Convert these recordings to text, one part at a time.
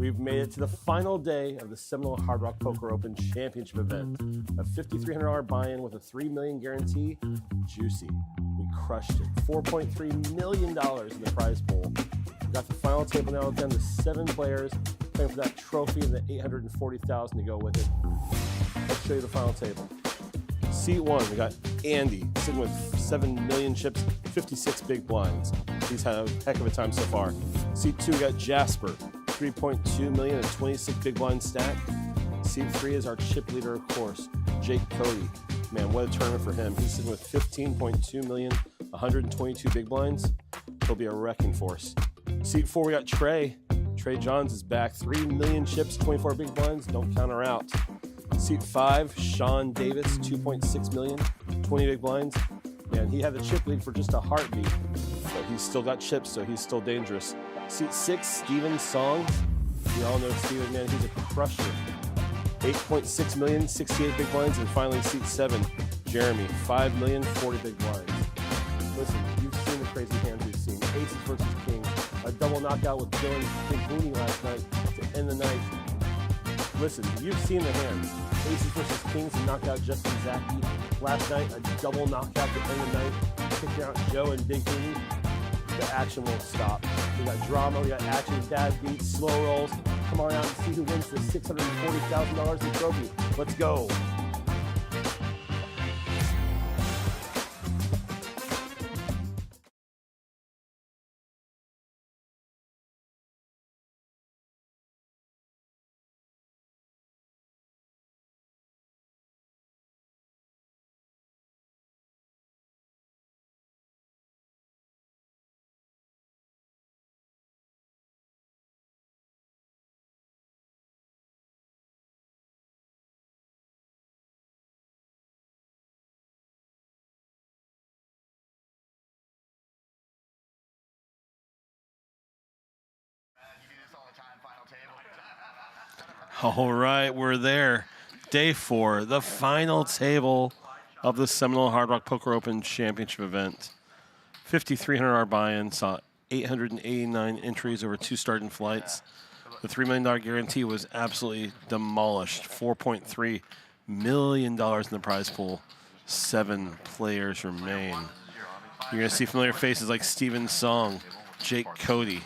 We've made it to the final day of the Seminole Hard Rock Poker Open Championship event. A $5,300 buy-in with a $3 million guarantee. Juicy. We crushed it. $4.3 million in the prize pool. We got the final table now down to 7 players playing for that trophy and the $840,000 to go with it. Let's show you the final table. Seat 1, we got Andy sitting with 7 million chips, 56 big blinds. He's had a heck of a time so far. Seat 2, we got Jasper, 3.2 million and 26 big blind stack. Seat 3 is our chip leader, of course, Jake Cody. Man, what a tournament for him. He's sitting with 15.2 million, 122 big blinds. He'll be a wrecking force. Seat 4, we got Trey. Trey Johns is back, 3 million chips, 24 big blinds. Don't count her out. Seat 5, Shaun Davis, 2.6 million, 20 big blinds. Man, he had the chip lead for just a heartbeat, but he's still got chips, so he's still dangerous. Seat 6, Steven Song. We all know Steven, man, he's a crusher. 8.6 million, 68 big blinds. And finally, seat 7, Jeremy, 5 million, 40 big blinds. Listen, you've seen the crazy hands we've seen. Aces versus Kings, a double knockout with Dylan Big Booney last night to end the night. Listen, you've seen the hands. Aces versus Kings knocked out Justin Zaki. Last night, a double knockout to end the night, picking out Joe and Big Booney. The action won't stop. We got drama, we got action, bad beats, slow rolls. Come on out and see who wins the $640,000 in trophy. Let's go. All right, we're there. Day 4, the final table of the Seminole Hard Rock Poker Open Championship event. $5,300 buy-in, saw 889 entries over 2 starting flights. The $3 million guarantee was absolutely demolished. $4.3 million in the prize pool. 7 players remain. You're going to see familiar faces like Steven Song, Jake Cody.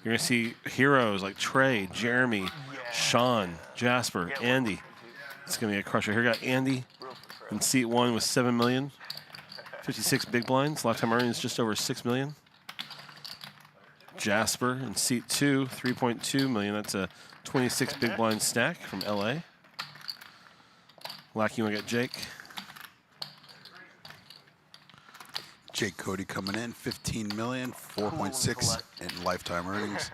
You're going to see heroes like Trey, Jeremy, Shaun, Jasper, Andy. It's going to be a crusher. Here we got Andy in seat 1 with 7 million, 56 big blinds. Lifetime earnings just over 6 million. Jasper in seat 2, 3.2 million. That's a 26 big blind stack from LA. Lackey, we got Jake. Jake Cody coming in, 15 million, 4.6 in lifetime earnings.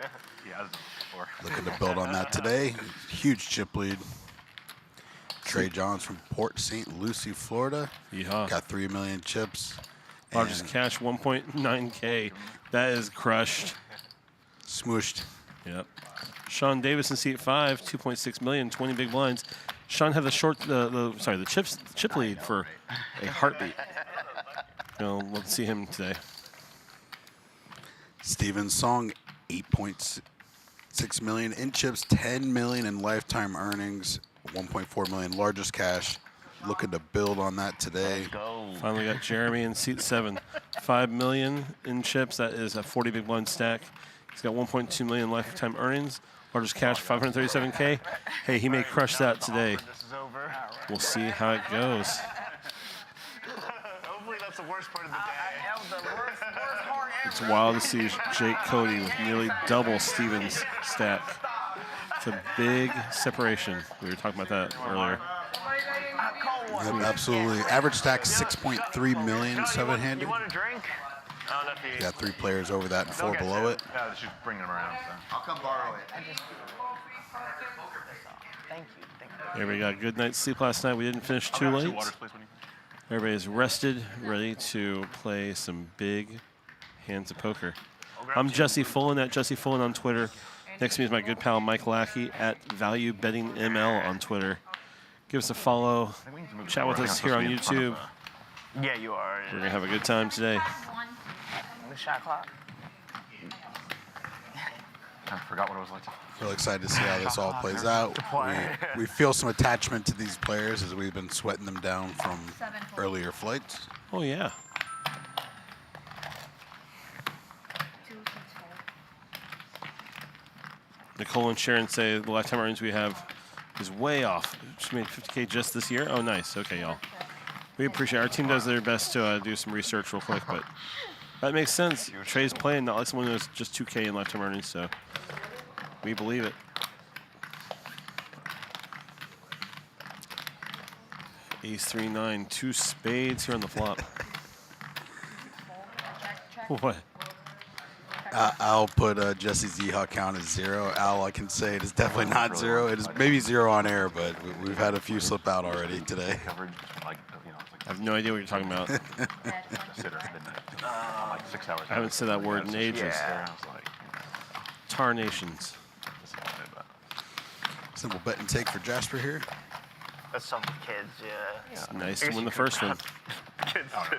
Looking to build on that today. Huge chip lead. Trey Johns from Port St. Lucie, Florida. Yeehaw. Got 3 million chips. Largest cash, 1.9K. That is crushed. Smooshed. Yep. Shaun Davis in seat 5, 2.6 million, 20 big blinds. Shaun had the chip lead for a heartbeat. Let's see him today. Steven Song, 8.6 million in chips, 10 million in lifetime earnings, 1.4 million largest cash. Looking to build on that today. Finally got Jeremy in seat 7, 5 million in chips. That is a 40 big blind stack. He's got 1.2 million lifetime earnings, largest cash, 537K. Hey, he may crush that today. We'll see how it goes. That's the worst part of the day. It's wild to see Jake Cody with nearly double Steven's stack. It's a big separation. We were talking about that earlier. Yep, absolutely. Average stack 6.3 million seven-handed. You got 3 players over that and 4 below it. Yeah, just bring them around. So. I'll come borrow it. Thank you. There we got a good night's sleep last night. We didn't finish too late. Everybody's rested, ready to play some big hands of poker. I'm Jesse Fullen at Jesse Fullen on Twitter. Next to me is my good pal Mike Lackey at Value Betting ML on Twitter. Give us a follow. Chat with us here on YouTube. Yeah, you are. We're going to have a good time today. The shot clock. kind of forgot what it was like. Real excited to see how this all plays out. We feel some attachment to these players as we've been sweating them down from earlier flights. Oh, yeah. Nicole and Sharon say the lifetime earnings we have is way off. She made 50K just this year. Oh, nice. Okay, y'all. We appreciate it. Our team does their best to do some research real quick, but that makes sense. Trey's playing not like someone who's just 2K in lifetime earnings, so we believe it. Ace 3-9, 2 spades here on the flop. What? I'll put Jesse's EHA count as 0. Al, I can say it is definitely not 0. It is maybe 0 on air, but we've had a few slip out already today. I have no idea what you're talking about. I haven't said that word in ages. Tarnations. Simple bet and take for Jasper here. That's some kids, yeah. It's nice to win the first one. Kids too.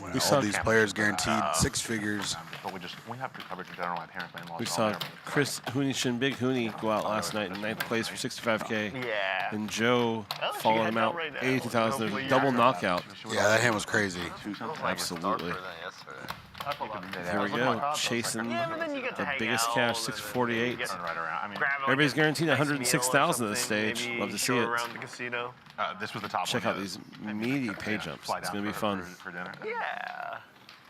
We All saw these players guaranteed 6 figures. But we have good coverage in general. My parents, my in-laws. We saw Chris Hooney Big Hooney go out last night in 9th place for 65K. Yeah. And Joe Well, she followed had him that out right now. 82,000. Hopefully you Double have knockout. Yeah, that hand was crazy. Absolutely. Here we go, chasing Yeah, but then you get to the hang biggest out cash, and 648. get- Right around. I mean, grab, like, Everybody's a guaranteed nice 106,000 meal or at this stage. something, Love to see show it. around the casino. this was the top Check one. out these meaty pay jumps. Fly It's down going to be for- fun. for dinner. Yeah.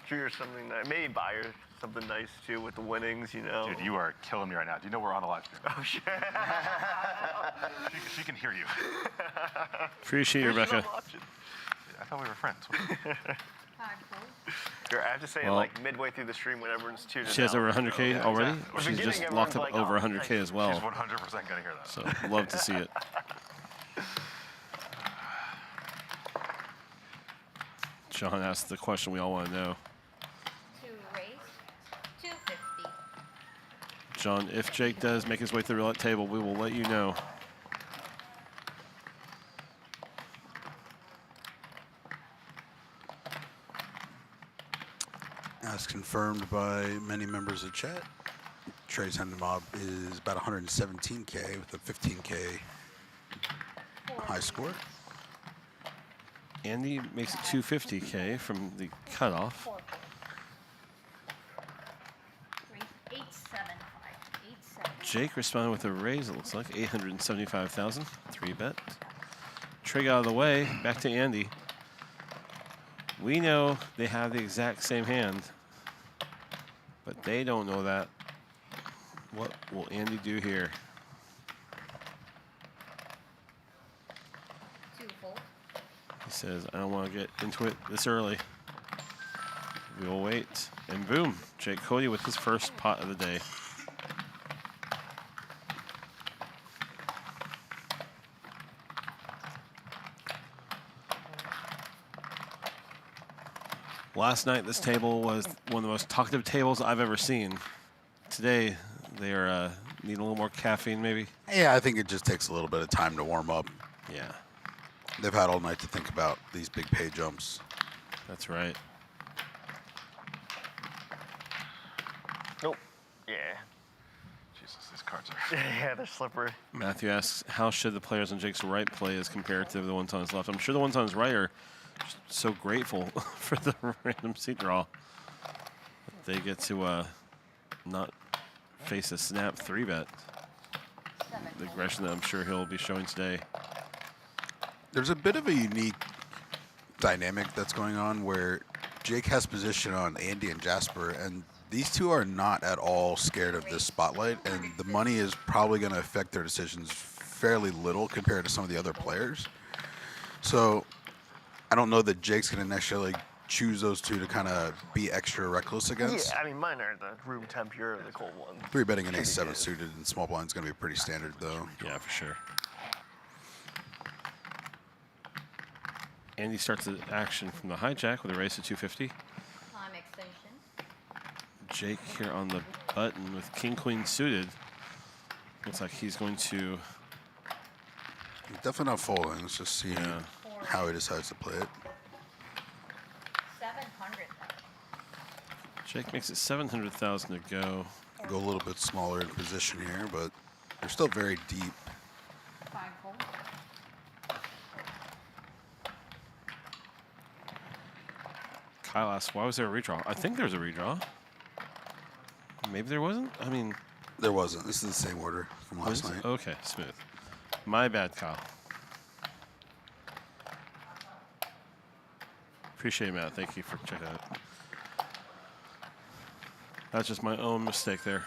Treat her something nice. Maybe buy her something nice too with the winnings, you know. Dude, you are killing me right now. Do you know we're on a live stream? Oh shit. She can hear you. Appreciate you, Rebecca. I thought we were friends. Here, I have to say, Well, like midway through the stream, when everyone's tuned She has out. over 100K already? The She's beginning, just everyone's locked up like, over oh, 100K as She's well. 100% gonna hear that. So love to see it. John asked the question we all want to know. To raise 250. John, if Jake does make his way to the roulette table, we will let you know. As confirmed by many members of chat, Trey's hand mob is about 117K with a 15K high score. Andy makes it 250K from the cutoff. 875. 875. Jake responded with a raise, it looks like 875,000. 3-bet. Trig out of the way. Back to Andy. We know they have the exact same hand, but they don't know that. What will Andy do here? Twofold. He says, I don't want to get into it this early. We will wait. And boom, Jake Cody with his first pot of the day. Last night, this table was one of the most talkative tables I've ever seen. Today, they are need a little more caffeine, maybe. Yeah, I think it just takes a little bit of time to warm up. Yeah, They've had all night to think about these big pay jumps. that's right. Nope. Yeah. Jesus, these cards are. Yeah, they're slippery. Matthew asks, how should the players on Jake's right play as compared to the ones on his left? I'm sure the ones on his right are just so grateful for the random seat draw. They get to not face a snap 3-bet. The aggression that I'm sure he'll be showing today. There's a bit of a unique dynamic that's going on where Jake has position on Andy and Jasper, and these two are not at all scared of this spotlight, and the money is probably going to affect their decisions fairly little compared to some of the other players. So I don't know that Jake's going to necessarily choose those two to kind of be extra reckless against. Yeah, I mean, mine are the room temp, you're the cold one. 3-betting an ace-7 suited in small blind is going to be pretty standard, though. Yeah, for sure. Andy starts the action from the hijack with a raise to 250. Time extension. Jake here on the button with king-queen suited. Looks like he's going to... Definitely not folding. Let's just see Yeah. how he decides to play it. 700. Jake makes it 700,000 to go. Go a little bit smaller in position here, but they're still very deep. 5 hole. Kyle asks, why was there a redraw? I think there's a redraw. Maybe there wasn't? I mean, There wasn't. This is the same order from last was it? night. Okay, smooth. My bad, Kyle. Appreciate it, Matt. Thank you for checking it. That's just my own mistake there.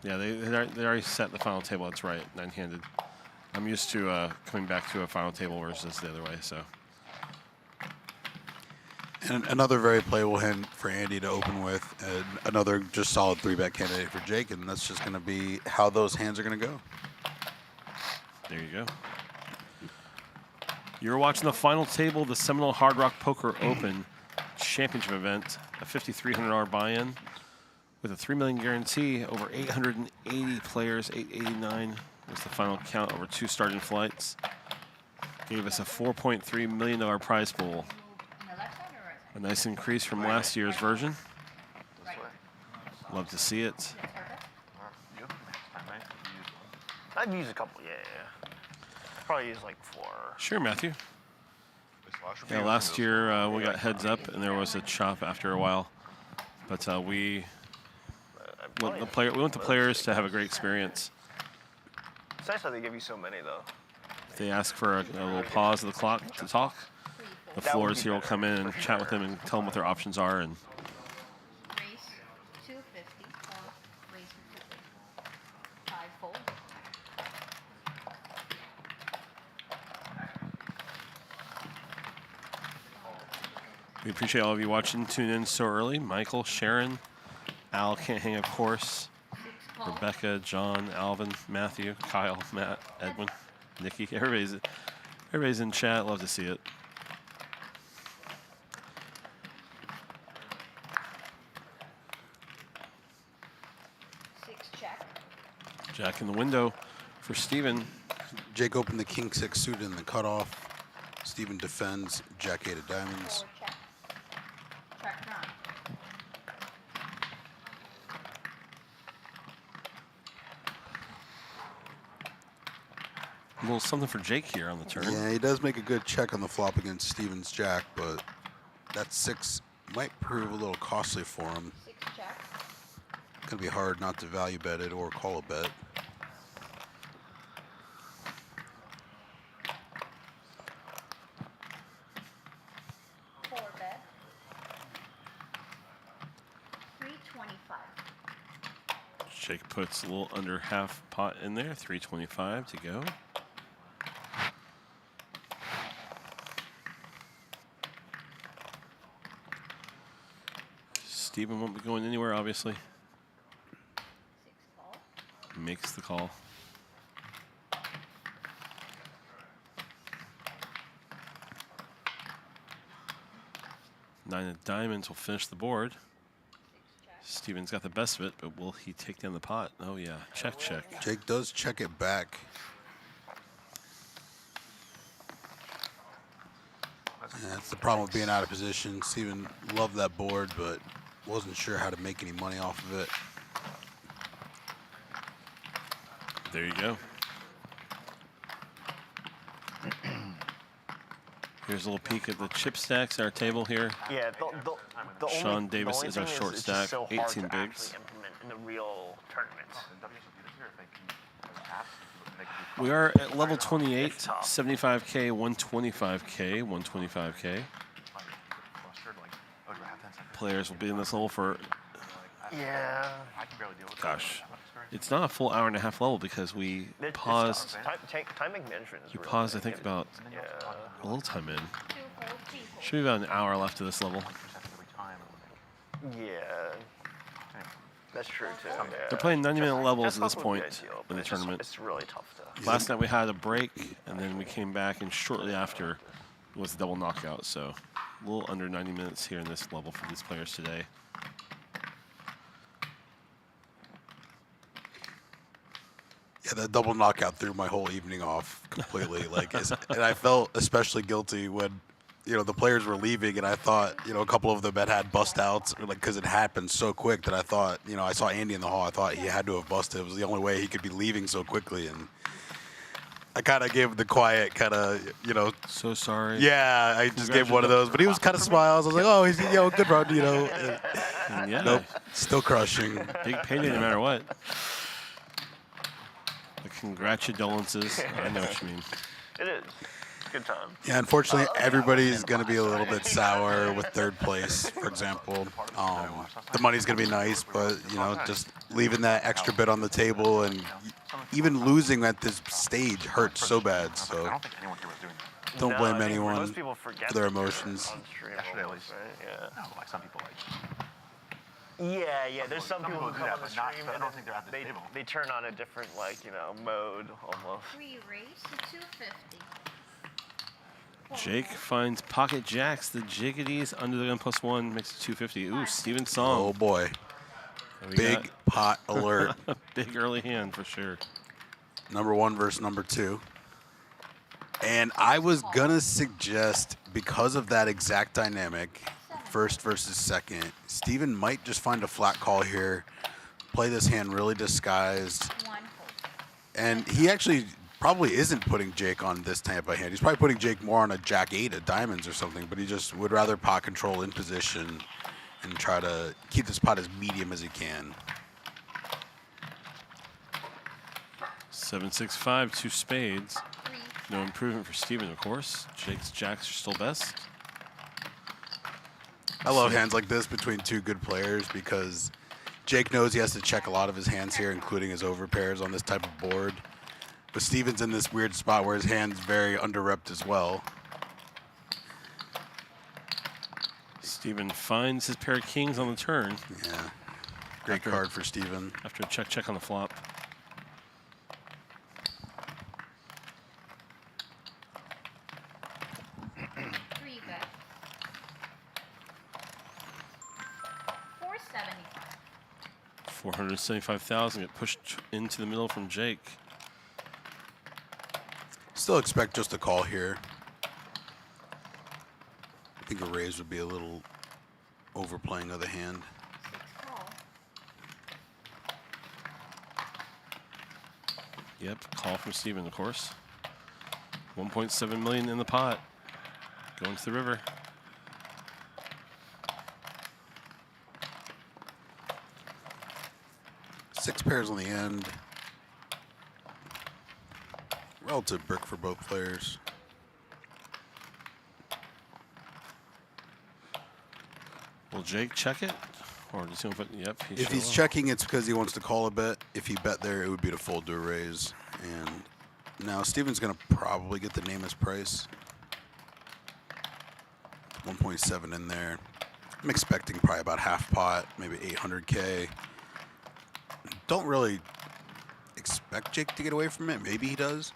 Yeah, they already set the final table. That's right, 9-handed. I'm used to coming back to a final table versus the other way, so. And another very playable hand for Andy to open with, and another just solid 3-bet candidate for Jake, and that's just going to be how those hands are going to go. There you go. You're watching the final table of the Seminole Hard Rock Poker Open Championship event, a $5,300 buy-in with a $3 million guarantee. Over 880 players, 889 was the final count over 2 starting flights. Gave us a $4.3 million prize pool. On the left side or right A nice increase from last year's version. side? Right. Love to see it. That's perfect. You? I might use I've one. used a couple, yeah. Probably used like 4. Sure, Matthew. This last Yeah, review last is- year we got heads up and there was a chop after a while, but we went to players to have a great experience. It's nice how they give you so many, though. If they ask for a little pause of the clock to talk, the That would floors be here will better, come in and for chat with sure. them and tell them what their options are. And Raise 250 or raise for 250. 5 fold. we appreciate all of you watching. Tune in so early. Michael, Sharon, Al can't hang, of course. 6 call. Rebecca, John, Alvin, Matthew, Kyle, Matt, Edwin, Nikki. Everybody's in chat. Love to see it. Check. Jack in the window for Steven. Jake opened the King-6 suited in the cutoff. Steven defends Jack-8 of diamonds. 4 check. Track 9. A little something for Jake here on the turn. Yeah, he does make a good check on the flop against Steven's Jack, but that 6 might prove a little costly for him. 6 check. It's going to be hard not to value bet it or call a bet. Bet. 325. Jake puts a little under half pot in there. 325 to go. Steven won't be going anywhere, obviously. 6 call. Makes the call. Nine of diamonds will finish the board. 6 check. Steven's got the best of it, but will he take down the pot? Oh, yeah. Check, check. Jake does check it back. Yeah, that's the problem with being out of position. Steven loved that board, but wasn't sure how to make any money off of it. There you go. Here's a little peek at the chip stacks, our table here. Yeah, the Shaun only, Davis the only is our thing short it's stack, just so hard 18 to bigs. actually implement in the real tournaments. We are at level 28, 75K, 125K, 125K. Players will be in this level for, Yeah. gosh, it's not a full hour and a half level because we paused. Timing management is You really paused, I big. think, about Yeah. a little time in. 2 fold, 3 fold. Should be about an hour left of this level. Yeah. That's true too. They're playing 90-minute levels at That's this not would be point ideal, in but the it's just- tournament. It's really tough to. Last night we had a break, and then we came back, and shortly after was the double knockout. So a little under 90 minutes here in this level for these players today. Yeah, that double knockout threw my whole evening off completely. And I felt especially guilty when the players were leaving, and I thought, a couple of them had bust outs, because it happened so quick that I thought, I saw Andy in the hall. I thought he had to have busted. It was the only way he could be leaving so quickly, and I kind of gave the quiet So sorry. yeah, I just gave one of those, but he was kind of smiles. I was like, oh, he's good run, And yeah. Nope, still crushing. Big payday no matter what. The congratulations. I know what you mean. It is. Good time. Yeah, unfortunately, everybody's going to be a little bit sour with third place, for example. The money's going to be nice, but, just leaving that extra bit on the table and even losing at this stage hurts so bad. So I don't think anyone here was doing that. don't blame I think anyone most people forget for their that they're emotions. on stream Yesterday, at almost, least. right? No, like some people like. Yeah, there's some people who do come that, on the but not- stream I and don't think they're at this table. they turn on a different mode almost. Free race to 250. Jake finds pocket jacks. The Jiggities under the gun +1 makes it 250. Ooh, Steven Oh, Song. boy. We Big got pot alert. a big early hand for sure. Number 1 versus number 2. And I was going to suggest, because of that exact dynamic, first versus second, Steven might just find a flat call here, play this hand really disguised. One hold. And he actually probably isn't putting Jake on this type of hand. He's probably putting Jake more on a Jack-8 of diamonds or something, but he just would rather pot control in position and try to keep this pot as medium as he can. 7-6-5, 2 spades. 3. No improvement for Steven, of course. Jake's jacks are still best. I love hands like this between two good players because Jake knows he has to check a lot of his hands here, including his overpairs on this type of board. But Steven's in this weird spot where his hand's very under-repped as well. Steven finds his pair of kings on the turn Yeah, great card for Steven. after a check on the flop. Three bet. 475. 475,000 get pushed into the middle from Jake. Still expect just a call here. I think a raise would be a little overplaying of the hand. 6 call. Yep, call from Steven, of course. 1.7 million in the pot. Going to the river. Six pairs on the end. Relative brick for both players. Will Jake check it? Or does he want to put, yep. He If sure he's will. checking, it's because he wants to call a bet. If he bet there, it would be to fold to a raise. And now Steven's going to probably get the name as price. 1.7 in there. I'm expecting probably about half pot, maybe 800K. Don't really expect Jake to get away from it. Maybe he does.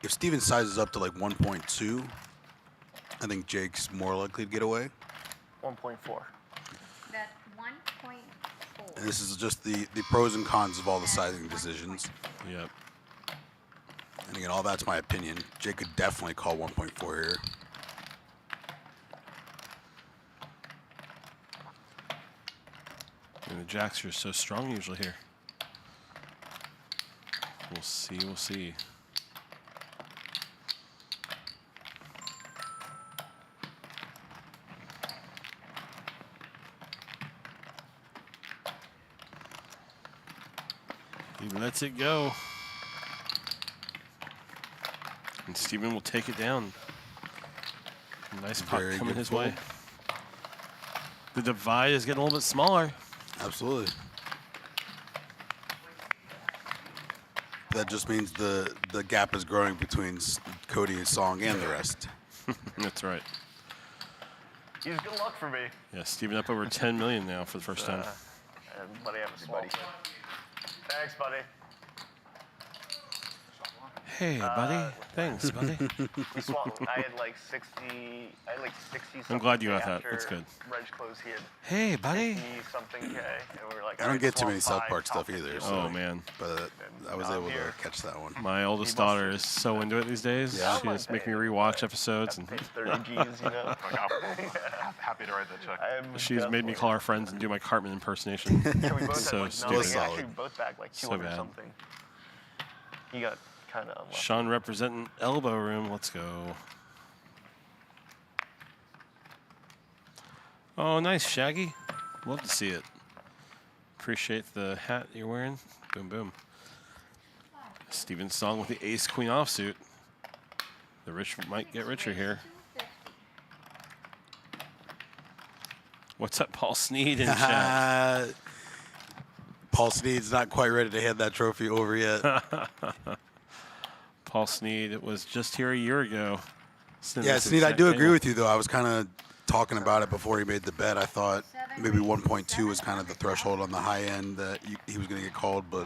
If Steven sizes up to like 1.2, I think Jake's more likely to get away. 1.4. Bet 1.4. And this is just the pros and cons of all the sizing decisions. Yep. And again, all that's my opinion. Jake could definitely call 1.4 here. And the jacks are so strong usually here. We'll see, we'll see. He lets it go. And Steven will take it down. Nice pot Very coming good his fold. way. The divide is getting a little bit smaller. Absolutely. That just means the gap is growing between Cody and Song and the rest. That's right. He's good luck for me. Yeah, Steven up over 10 million now for the first time. And buddy, have a small thing. Thanks, buddy. Hey, buddy. Thanks, buddy. We swung. I had like 60. I had like 60. I'm glad you got that. That's good. Reg close, he had Hey, buddy. 50 something K, and we were like, I all don't right, get too swung many South 5, Park top stuff either. 50. So, Oh, man. but I was I'm able here. to catch that one. My oldest He daughter must is so into it these days. Yeah. She just making me rewatch episodes, and Pay 30 G's, you know. Like, happy to write that check. I'm she's made me definitely- call our friends and do my Cartman impersonation. Yeah, we both So had like, stupid. no, we Solid. actually both back like So 200 bad. something. He got kind of unlucky. Sean representing Elbow Room. Let's go. Oh, nice, Shaggy. Love to see it. Appreciate the hat you're wearing. Boom, boom. Steven Song with the Ace Queen offsuit. The rich might get richer here. 250. What's up, Paul Sneed in chat? Paul Sneed's not quite ready to hand that trophy over yet. Paul Sneed was just here a year ago. Yeah, Sneed, I do agree with you, though. I was kind of talking about it before he made the bet. I thought maybe 1.2 was kind of the threshold on the high end that he was going to get called, but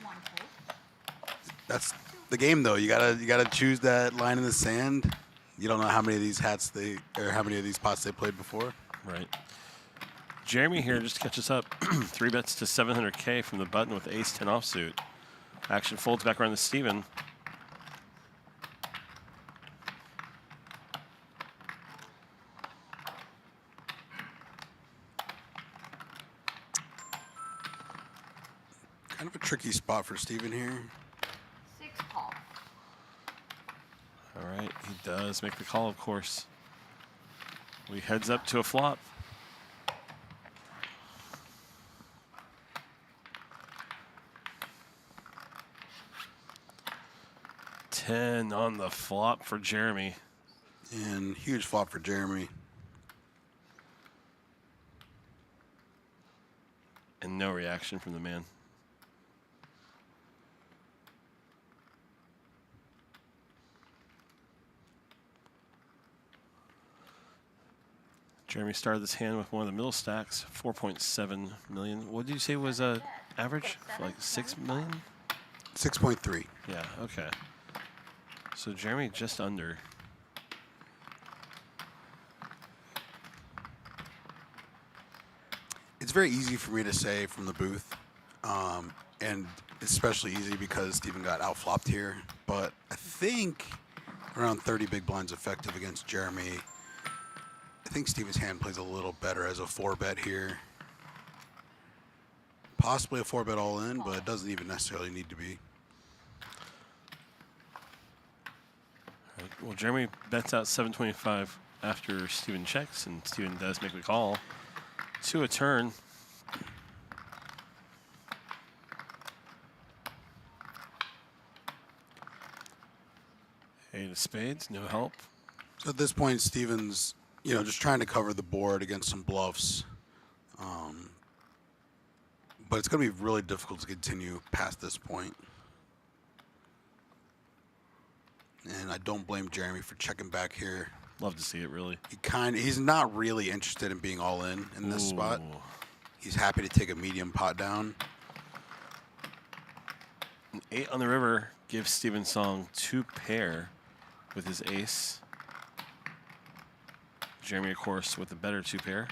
One full. that's the game, though. You gotta choose that line in the sand. You don't know how many of these pots they played before. Right. Jeremy here just to catch us up. 3 bets to 700K from the button with Ace 10 offsuit. Action folds back around to Steven. Kind of a tricky spot for Steven here. 6 call. All right, he does make the call, of course. We heads up to a flop. $10 on the flop for Jeremy. And huge flop for Jeremy. And no reaction from the man. Jeremy started this hand with one of the middle stacks, 4.7 million. What did you say was average? Like 6 million? 6.3. Yeah, okay. So Jeremy just under. It's very easy for me to say from the booth, and especially easy because Steven got outflopped here. But I think around 30 big blinds effective against Jeremy. I think Steven's hand plays a little better as a 4-bet here. Possibly a 4-bet all in, but it doesn't even necessarily need to be. All right, well, Jeremy bets out 725 after Steven checks, and Steven does make the call to a turn. Eight of spades, no help. So at this point, Steven's, just trying to cover the board against some bluffs. But it's going to be really difficult to continue past this point. And I don't blame Jeremy for checking back here. Love to see it, really. He's not really interested in being all in this spot. Ooh. He's happy to take a medium pot down. An 8 on the river gives Steven Song 2 pair with his ace. Jeremy, of course, with the better 2 pair.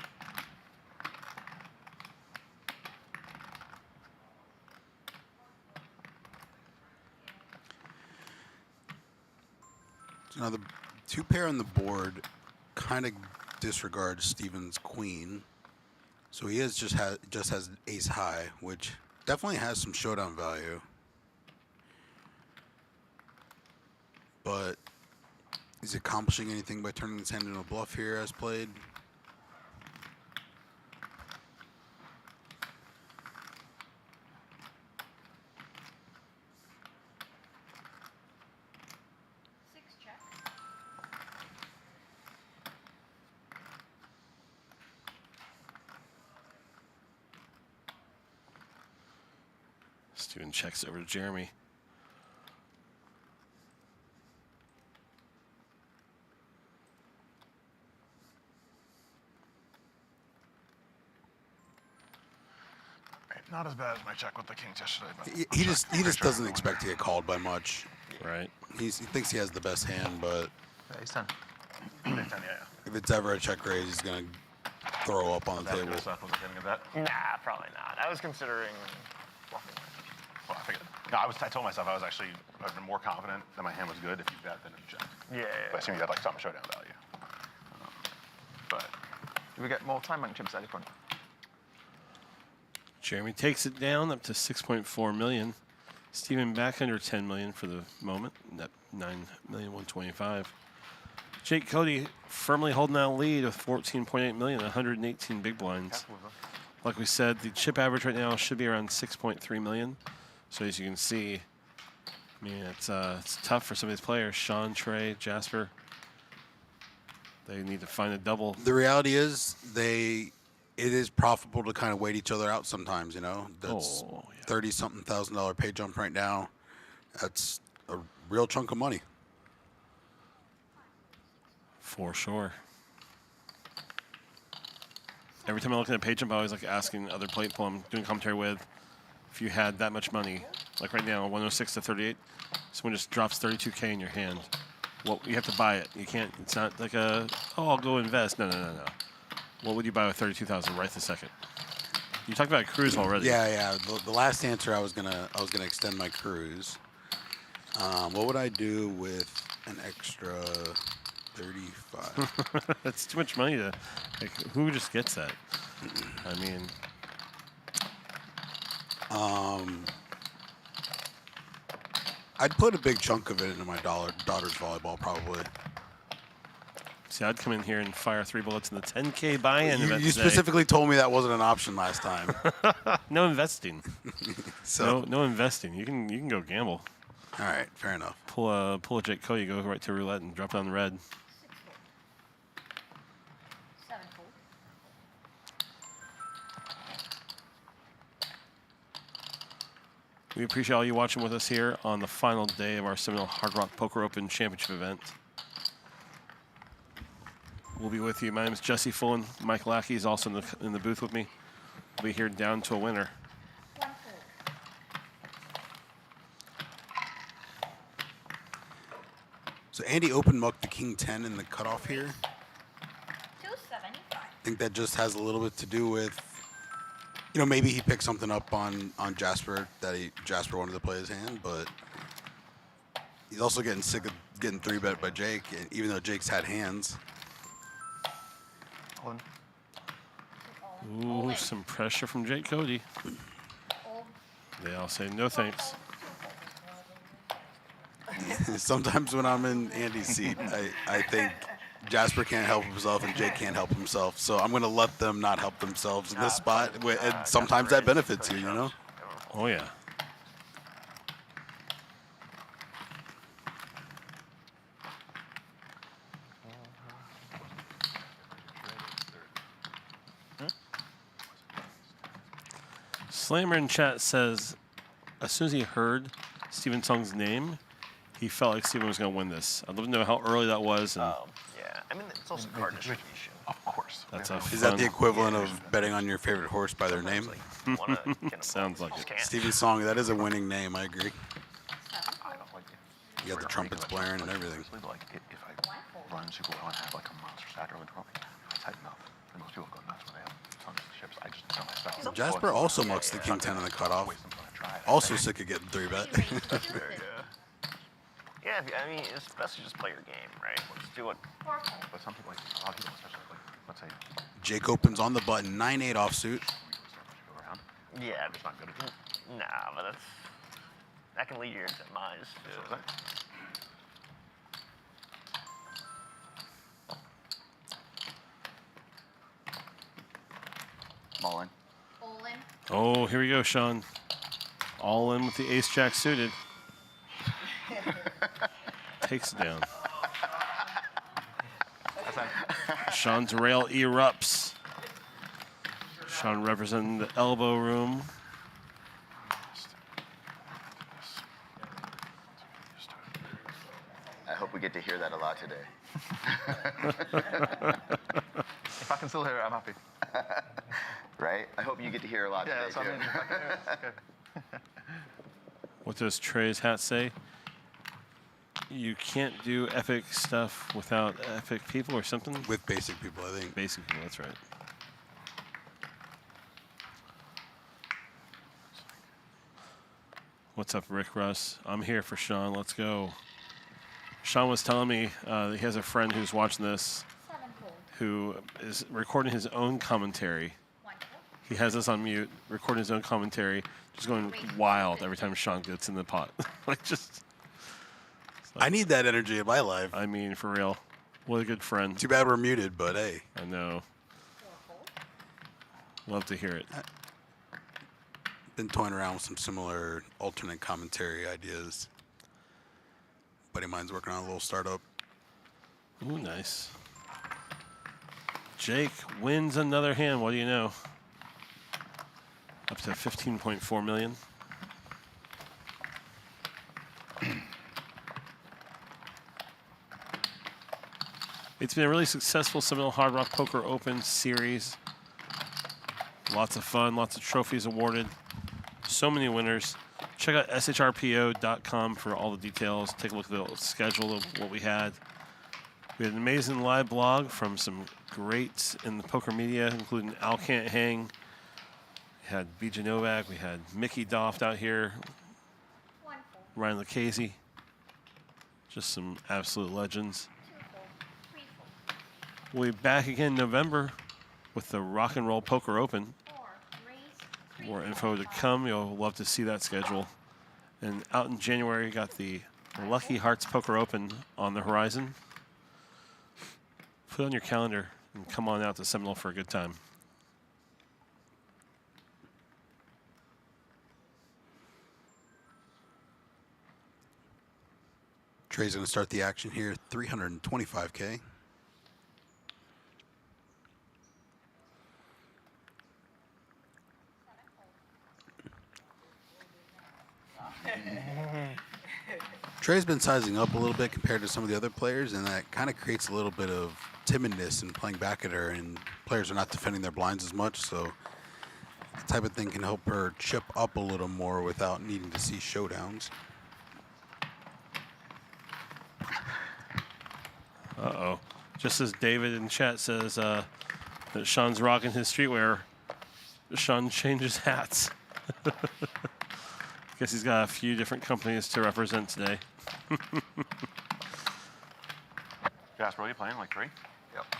So now the 2 pair on the board kind of disregards Steven's queen. So he just has ace high, which definitely has some showdown value. But is he accomplishing anything by turning his hand into a bluff here as played? Six check. Steven checks over to Jeremy. Not as bad as my check with the Kings yesterday, but He just doesn't expect to get called by much. Right. He thinks he has the best hand, but Yeah, he's 10. He's 10, yeah. if it's ever a check raise, he's gonna throw up on the That was table. good stuff. Was it getting a bet? Nah, probably not. I was considering bluffing. Well, I figured. No, I told myself I've been more confident that my hand was good if you bet than if you check. Yeah. But I assume you had like some showdown value. But Do we get more time bank chips at any point? Jeremy takes it down up to 6.4 million. Steven back under 10 million for the moment. Net 9,125,000. Jake Cody firmly holding that lead with 14.8 million, 118 big blinds. Like we said, the chip average right now should be around 6.3 million. So as you can see, I mean, it's tough for some of these players. Shaun, Trey, Jasper. They need to find a double. The reality is, it is profitable to kind of wait each other out sometimes. You know, that's Oh, yeah. $30-something thousand pay jump right now. That's a real chunk of money. For sure. Every time I look at a page jump, I always like asking other people I'm doing commentary with, if you had that much money, like right now, 106 to 38, someone just drops 32K in your hand. Well, you have to buy it. You can't. It's not like I'll go invest. No. What would you buy with 32,000 right this second? You talked about a cruise already. Yeah. The last answer I was gonna extend my cruise. What would I do with an extra 35? That's too much money to. Like, who just gets that? I mean, I'd put a big chunk of it into my daughter's volleyball, probably. see, I'd come in here and fire 3 bullets in the 10K buy-in. You today. specifically told me that wasn't an option last time. No investing. So No investing. You can go gamble. all right, fair enough. Pull a Jake Cody, go right to roulette and drop it on the red. 7 fold. We appreciate all you watching with us here on the final day of our Seminole Hard Rock Poker Open Championship event. We'll be with you. My name is Jesse Fullen. Mike Lackey is also in the booth with me. We'll be here down to a winner. 1 fold. So Andy open mucked the king 10 in the cutoff here. 275. I think that just has a little bit to do with, you know, maybe he picked something up on Jasper that Jasper wanted to play his hand, but he's also getting sick of getting 3-bet by Jake, and even though Jake's had hands. All in. Ooh, some pressure from Jake Cody. Fold. They all say no thanks. Sometimes when I'm in Andy's seat, I think Jasper can't help himself and Jake can't help himself. So I'm going to let them not help themselves in this spot. And sometimes that benefits you, you know? Oh, yeah. Slammer in chat says, as soon as he heard Steven Sung's name, he felt like Steven was going to win this. I'd love to know how early that was. And Yeah. I mean, it's also card distribution. of course. that's a Is that fun- the equivalent of betting on your favorite horse by their name? Sounds like it. Steven Song, that is a winning name, I agree. 7 I fold. don't like it. You got the trumpets blaring and everything. Like if I run super well and have like a monster stack early tournament, I tighten up. And most people go nuts when they have tons of chips. I just know my style. Jasper also mucks the king 10 in the cutoff. Also sick of getting 3-bet. Yeah, I mean, it's best to just play your game, right? Let's do it. 4 fold. But some people, like a lot of people, especially like, let's say, Jake opens on the button, 9-8 offsuit. go around. Yeah, It's not good at nah, but that can lead you into demise too. All in. All in. Oh, here we go, Shaun. All in with the ace-jack suited. Takes it down. Shaun's rail erupts. Shaun representing the elbow room. I hope we get to hear that a lot today. If I can still hear it, I'm happy. Right? I hope you get to hear a lot Yeah, today, so I too. mean, if I can hear it, it's good. What does Trey's hat say? You can't do epic stuff without epic people or something? With basic people, I think. Basic people, that's right. What's up, Rick Russ? I'm here for Shaun. Let's go. Shaun was telling me that he has a friend who's watching this who is recording his own commentary. He has us on mute, recording his own commentary, just going wild every time Shaun gets in the pot. Like, just... I need that energy in my life. I mean, for real. What a good friend. Too bad we're muted, but hey. I know. Love to hear it. Been toying around with some similar alternate commentary ideas. Buddy of mine's working on a little startup. Ooh, nice. Jake wins another hand. What do you know? Up to 15.4 million. It's been a really successful Seminole Hard Rock Poker Open series. Lots of fun, lots of trophies awarded. So many winners. Check out SHRPO.com for all the details. Take a look at the schedule of what we had. We had an amazing live blog from some greats in the poker media, including Al Can't Hang. We had BJ Novak. We had Mickey Doft out here. Ryan Lucchese. Just some absolute legends. We'll be back again in November with the Rock and Roll Poker Open. More info to come. You'll love to see that schedule. And out in January, got the Lucky Hearts Poker Open on the horizon. Put it on your calendar and come on out to Seminole for a good time. Trey's going to start the action here. 325K. Trey's been sizing up a little bit compared to some of the other players, and that kind of creates a little bit of timidness in playing back at her, and players are not defending their blinds as much, so that type of thing can help her chip up a little more without needing to see showdowns. Uh-oh. Just as David in chat says that Shaun's rocking his streetwear, Shaun changes hats. Guess he's got a few different companies to represent today. Jasper, are you playing like 3? Yep.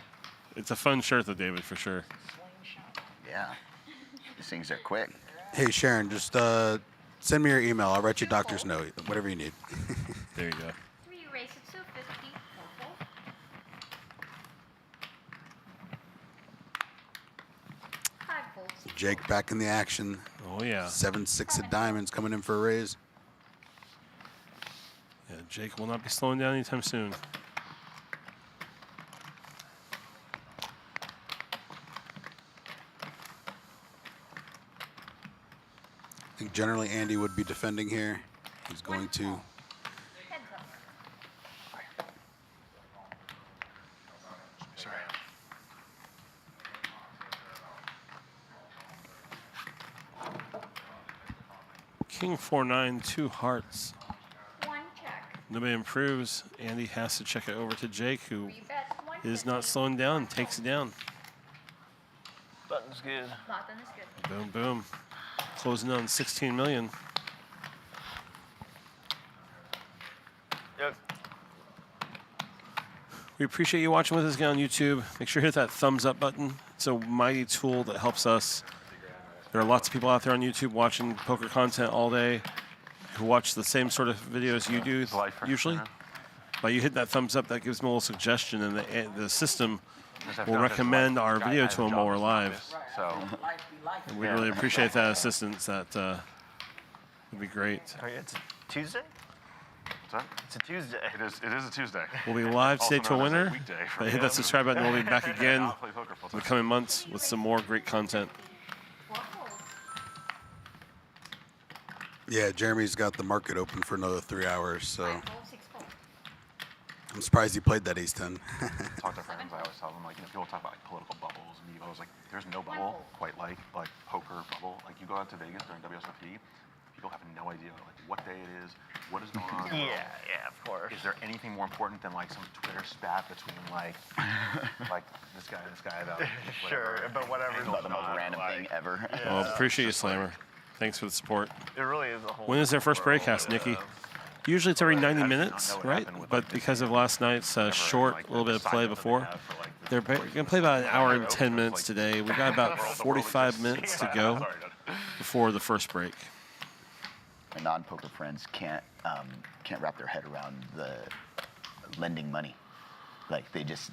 It's a fun shirt, though, David, for sure. Yeah. These things are quick. Hey, Sharon, just send me your email. I'll write you a doctor's note, whatever you need. There you go. 3 race at 250. Purple. 5 volts. Jake back in the action. Oh, yeah. 7-6 of diamonds coming in for a raise. Yeah, Jake will not be slowing down anytime soon. I think generally Andy would be defending here. He's going to. Heads up. Sorry. King 4-9, 2 hearts. 1 check. Nobody improves. Andy has to check it over to Jake, who 3 bet. 1 is not slowing down, takes it down. Button's good. Button is good. Boom, boom. Closing on 16 million. Yep. We appreciate you watching with us again on YouTube. Make sure to hit that thumbs up button. It's a mighty tool that helps us. There are lots of people out there on YouTube watching poker content all day who watch the same sort of videos you do usually. By you hit that thumbs up, that gives them a little suggestion, and the system will recommend our video to them while we're live. So, And we really appreciate that assistance. That would be great. Oh, yeah, it's a Tuesday? what's that? It's a Tuesday. It is a Tuesday. We'll be live today to a Also known as a winner. weekday for Hit me. that subscribe button. We'll be back again I'll play poker full in the time. coming months with some more great content. 4 volts. Yeah, Jeremy's got the market open for another 3 hours, so 5 volts, 6 volts. I'm surprised he played that ace-10. Talk to friends. I always tell them, like, people talk about like political bubbles and evos. Like, there's no bubble quite like poker bubble. Like, you go out to Vegas during WSOP, people have no idea like what day it is, what is going on. Yeah, yeah, of course. Is there anything more important than like some Twitter spat between like this guy about Sure, but whatever. About the most random thing ever. Well, appreciate you, Slammer. Thanks for the support. It really is a whole. When is their first world, breakcast, Nikki? Usually it's every 90 minutes, right? But because of last night's short, a little bit of play before, they're going to play about an hour and 10 minutes today. We've got about 45 minutes to go before the first break. My non-poker friends can't wrap their head around the lending money. Like they just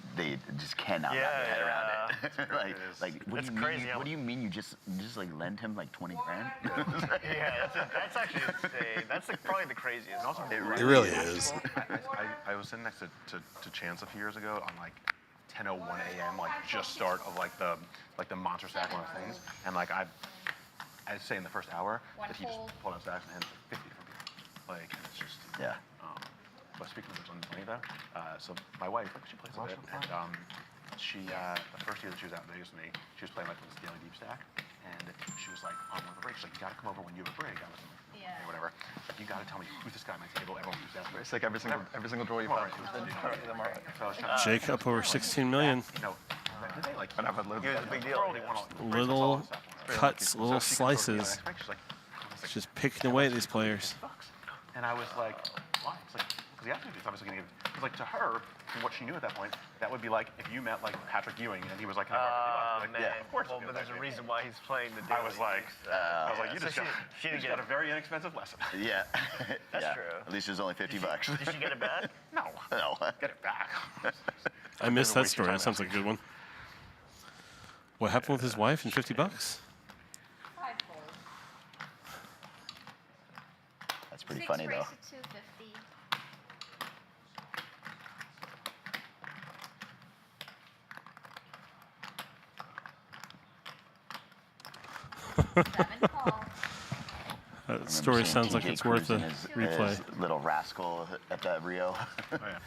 cannot wrap their head around it. What do you mean you just like lend him like 20 grand? Yeah, that's actually insane. That's probably the craziest. Also, It really is. I was sitting next to Chance a few years ago on like 10:01 a.m. like just start of like the monster stack one of things, and like I'd say in the first hour that he just pulled out stacks and handed like 50 different people. Like, and it's just Yeah. But speaking of which, on money though, so my wife, she plays a bit, and she the first year that she was out in Vegas with me, she was playing like this daily deep stack, and she was like on one of the breaks, she's like, you gotta come over when you have a break. I was like, okay, whatever. She's like, you gotta tell me who's this guy at my table. Everyone who's that. It's like every single draw you find. So I was trying to, Jake up over 16 million. you know, they like And I've had loads It was a big deal. Little cuts, little slices. She's like, Just picking away at these players. and I was like, why? It's like, because the attitude is obviously going to give, because like to her, from what she knew at that point, that would be like if you met like Patrick Ewing and he was like, can I borrow $50? Like, Man. yeah, of course. Well, but there's a reason why he's playing the. I was like, you So just got, she you didn't just get got a very inexpensive lesson. Yeah. That's Yeah. true. At least it was only $50. Did she get it back? No, No. get it back. I missed that story. That sounds like a good one. What happened with his wife and $50? 5 fold. That's pretty 6 funny though. raise at 250. Seven call. That story sounds like it's worth a replay. His little rascal at Rio. Oh, yeah.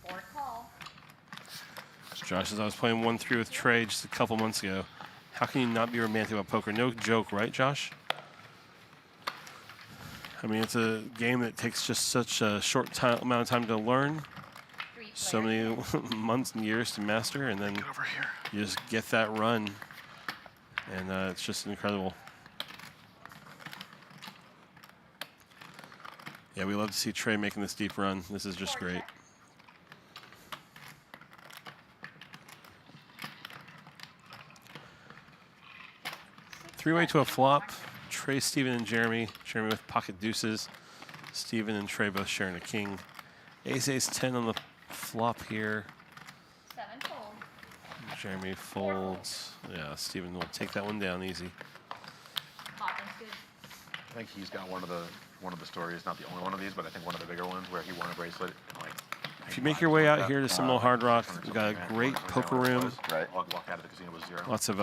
Four call. Josh says, I was playing 1-3 with Trey just a couple months ago. How can you not be romantic about poker? No joke, right, Josh? I mean, it's a game that takes just such a short amount of time to learn, 3 so player. many months and years to master, and then you just get that run, and it's just incredible. Yeah, we love to see Trey making this deep run. This is just great. Three-way to a flop. Trey, Steven, and Jeremy. Jeremy with pocket deuces. Steven and Trey both sharing a king. Ace 10 on the flop here. 7 fold. Jeremy folds. Yeah, Steven will take that one down easy. Bottom's good. I think he's got one of the stories, not the only one of these, but I think one of the bigger ones where he won a bracelet. And like, If you make your way out here to Seminole Hard Rock, we've got a great poker room. Right. Walked out of the casino with 0. Lots of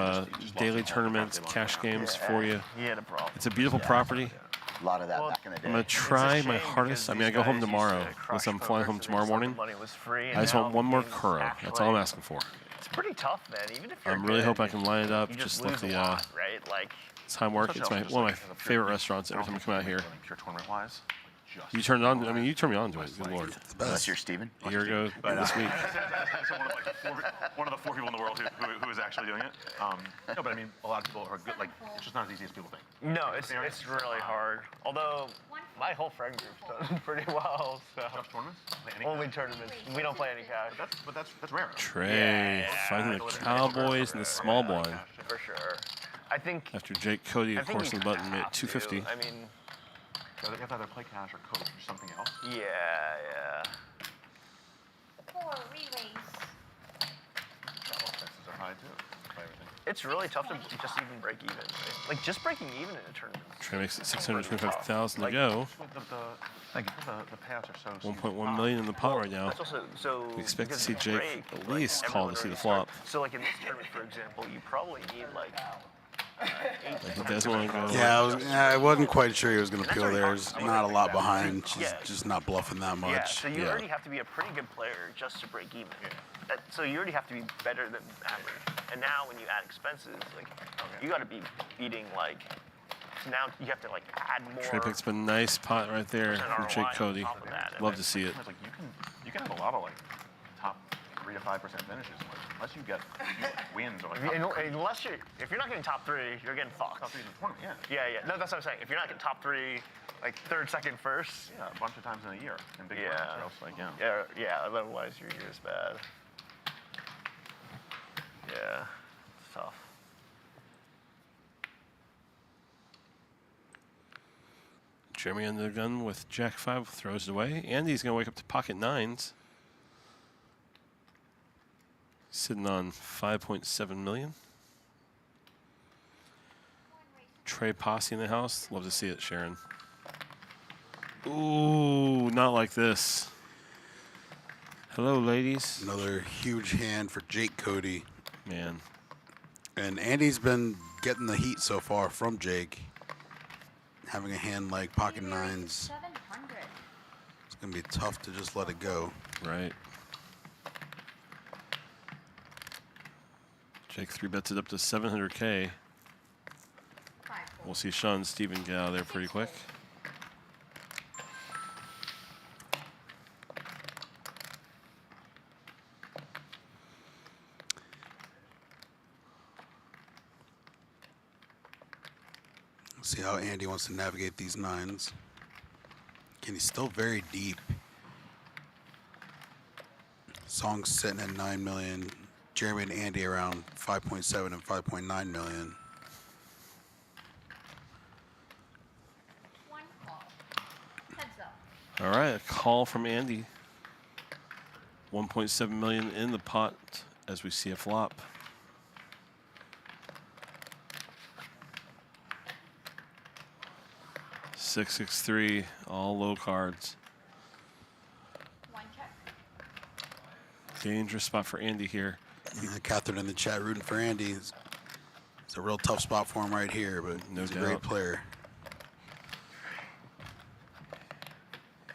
daily tournaments, cash games for you. He had a problem. It's a beautiful property. A lot of that back in the day. I'm going to try my hardest. I mean, I go home tomorrow. Unless I'm flying home tomorrow morning. Money was free, I just want one more Kuro. That's all I'm asking for. It's pretty tough, man. Even if you're I'm really good, hoping I can line it up. you Just lose let a the lot, right? Like, time work. It's one of my favorite restaurants every time I come out here. Pure tournament wise. You turned it on. I mean, you turned me on to it. Good lord. Unless you're Steven. A year ago this week. So one of the 4 people in the world who is actually doing it. No, but I mean, a lot of people are good. Like, it's just not as easy as people think. no, it's really hard. Although my whole friend group's done pretty well. So Just tournaments? only tournaments. We don't play any cash. But that's rare. Trey finding the Cowboys and the small blind. For sure. I think. After Jake Cody, I of think course, you on the button made have to. 250. I mean, So they have to either play cash or coach or something else. yeah. 4 relays. Travel expenses are high too. By everything. It's really tough to just even break even. Right? Like just breaking even in a tournament. Trey makes it 625,000 to Like, go. The payouts are so 1.1 million in the pot right now. That's also so. We expect to because see it's Jake break, at like, least call everyone to see the already flop. So like in this tournament, for example, you probably need like He doesn't want to go. Yeah, I wasn't quite sure he was going to peel there. There's not a lot behind. She's just not bluffing that much. Yeah, so you already have to be a pretty good player just to break even. So you already have to be better than average. And now when you add expenses, like you got to be beating like. So now you have to like add more. Trey picks up a nice pot right there from Jake Cody. Love to see it. Like you can have a lot of like top 3 to 5% finishes, unless you get wins or like. Unless if you're not getting top 3, you're getting fucked. Top 3 in the tournament, yeah. Yeah. No, that's what I'm saying. If you're not getting top 3, like 3rd, 2nd, 1st. Yeah, a bunch of times in a year in big tournaments. Like, Yeah. Otherwise, your year is bad. Yeah, it's tough. Jeremy under the gun with Jack 5 throws it away. Andy's going to wake up to pocket 9s. Sitting on 5.7 million. Trey Posse in the house. Love to see it, Sharon. Ooh, not like this. Hello, ladies. Another huge hand for Jake Cody. Man. And Andy's been getting the heat so far from Jake. Having a hand like pocket 9s, 700. it's going to be tough to just let it go. Right. Jake 3-bets it up to 700K. We'll see Shaun and Steven get out of there pretty quick. See how Andy wants to navigate these 9s. Again, he's still very deep. Song's sitting at 9 million. Jeremy and Andy around 5.7 and 5.9 million. One call. Heads up. All right, a call from Andy. 1.7 million in the pot as we see a flop. Six, 6-3, all low cards. One check. Dangerous spot for Andy here. Catherine in the chat rooting for Andy. It's a real tough spot for him right here, but No he's a doubt. great player.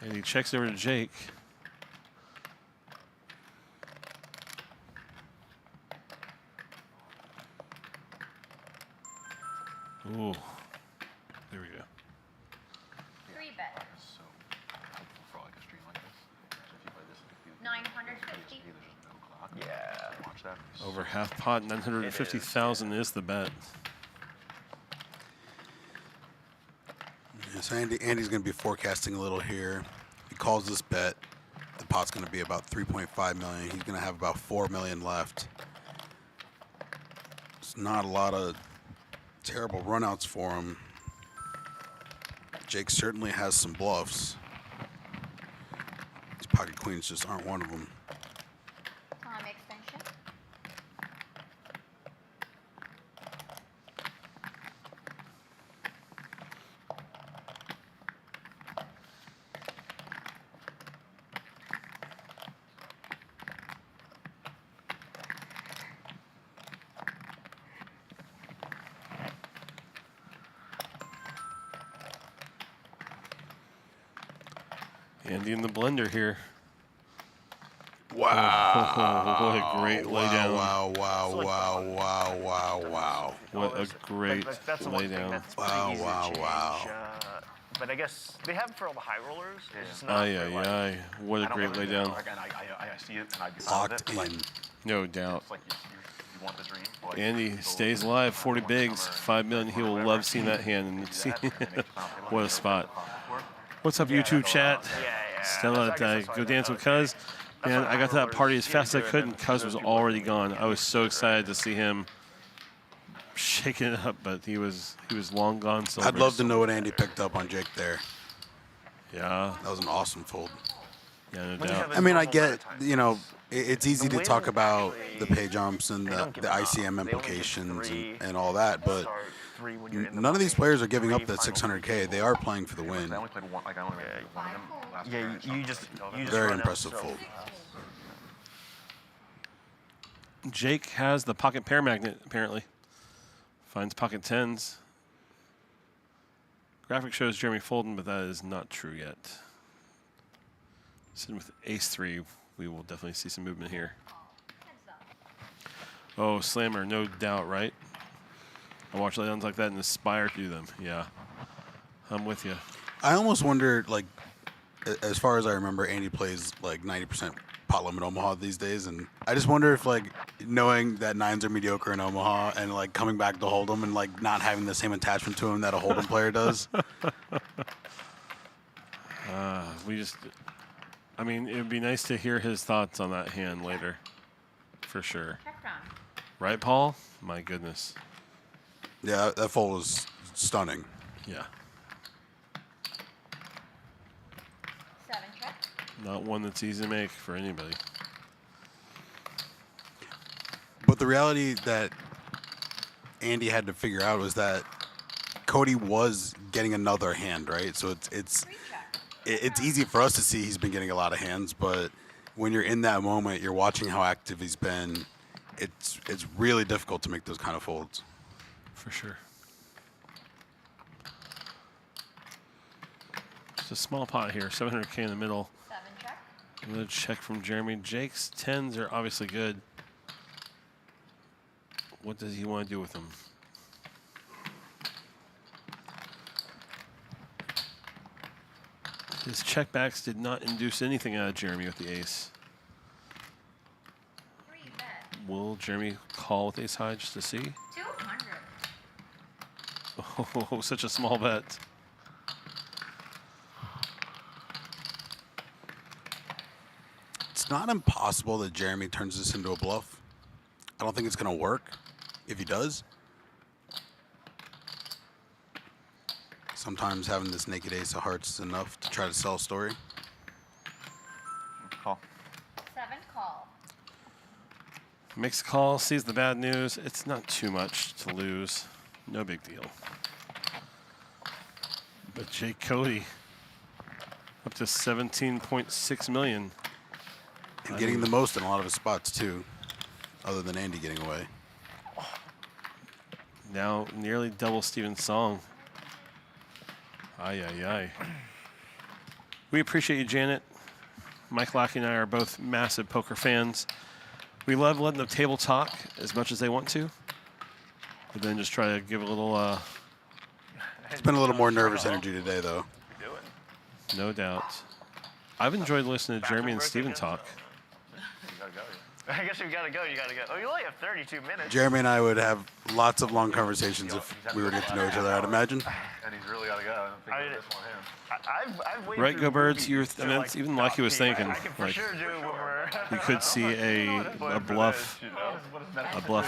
And he checks over to Jake. Ooh, there we go. 3-bet. so helpful for like a stream like this. So if you play this, you 950. there's just no clock. Yeah. Watch that. Over half pot, 950,000 is the bet. Yes, Andy's going to be forecasting a little here. He calls this bet. The pot's going to be about 3.5 million. He's going to have about 4 million left. It's not a lot of terrible runouts for him. Jake certainly has some bluffs. These pocket queens just aren't one of them. Time extension. Andy in the blender here. Wow. What a great laydown. Wow, wow, wow, wow, wow, wow. What a great That's the one thing laydown. that's pretty Wow, easy to wow, change, wow. but I guess they have for all the high rollers. It's just not Aye, for, aye, like, aye. What a I don't great ever do that. laydown. Like, and I see it and I be proud of Locked it. Like, in. No doubt. it's like you want the dream. but, like, Andy people stays who alive, want 40 to bigs, come 5 million. He will whatever, love seeing that hand and do see that, and they make you feel like what a they're spot. for. What's up, Yeah, YouTube that's a chat? lot. Yeah. Stella That's- I guess that's Go why dance that with was- Cuz. that's Man, why I got to that high party as rollers fast as I usually could, do and it, Cuz those was people already that gone. make I was it so right. excited to see him shaking it up, but he was long gone. I'd Silver. love to know what Andy picked up on Jake there. Yeah, That was an awesome fold. yeah, no When you doubt. have a I mean, I normal get, amount of you know, it's easy The to talk win about actually- the pay jumps and they the don't give ICM enough. They only give implications 3, and all that, but start 3 when you're in the none of these money, players are giving up 3 that final 600K. They are playing for the I win. only played one. Like I only played one of them last Yeah, year. you just Very run out impressive so fold. fast. Jake has the pocket pair magnet apparently. Finds pocket tens. Graphic shows Jeremy folding, but that is not true yet. Sitting with ace-3, we will definitely see some movement here. Oh, slammer, no doubt, right? I watch laydowns like that and aspire to do them. Yeah, I'm with you. I almost wonder, like, as far as I remember, Andy plays like 90% pot limit Omaha these days, and I just wonder if, like, knowing that nines are mediocre in Omaha and like coming back to Hold'em and like not having the same attachment to him that a Hold'em player does. I mean, it would be nice to hear his thoughts on that hand later, for sure. Check round. Right, Paul? My goodness. Yeah, that fold was stunning. Yeah. 7 check. Not one that's easy to make for anybody. But the reality that Andy had to figure out was that Cody was getting another hand, right? So it's 3 check. it's easy for us to see he's been getting a lot of hands, but when you're in that moment, you're watching how active he's been. It's really difficult to make those kind of folds. For sure. Just a small pot here, 700K in the middle. 7 check. Another check from Jeremy. Jake's 10s are obviously good. What does he want to do with them? His checkbacks did not induce anything out of Jeremy with the ace. 3 bet. Will Jeremy call with ace high just to see? 200. Oh, such a small bet. It's not impossible that Jeremy turns this into a bluff. I don't think it's going to work if he does. Sometimes having this naked ace of hearts is enough to try to sell a story. Call. 7 call. Makes a call, sees the bad news. It's not too much to lose. No big deal. But Jake Cody up to 17.6 million. And getting the most in a lot of his spots, too, other than Andy getting away. Now nearly double Steven's song. Ay, ay, ay. We appreciate you, Janet. Mike Lackey and I are both massive poker fans. We love letting the table talk as much as they want to, but then just try to give a little... It's been a little more nervous energy today, though. No doubt. I've enjoyed listening to Jeremy and Steven talk. I guess you gotta go. Oh, you only have 32 minutes. Jeremy and I would have lots of long conversations if we were to get to know each other, I'd imagine. And he's really got to go. I don't think I- this one him. I've waited Right, through Go Birds. movies I to, mean, like, it's even like he was stop thinking. I can for Like, sure do when we're. you could see a bluff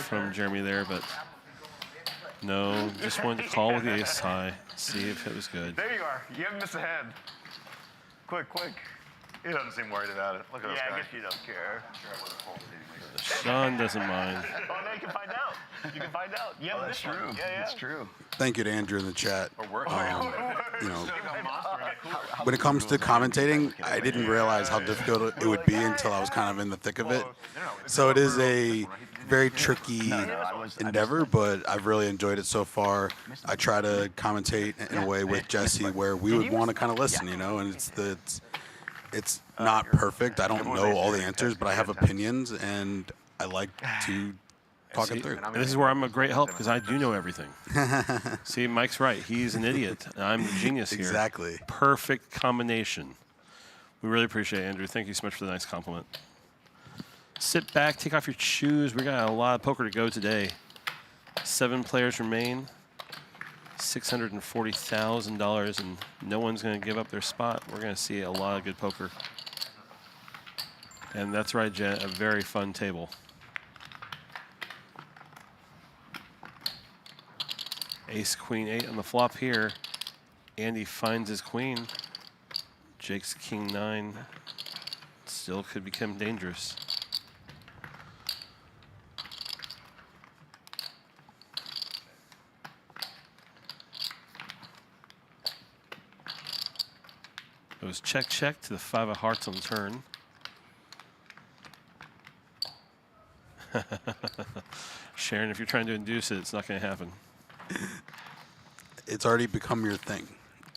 from Jeremy there, but no, just wanted to call with the ace high, see if it was good. There you are. You haven't missed a hand. Quick. He doesn't seem worried about it. Look at this Yeah, guy. I guess you don't care. Shaun doesn't mind. Oh, no, you can find out. Yeah, Oh, that's true. Yeah. That's true. Thank you to Andrew in the chat. Or work. You know, when it comes to commentating, I didn't realize how difficult it would be until I was kind of in the thick of it. So it is a very tricky endeavor, but I've really enjoyed it so far. I try to commentate in a way with Jesse where we would want to kind of listen, you know, and it's not perfect. I don't know all the answers, but I have opinions, and I like to talk it through. And this is where I'm a great help because I do know everything. See, Mike's right. He's an idiot. I'm the genius here. Exactly. Perfect combination. We really appreciate it, Andrew. Thank you so much for the nice compliment. Sit back, take off your shoes. We got a lot of poker to go today. 7 players remain. $640,000, and no one's going to give up their spot. We're going to see a lot of good poker. And that's right, Jen, a very fun table. Ace, queen, 8 on the flop here. Andy finds his queen. Jake's king 9 still could become dangerous. It was check to the 5 of hearts on the turn. Sharon, if you're trying to induce it, it's not going to happen. It's already become your thing.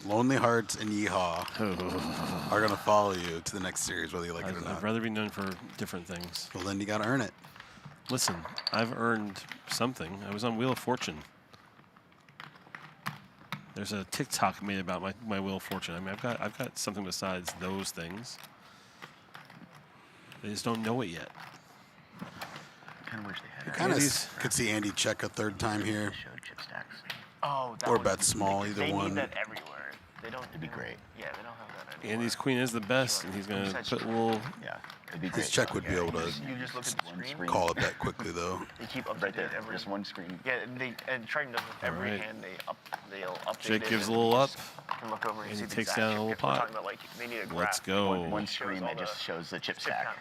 Lonely Hearts and Yeehaw are going to follow you to the next series, whether you like it or I'd not. rather be known for different things. Well, then you got to earn it. Listen, I've earned something. I was on Wheel of Fortune. There's a TikTok made about my Wheel of Fortune. I mean, I've got something besides those things. They just don't know it yet. I kind of wish they had. You kind of could see Andy check a third time here. Show chip stacks. Oh, that Or would bet be- small, either they one. need that everywhere. They don't. It'd be great. Yeah, they don't have that anymore. Andy's queen is the best, and he's going to put a little... Yeah, it'd be His great. check would be able to You just look at the One screen. call it that quickly, though. They keep updating Right there, every. just one screen. Yeah, and trying to every Alright. hand they'll update Jake it gives a and little you up. just can look over and and see he the takes exact down a chip. little If we're pot. talking about, like, they need a Let's graph. go. One shows screen all that just the shows the chip chip stack. count.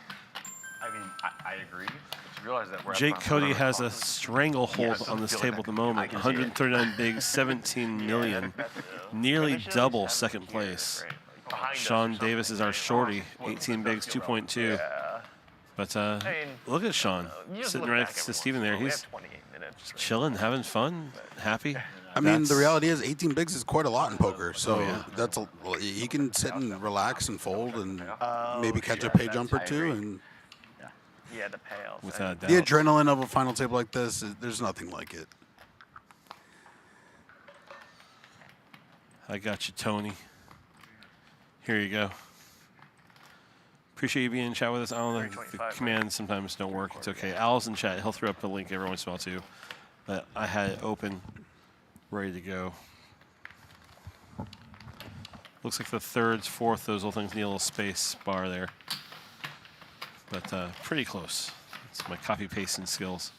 I mean, I agree. Just realize that we're at Jake the Cody front has of a the stranglehold Yes, on this I feel table like at the moment. I can see it. 139 bigs, 17 million. Nearly double second place. Shaun Davis is our shorty, 18 bigs, 2.2. But look at Shaun sitting right next to Steven there. He's chilling, having fun, happy. I mean, the That's- reality is 18 bigs is quite a lot in poker. So yeah. that's he can sit and relax and fold and maybe catch a pay jump or two. And Yeah, the payouts. without a the doubt. adrenaline of a final table like this, there's nothing like it. I got you, Tony. Here you go. Appreciate you being in chat with us. I don't know if the 325, commands sometimes don't work. It's okay. Al's in chat. He'll throw up the link every once in a while too. But I had it open, ready to go. Looks like the thirds, fourth, those little things need a little space bar there. But pretty close. It's my copy pasting skills.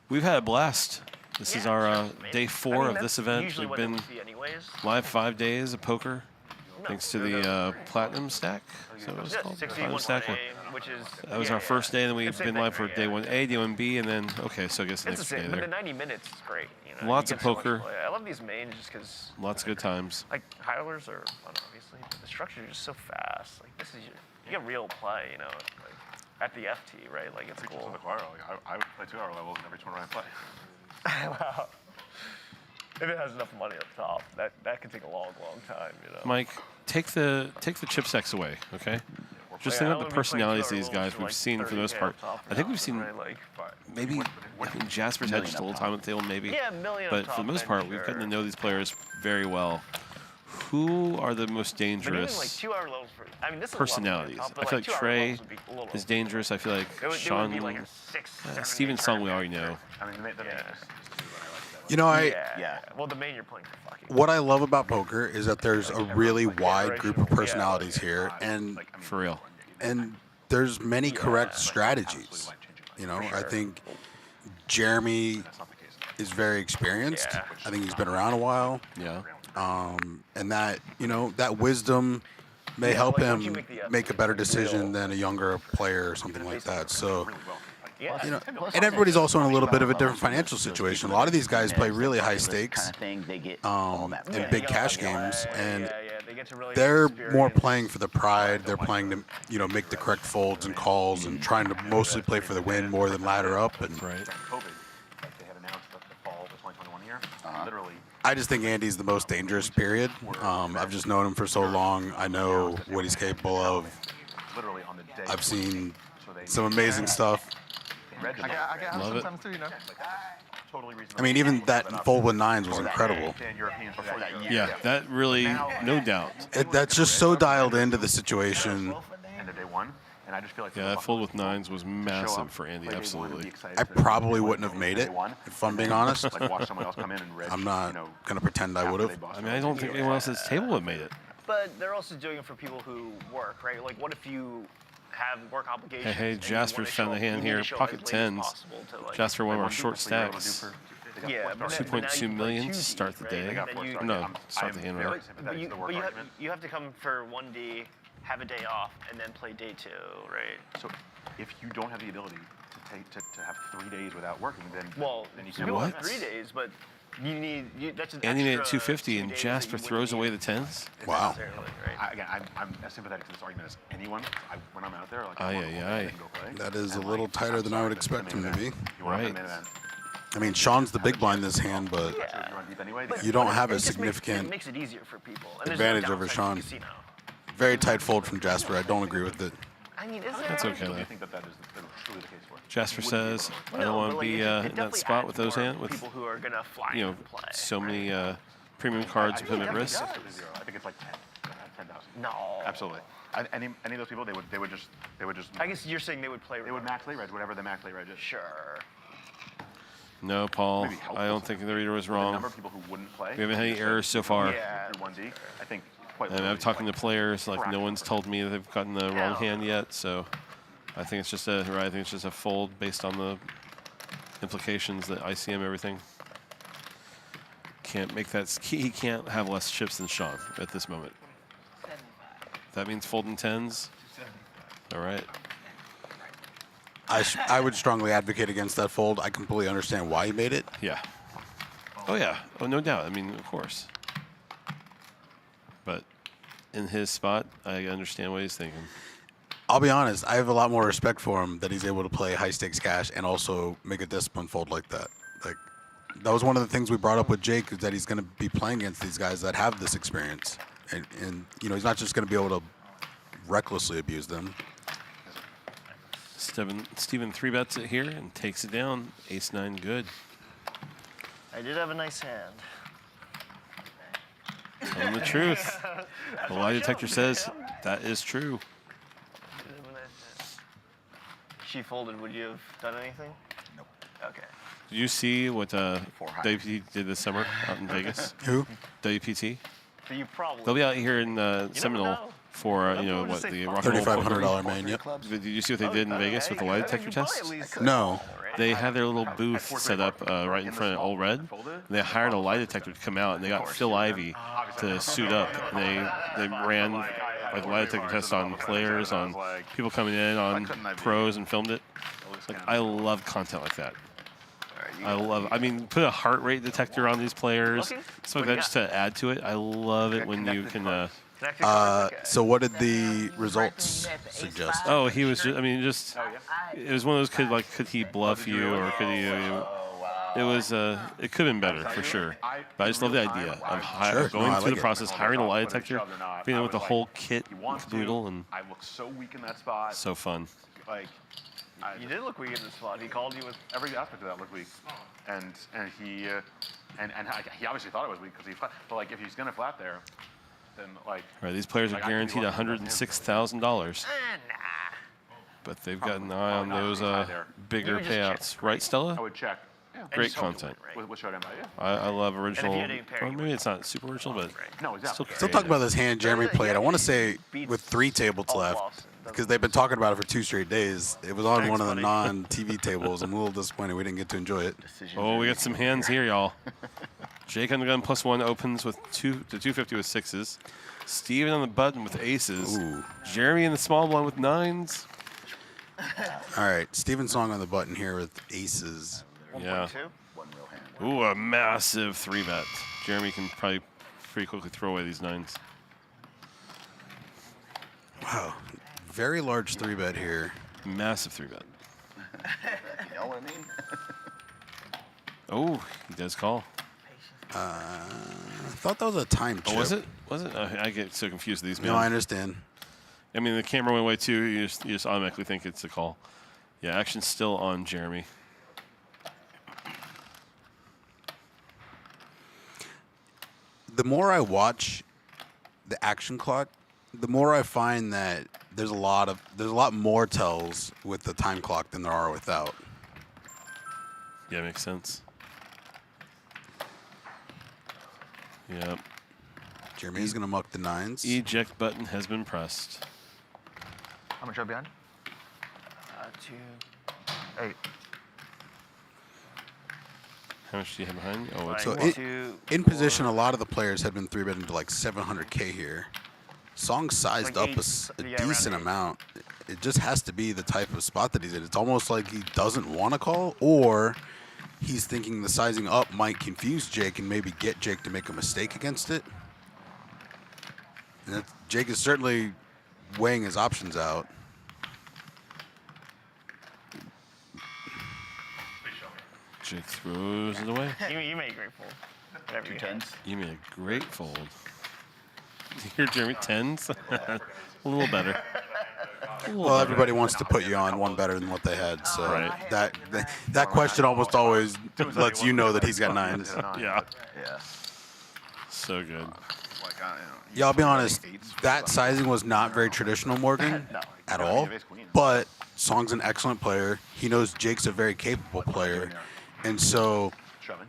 We've had a blast. This is our day 4 of this event. We've been live 5 days of poker, thanks to the Platinum Stack. Is that what it's called? Platinum Stack. which is That was our first day, and then we've been live for day 1A, day 1B, and then, okay, so I guess the It's the next day same, but the there. 90 minutes is great. You know, Lots you of get so much poker. play. I love these mains just because, Lots of good times. like, Hylers are fun, obviously, but the structure is just so fast. Like, this is, you get real play, you know, like, at the FT, right? Like, it's Pictures cool. of the choir. Like, I would play 2-hour levels in every tournament I play. Wow. If it has enough money up top, that could take a long, long time, you know. Mike, take the chip stacks away, okay? Just think Yeah, I about the don't wanna be playing personalities of 2-hour these guys levels for, we've like, seen for the most 30K part. up top I think now, we've seen right? Like, maybe I think Jasper's had just a little time at the table, maybe. Yeah, a million up But for top, the most I'm part, we've gotten to sure. know these players very well. Who are the most But even like dangerous 2-hour levels for, I mean, this is personalities? A lot, I but feel like 2-hour Trey levels would be a little is dangerous. I feel like It would Shaun, be like a 6, 7, Steven 8 Song we already tournament. know. I mean, the main Yeah. is to do what I like. You know, Yeah. Well, the main you're playing for fucking. what I love about poker is that there's a really wide group of personalities here, and For real. there's many correct strategies. You know, I think Jeremy That's not the case. is very experienced. Yeah. I think he's been around a while, Yeah. and that, you know, that wisdom may help like, once you him make the make a better real- decision than a younger player or something like that. So, Yeah. you know, and everybody's also in a little bit of a different financial situation. A lot of these guys play really high stakes Kind of thing, they get all that. and Yeah, big you cash gotta games, play, and yeah, they get to really they're more experience. playing for the pride. They're playing to, you know, make the correct folds and calls, and trying to mostly play for the win more than ladder up. And Right. COVID, like they had announced that the fall of the 2021 year, literally, I just think Andy's the most dangerous. Period. I've just known him for so long. I know what he's capable of. literally on the day. I've seen So they some amazing stuff. I get Love it. sometimes too, you know. Totally reasonable. I mean, even that fold with nines was incredible. Pan-Europeans before that year. Yeah, that really, no doubt. That's just so dialed into the situation. End of day one, and I just feel like Yeah, that fold with nines was massive for Andy, absolutely. I probably wouldn't have made it, if I'm being honest. Like watch someone else come in and reg, I'm not you know, gonna pretend I would have. I mean, I don't think anyone else at this table would have made it. But they're also doing it for people who work, right? Like, what if you have work obligations? Hey, and you Jasper's wanna found show the up- hand you need here. to show up Pocket as late as tens. possible to, like- Jasper, one of our Like, short what people do stacks. for- Yeah, but 2.2 now million you to play start the 2D, day. right? And then you- No, start the hand right. But you have to come for 1D, have a day off, and then play day 2, right? So if you don't have the ability to have 3 days without working, then Well, then you some can people What? have 3 days, but That's an And he made it extra 250, 2 and days Jasper that you throws away wouldn't the use tens. Wow. necessarily, right? Again, I'm as sympathetic to this argument as anyone. When I'm out there, like, Aye, I want aye, to go aye. play and go play. That is a And, little like, tighter I'm than I sorry, would the expect main him to event, be. You want Right. the main event. I mean, Sean's the big blind in this hand, but You're on deep anyway. you don't have a It just significant it makes it easier for people. And there's advantage no over downside to Shaun. the casino. Very tight fold from Jasper. I don't agree with it. I mean, is there? That's okay, Do though. you think that is truly the case for? Jasper You wouldn't be says, able I don't want but, to like, be it in that definitely spot adds with those more hands, with people who are gonna fly you know and play. so many premium I cards put think at it risk. definitely zero. I think it's like 10,000. No. Absolutely. Any of those people, they would just. I guess you're saying they would play. They would max late reg, whatever the max late reg is. Sure. No, Paul, Maybe helpful. I don't think the reader was The number wrong. of people who wouldn't play. We haven't had any just, errors so far. Yeah. Through 1D, I think quite. And I'm literally, talking to like, players, like no fraction one's of told me that they've gotten the wrong Yeah. hand yet, so I think it's just a fold based on the implications that ICM everything. Can't make that he can't have less chips than Shaun at this moment. That means folding tens. All right. I would strongly advocate against that fold. I completely understand why he made it. Yeah. Oh yeah. Oh, no doubt. I mean, of course. But in his spot, I understand what he's thinking. I'll be honest. I have a lot more respect for him that he's able to play high stakes cash and also make a discipline fold like that. Like that was one of the things we brought up with Jake, is that he's going to be playing against these guys that have this experience, and you know he's not just going to be able to recklessly abuse them. Steven 3-bets it here and takes it down. Ace-9 good. I did have a nice hand. Tell him the truth. The lie detector says that is true. She folded. Would you have done anything? Nope. Okay. Did you see what high. WPT did this summer out in Vegas? Who? WPT. So you probably. They'll be out here in Seminole know. for Some you know people what just say the fuck rock and roll $3,500 poker. man. Yep. Did you see what they did in Vegas with the lie detector test? No. They had their little booth set up right in front of Old Red. They hired a lie detector to come out, and they got Phil Ivey to suit up. And they ran like lie detector tests on players, on people coming in, on pros, and filmed it. Like I love content like that. I mean, put a heart rate detector on these players, Okay. stuff like that, just to add to it. I love it when you can. So what did the results suggest? Oh, he was. Just, I mean, just. It was one of those. Could he bluff you, or could he? It was. It could have been better for sure. But I just love the idea of Sure. going No, I through like the it. process, hiring a lie detector, being with the whole kit, He wants caboodle, to. and I look so weak in that spot. so fun. Like, You did look weak in the spot. He called you with. every aspect of that looked weak, and he he obviously thought it was weak because he flat. But like if he's gonna flat there, then like. All right, these players are Like, I can be guaranteed lucky. $106,000, but they've got an eye on those bigger You would just check. payouts, right, I Stella? would check. Yeah. Great just hope you content. win, right? With Showdown value. I love original. had any pair, Well, you maybe it's not super original, but No, exactly. still Still talk about this hand Jeremy Yeah, played. I want to he say beats with 3 tables all left, bluffs and doesn't because they've been talking about it for 2 straight days. It was on Thanks, one of the buddy. non-TV tables. I'm a little disappointed we didn't get to enjoy it. Oh, we got some hands here, y'all. Jake on the gun +1 opens with 250 with 6s. Steven on the button with aces. Ooh. Jeremy in the small blind with 9s. All right, Steven Song on the button here with aces. Yeah. 1.2. One real hand. Ooh, a massive 3-bet. Jeremy can probably pretty quickly throw away these 9s. Wow, very large 3-bet here. Massive 3-bet. You know what I mean? Oh, he does call. I thought that was a time chip. Oh, was it? Was it? I get so confused with these, man. No, I understand. I mean, the camera went away too. You just automatically think it's a call. Yeah, action's still on Jeremy. The more I watch the action clock, the more I find that there's a lot more tells with the time clock than there are without. Yeah, makes sense. Yep. Jeremy's gonna muck the 9s. Eject button has been pressed. How much are you behind? 2. 8. How much do you have behind? Oh, it's So One, it- 2, In 4. position, a lot of the players have been 3-betting to like 700K here. Song sized Like up a yeah, around decent 8. amount. It just has to be the type of spot that he's in. It's almost like he doesn't want to call, or he's thinking the sizing up might confuse Jake and maybe get Jake to make a mistake against it. And Jake is certainly weighing his options out. Jake throws it away. You made a great fold. Whatever Two you had. tens. You made a great fold. You hear Jeremy? Tens? A little better. Well, everybody wants to put you on one better than what they had, so Right. that question almost always lets you know that he's got nines. Yeah. Yeah. So good. Yeah, I'll be honest. That sizing was not very traditional, Morgan, No. at all. But Song's an excellent player. He knows Jake's a very capable player, and so Shoving.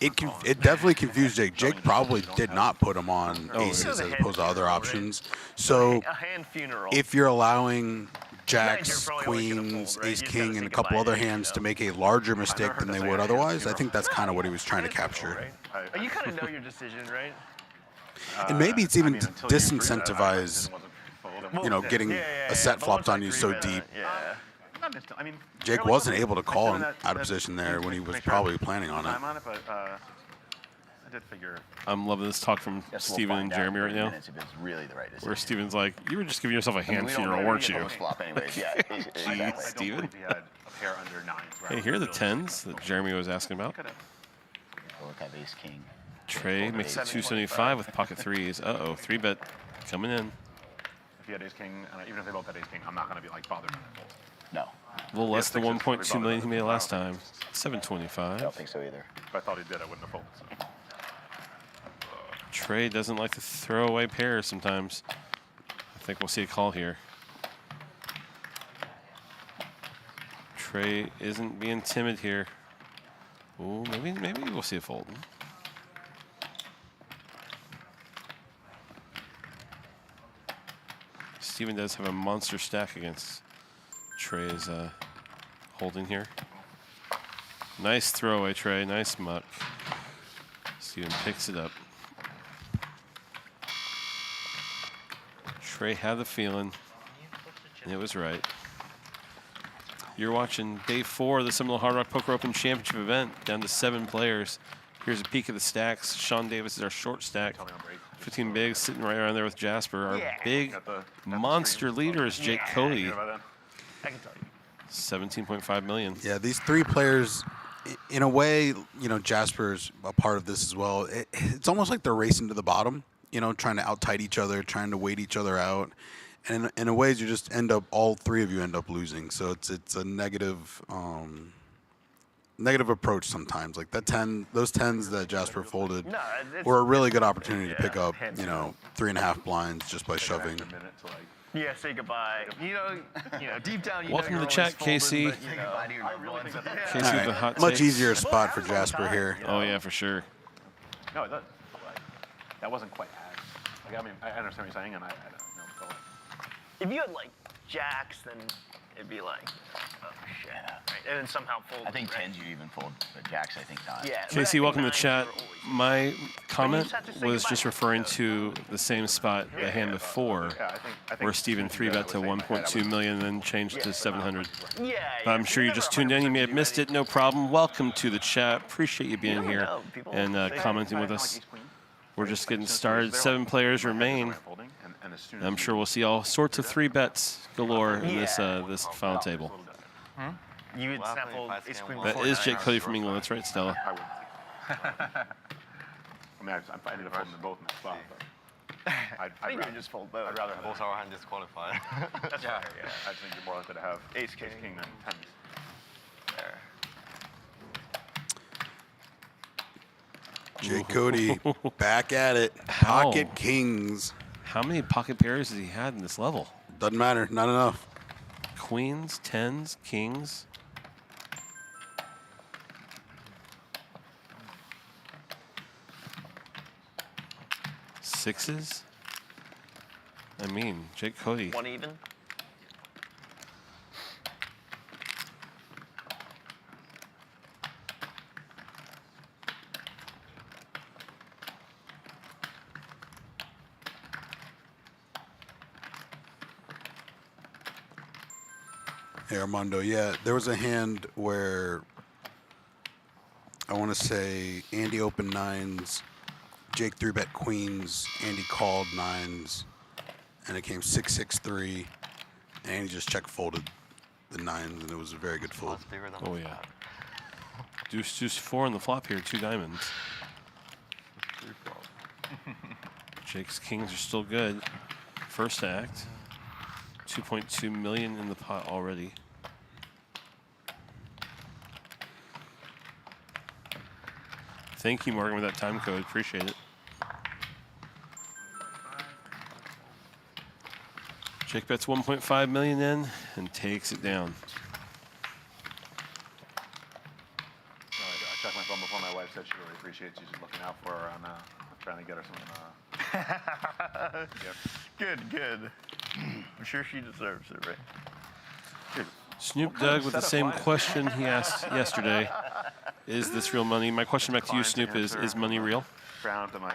it definitely confused Jake. Jake probably did not put him on Oh, aces yeah. as opposed to other options. So A hand funeral. if you're allowing jacks, You're probably always gonna queens, fold, right? ace You just gotta king, and say a couple goodbye other to it, hands you to know? make a larger mistake than they would otherwise, I think that's kind of what he was trying to It is funeral, capture. right? You kind of know your decision, right? And maybe it's even to until you agree that disincentivize, it wasn't fold. you know, getting a set but flopped once I on you agree so with it, deep. Yeah. Not instant- I mean, Jake fairly wasn't quickly. able to Like call doing him that- out of that- position there when he make was sure probably planning on it. time on it, but I did figure. I'm loving this talk from Guess we'll Steven find and out Jeremy in right 30 now. minutes if it's really the right decision. Where Steven's like, you were just giving yourself a I mean, hand we don't funeral, know weren't yet you? post flop anyways. Yeah. I Exactly. don't Steven? believe he had a pair under nines. where I Hey, was here are the really- tens that Jeremy was asking about. Could've- Look at ace king. Trey makes it 275 with pocket threes. Uh-oh, 3-bet coming in. If he had ace king, and even if they both had ace king, I'm not going to be like bothered by that fold. No, A little less than sixes, 1.2 million he probably made bothered. last time. I 725. don't think so either. If I thought he did, I wouldn't have folded. So. Trey doesn't like to throw away pairs sometimes. I think we'll see a call here. Trey isn't being timid here. Ooh, maybe we'll see a fold. Steven does have a monster stack against Trey's holding here. Nice throwaway, Trey. Nice muck. Steven picks it up. Trey had the feeling, and it was right. You're watching day 4 of the Seminole Hard Rock Poker Open Championship event, down to 7 players. Here's a peek of the stacks. Shaun Davis is our short stack. 15 bigs, sitting right around there with Jasper. Our big Got the monster leader is Jake Cody, Hear about that? I can tell you. 17.5 million. Yeah, these three players, in a way, you know, Jasper's a part of this as well. It's almost like they're racing to the bottom, you know, trying to out-tight each other, trying to wait each other out. And in a ways, you just end up, all three of you end up losing. So it's a negative approach sometimes. Like those tens that Jasper folded No, it's, were a really good opportunity to pick Yeah, up, hands you know, 3.5 blinds just by shoving. Extra minute to like. yeah, say goodbye. You know, deep down, you Welcome know to the you're chat, always folding, Casey. but, you know, Casey All with the right, hot much takes. easier spot for Jasper here. Oh, yeah, for sure. No, it does. That wasn't quite as. Like, I mean, I understand what you're saying, and I don't know. But like, if you had like jacks, then it'd be like, oh shit. Right? And then somehow fold. I think right? tens you even fold, but jacks I think not. Yeah. but I Casey, think welcome to the nines chat. are always- My comment just have to say was goodbye. just referring to the same spot the hand before, yeah, I think where Steven 3-bet to 1.2 million and then changed to 700. Yeah. I'm sure you just tuned in. You may have missed it. No problem. Welcome to the chat. Appreciate you being never here know. People and say commenting with us. We're just getting started. 7 players remain. I'm sure we'll see all sorts of 3-bets galore in this this final table. You would snap fold ace queen That before is nine. Jake Cody from England. That's right, Stella. I would. I mean, I ended up holding them both in that spot, but I think you would just fold both. I'd rather have Both our hand disqualified. That's fair, yeah. I think you're more likely to have Ace king. than tens. There. Jake Cody back at it. How? Pocket kings. How many pocket pairs has he had in this level? Doesn't matter. Not enough. Queens, tens, kings. Sixes? I mean, Jake Cody. One even. Hey, Armando, yeah, there was a hand where I want to say Andy opened 9s, Jake 3-bet queens, Andy called 9s, and it came 6-6-3, and Andy just check folded the 9s, and it was a very good fold. Oh, yeah. Deuce 4 on the flop here, 2 diamonds. Jake's kings are still good. First act, 2.2 million in the pot already. Thank you, Morgan, with that time code. Appreciate it. Jake bets 1.5 million in and takes it down. I checked my phone before my wife said she really appreciates you just looking out for her on trying to get her some gift. Good. I'm sure she deserves it, right? Dude, Snoop Dogg with the same question he asked yesterday. Is this real money? My question back to you, Snoop, is money real? frown to my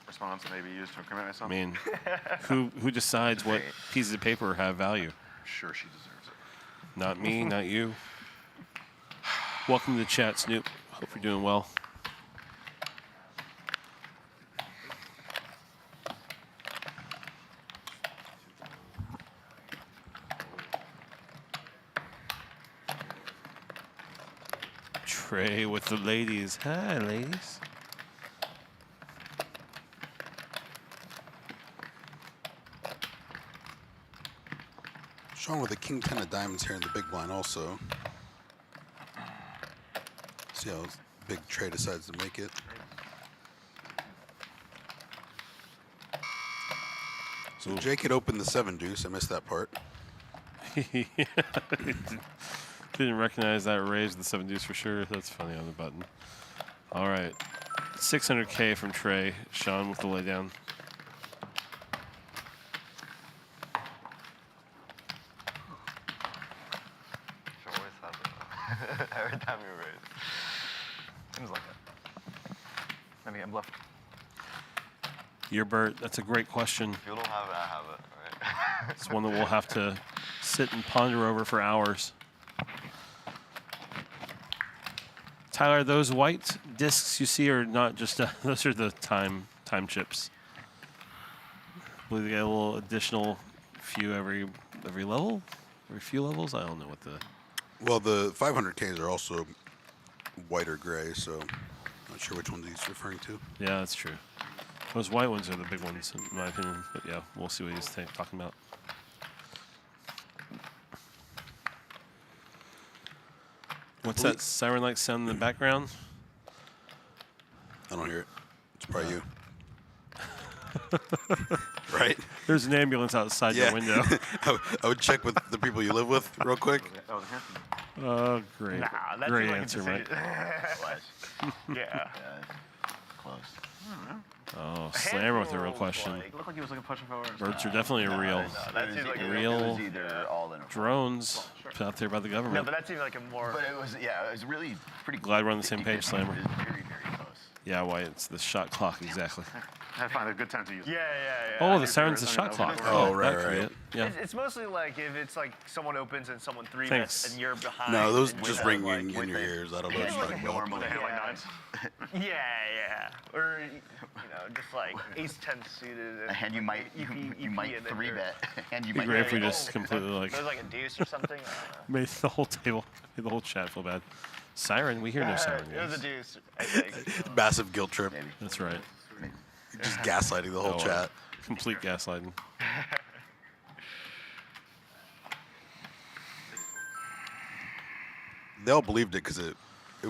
response and maybe used to incriminate myself. I mean, who decides what pieces of paper have value? I'm sure she deserves it. Not me, not you. Welcome to the chat, Snoop. Hope you're doing well. Trey with the ladies. Hi, ladies. Shaun with a king 10 of diamonds here in the big blind also. See how big Trey decides to make it. So Jake had opened the 7 deuce. I missed that part. Didn't recognize that raise the 7 deuce for sure. That's funny on the button. All right. 600K from Trey. Shaun with the laydown. Always has it. Every time you raise. Seems like it. Maybe I'm bluffed. Bert, that's a great question. If you don't have it, I have it, right? It's one that we'll have to sit and ponder over for hours. Tyler, those white discs you see are not just those are the time chips. I believe they get a little additional few every level, every few levels. I don't know what the. Well, the 500Ks are also white or gray, so not sure which one he's referring to. Yeah, that's true. Those white ones are the big ones, in my opinion. But yeah, we'll see what he's talking about. What's that siren-like sound in the background? I don't hear it. It's probably you. Right? There's an ambulance outside your window. I would check with the people you live with real quick. That was a hand. Oh, great. Nah, that's Great like a answer, Mike. Yeah. Close. Oh, Slammer with a real question. It looked like he was looking pushing forward. Birds are definitely a real. That seems like Real It was either all in or drones put out there by the No, government. but that seems like a more. But it was, yeah, it was really pretty. Glad we're on the same page, 50-50. Slammer. It was very, very close. Yeah, why it's the shot clock, exactly. I find a good time to use it. Yeah. Oh, the siren's the shot clock. Oh, right, that could be right. it. Yeah. It's mostly like if it's like someone opens and someone three Thanks. bets and you're behind. No, those and just you ring have, in like, your ears. I don't know what you're talking about. Normally, They have like nines. Yeah. Or just like ace 10 suited. and you might you might and then 3-bet, and you Be might. great if we just completely There's like a deuce or something. I made the whole table, made the whole chat feel bad. Siren, we hear no don't siren. know. It was guys. a deuce, I think. Massive guilt trip. Maybe. That's right. Just gaslighting the whole Oh, chat. Complete gaslighting. They all believed it because it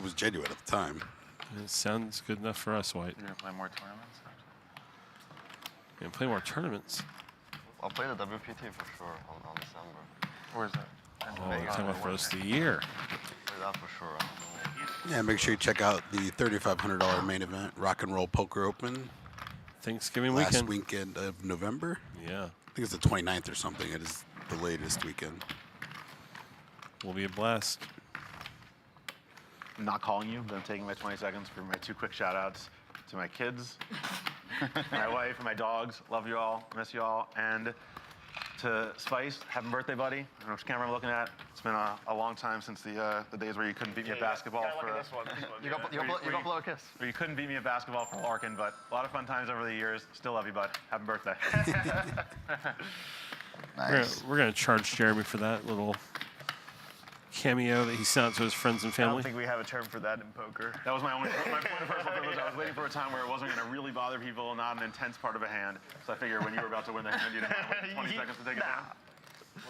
was genuine at the time. It sounds good enough for us, White. You're gonna play more tournaments? And play more tournaments. I'll play the WPT for sure on December. Where's that? Oh, you're talking about for us the year. Play that for sure. I don't know. Yeah, make sure you check out the $3,500 main event, Rock and Roll Poker Open, Thanksgiving last weekend. weekend of November. Yeah, I think it's the 29th or something. It is the latest weekend. will be a blast. I'm not calling you, but I'm taking my 20 seconds for my 2 quick shout outs to my kids, my wife, and my dogs. Love you all, miss you all, and to Spice. Happy birthday, buddy. I don't know which camera I'm looking at. It's been a long time since the days where you couldn't beat me at basketball. Look at this one. You got blow a kiss. Where you couldn't beat me at basketball for Larkin, but a lot of fun times over the years. Still love you, bud. Happy birthday. Nice. We're gonna charge Jeremy for that little cameo that he sent out to his friends and I family. don't think we have a term for that in poker. That was my point of personal privilege. I was waiting for a time where it wasn't going to really bother people, not an intense part of a hand. So I figured when you were about to win the hand, you didn't have to wait 20 seconds to take it down.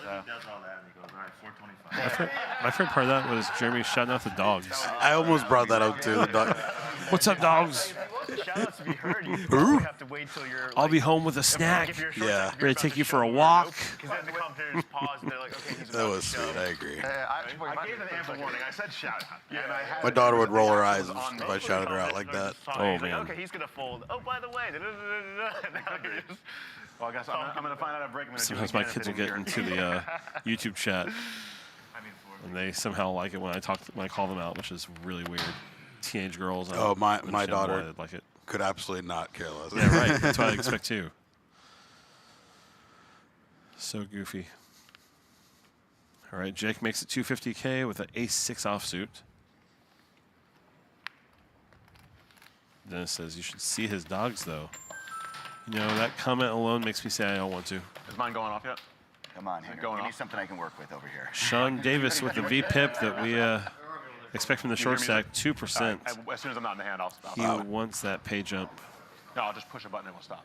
Well, he does all that, and he goes, all right, 425. My favorite part of that was Jeremy shouting out the dogs. I almost brought that up too. The dog. What's up, dogs? Shout outs to be heard. You probably have to wait till you're. I'll be home with a snack. Yeah. We're gonna take you for a walk. Because then the commentators pause and they're like, okay, he's That about was to show. sweet. I agree. I gave an ample warning. I said shout out. Yeah, and I had My daughter would roll her eyes if I shouted her out like that. Oh, He's like, man. okay, he's gonna fold. Oh, by the way. Well, I guess I'm going to find out at break. I'm gonna do it Sometimes my again if kids they will get didn't into the YouTube chat, and they somehow like it when I call them out, which is really weird. Teenage girls. I Oh, don't my understand daughter why they'd like it. could absolutely not care less. Yeah, right. That's what I expect too. So goofy. All right, Jake makes it 250K with an ace-6 offsuit. Dennis says you should see his dogs, though. You know, that comment alone makes me say I don't want to. Is mine going off yet? Come on, Henry. going Give me off? something I can work with over here. Shaun Davis with the V-pip that we expect from the short stack, 2%. As soon as I'm not in the hand, I'll stop. He wants that pay jump. No, I'll just push a button and we'll stop.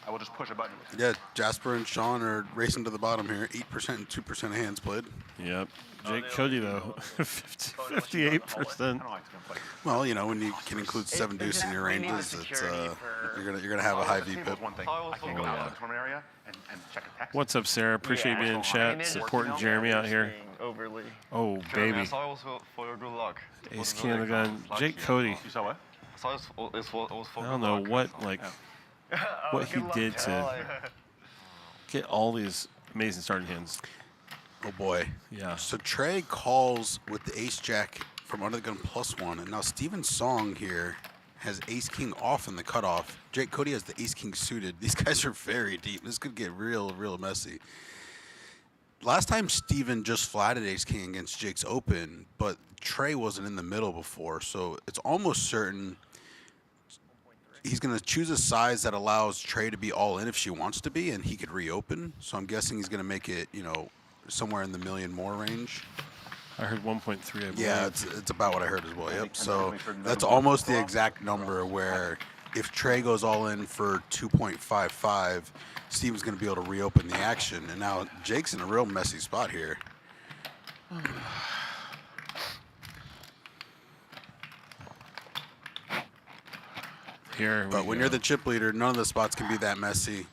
I will just push a button. Yeah, Jasper and Shaun are racing to the bottom here. 8% and 2% of hands played. Yep. Jake Cody, though, 58%. I don't like to play. Well, you know, when you can include 7 deuce in your ranges, it's you're gonna have a high V pip. One thing. I can go out to the tournament area and check a text. What's up, Sarah? Appreciate you being in chat, supporting Jeremy out here. Overly. Oh, Jeremy, I baby. saw it was for your good luck. It Ace wasn't king on the really gun. lucky. Jake Cody. You saw what? I saw it was for I good don't know luck. what, like, what he did to get all these amazing starting hands. Oh boy. Yeah. So Trey calls with the ace jack from under the gun +1, and now Steven Song here has ace king off in the cutoff. Jake Cody has the ace king suited. These guys are very deep. This could get real messy. Last time Steven just flatted ace king against Jake's open, but Trey wasn't in the middle before, so it's almost certain he's going to choose a size that allows Trey to be all in if she wants to be, and he could reopen. So I'm guessing he's going to make it, you know, somewhere in the million more range. I heard 1.3, I believe. Yeah, it's about what I heard as well. Yep. So that's almost the exact number where if Trey goes all in for 2.55, Steven's going to be able to reopen the action. And now Jake's in a real messy spot here. Here But we when go. you're the chip leader, none of the spots can be that messy.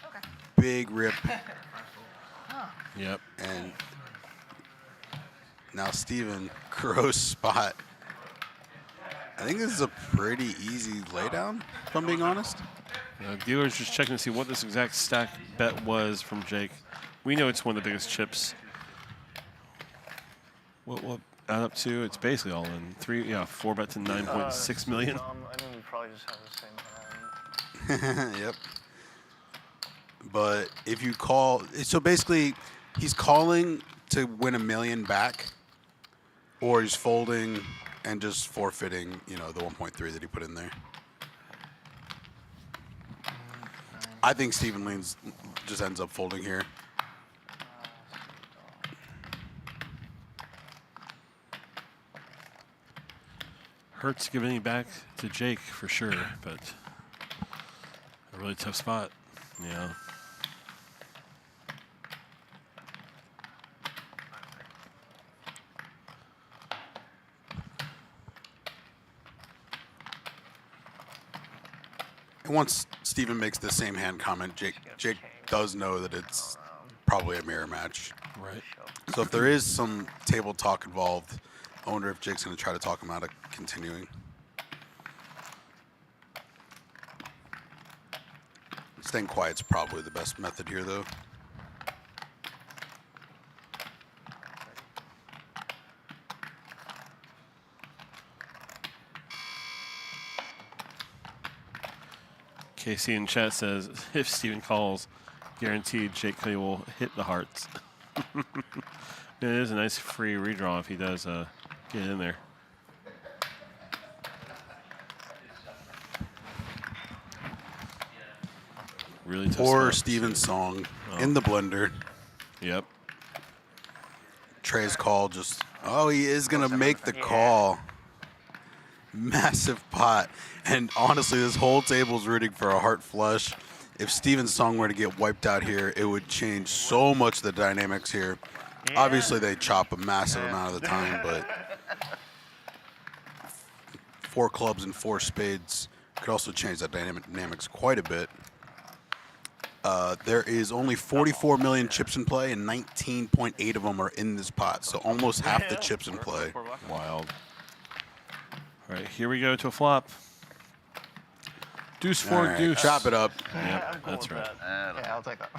Okay. Big rip. Yep. And now Steven, gross spot. I think this is a pretty easy laydown, if I'm being honest. Dealer's just checking to see what this exact stack bet was from Jake. We know it's one of the biggest chips. What add up to? It's basically all in. 4 bet to 9.6 million. I think we probably just have the same hand. Yep. But if you call, so basically, he's calling to win $1 million back, or he's folding and just forfeiting, you know, the 1.3 that he put in there. I think Steven Leans just ends up folding here. Hurts giving it back to Jake for sure, but a really tough spot. Yeah. And once Steven makes the same hand comment, Jake does know that it's probably a mirror match. Right. So if there is some table talk involved, I wonder if Jake's going to try to talk him out of continuing. Staying quiet's probably the best method here, though. Casey in chat says if Steven calls, guaranteed Jake Cody will hit the hearts. It is a nice free redraw if he does get in there. Really tough. Or spot. Steven's song in the blender. Yep. Trey's call just, oh, he is going to make the call. Massive pot. And honestly, this whole table's rooting for a heart flush. If Steven's song were to get wiped out here, it would change so much of the dynamics here. Yeah. Obviously, they chop a massive amount of the time, but 4 clubs and 4 spades could also change that dynamics quite a bit. There is only 44 million chips in play, and 19.8 of them are in this pot, so almost half the chips in play. Wild. All right, here we go to a flop. Deuce 4, All right, deuce. chop it up. Yep, that's right. Yeah, I'll take that.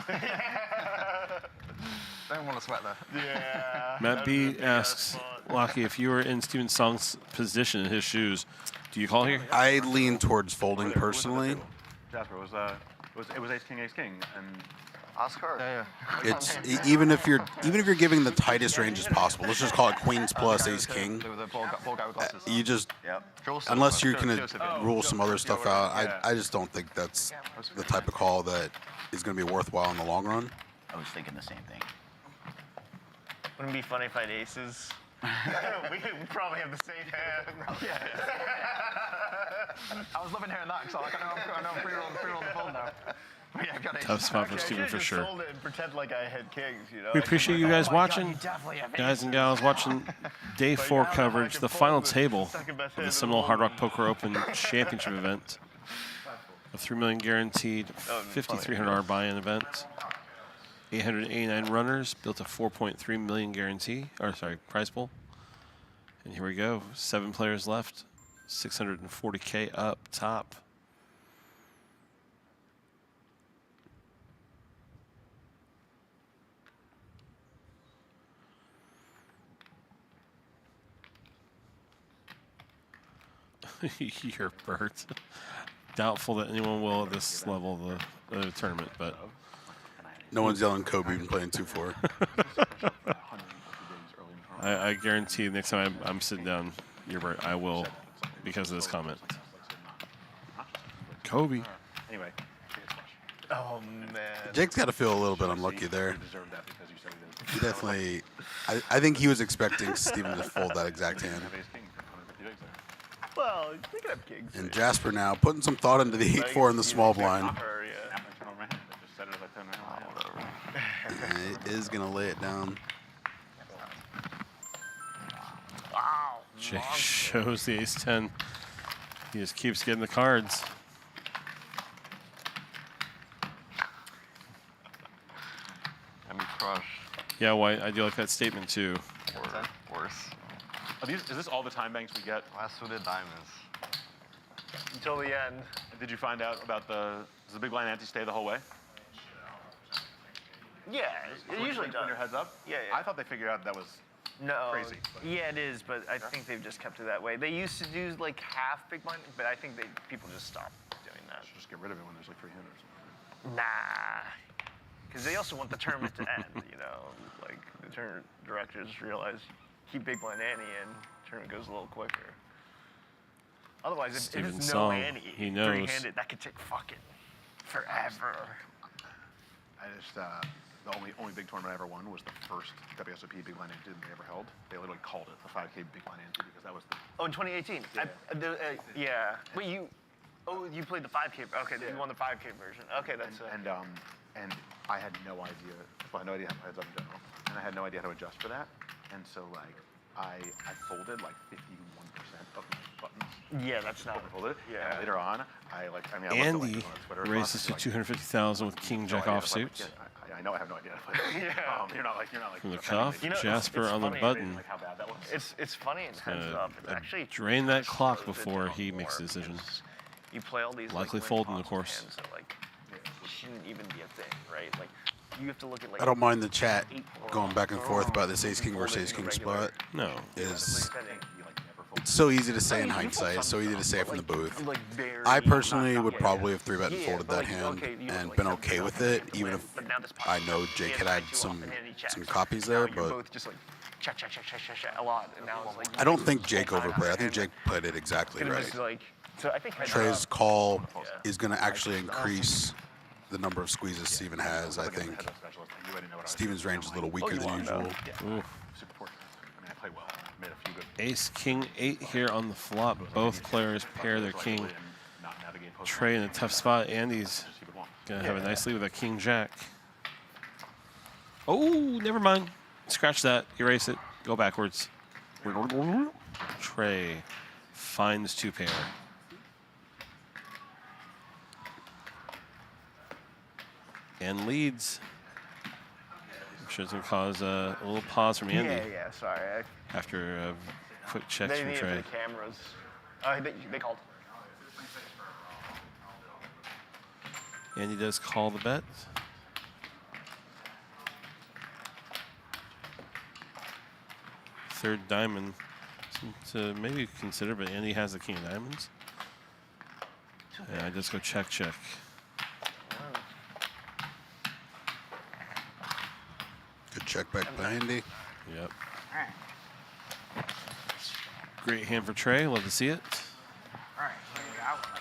Don't want to sweat there. Yeah. Matt B asks, Lockie, if you were in Steven Song's position in his shoes, do you call here? I lean towards folding personally. Jasper, it was ace king, and Oscar. Yeah, yeah. It's even if you're giving the tightest ranges possible. Let's just call it queens plus ace king. You just unless you can rule some other stuff out. I just don't think that's the type of call that is going to be worthwhile in the long run. I was thinking the same thing. Wouldn't it be funny if I had aces? we probably have the same hand. I was loving hearing that because I know I'm pre-roll the fold now. Yeah, I've got aces. Tough spot for I Steven should've for just sure. sold it and pretend like I had kings, you know? We Like, appreciate I'm you like, guys oh my God, watching, you definitely have guys and aces. gals watching day But 4 now I coverage, can the fold final the table second best of hand the in Seminole world. Hard Rock Poker Open Championship event. A $3 million guaranteed, $5,300 buy-in event. 889 runners, built a 4.3 million prize pool. And here we go, 7 players left, 640K up top. You're Bert. Doubtful that anyone will at this level of the tournament, but No one's yelling Kobe and playing 2-4. I guarantee next time I'm sitting down, you're Bert, I will, because of this comment. Kobe. anyway. Oh, man. Jake's got to feel a little bit unlucky there. He definitely. I think he was expecting Steven to fold that exact hand. Well, we could have kings. And Jasper now putting some thought into the 8-4 in the small blind. Or, yeah. And it is going to lay it down. Wow. Jake shows the ace-10. He just keeps getting the cards. I'm crushed. Yeah, White, I do like that statement too. Or worse. Is this all the time banks we get? Last suited diamonds. Until the end. Did you find out about does the big blind ante stay the whole way? Yeah, it usually when does. your head's up? Yeah, yeah. I thought they figured out that was No. crazy. Yeah, it is, but I think they've just kept it that way. They used to do like half big blind, but I think people just stopped doing that. just get rid of it when there's like 3 hitters. Nah. Because they also want the tournament to end, you know? Like, the tournament directors realize keep big blind ante and tournament goes a little quicker. Otherwise, if Steven it's no Song, ante, he knows. three-handed, that could take fucking forever. I just the only big tournament I ever won was the first WSOP big blind ante they ever held. They literally called it the 5K big blind ante because that was the. Oh, in 2018. Yeah. Yeah. Wait, you played the 5K. Okay, you won the 5K version. Okay, that's And I had no idea. Well, I had no idea how heads up in general, and I had no idea how to adjust for that. And so like I folded like 51% of my buttons. yeah, that's not. Folded. Yeah. And later on, I looked at, Andy on Twitter raises to like, 250,000 with King Jack offsuit. I know I have no idea how to play. Yeah. You're not like. From the offending cuff, me. You know, Jasper it's on the funny, button. Like how bad that was. It's funny and heads up. It's actually Drain that clock slows it before down he makes more the decision. because You play all these Likely like, folding, win of course. hands that like shouldn't even be a thing, right? Like you have to look at like. I don't mind the chat 8-4 going back and forth about this you ace can king fold versus it ace in king regular- spot. No. Is Setting. it's so easy to say in You fold hindsight, some so easy to stuff, say but, from the like, booth. like very I personally not- would yeah, probably yeah. have 3-bet and Yeah, folded but, that like, hand okay, you and like been something okay off with the it, table, even if but now this pot. I know Jake had had some copies there, Now you're but both just like check a lot, and now it's like. I don't think Jake overplayed. I think Jake played it exactly It was right. like, so I think Trey's call is going to actually increase the number of squeezes Steven has. I think Steven's range is a little weaker than usual. Super fortunate. I mean, I played well. I made a few good. Ace, king, 8 here on the flop. Both players pair their king. Trey in a tough spot. Andy's going to have a nice lead with a king jack. Oh, never mind. Scratch that. Erase it. Go backwards. Trey finds 2 pair. And leads. I'm sure it's going to cause a little pause from Andy. Yeah, sorry. After a quick checks They from needed Trey. the cameras. They called. Andy does call the bet. Third diamond to maybe consider, but Andy has the king of diamonds. And I just go check. Good check back by Andy. Yep. Great hand for Trey. Love to see it.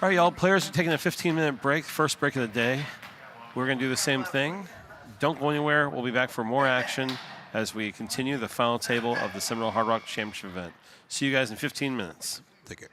All right, y'all. Players are taking a 15-minute break. First break of the day. We're going to do the same thing. Don't go anywhere. We'll be back for more action as we continue the final table of the Seminole Hard Rock Championship event. See you guys in 15 minutes. Take it.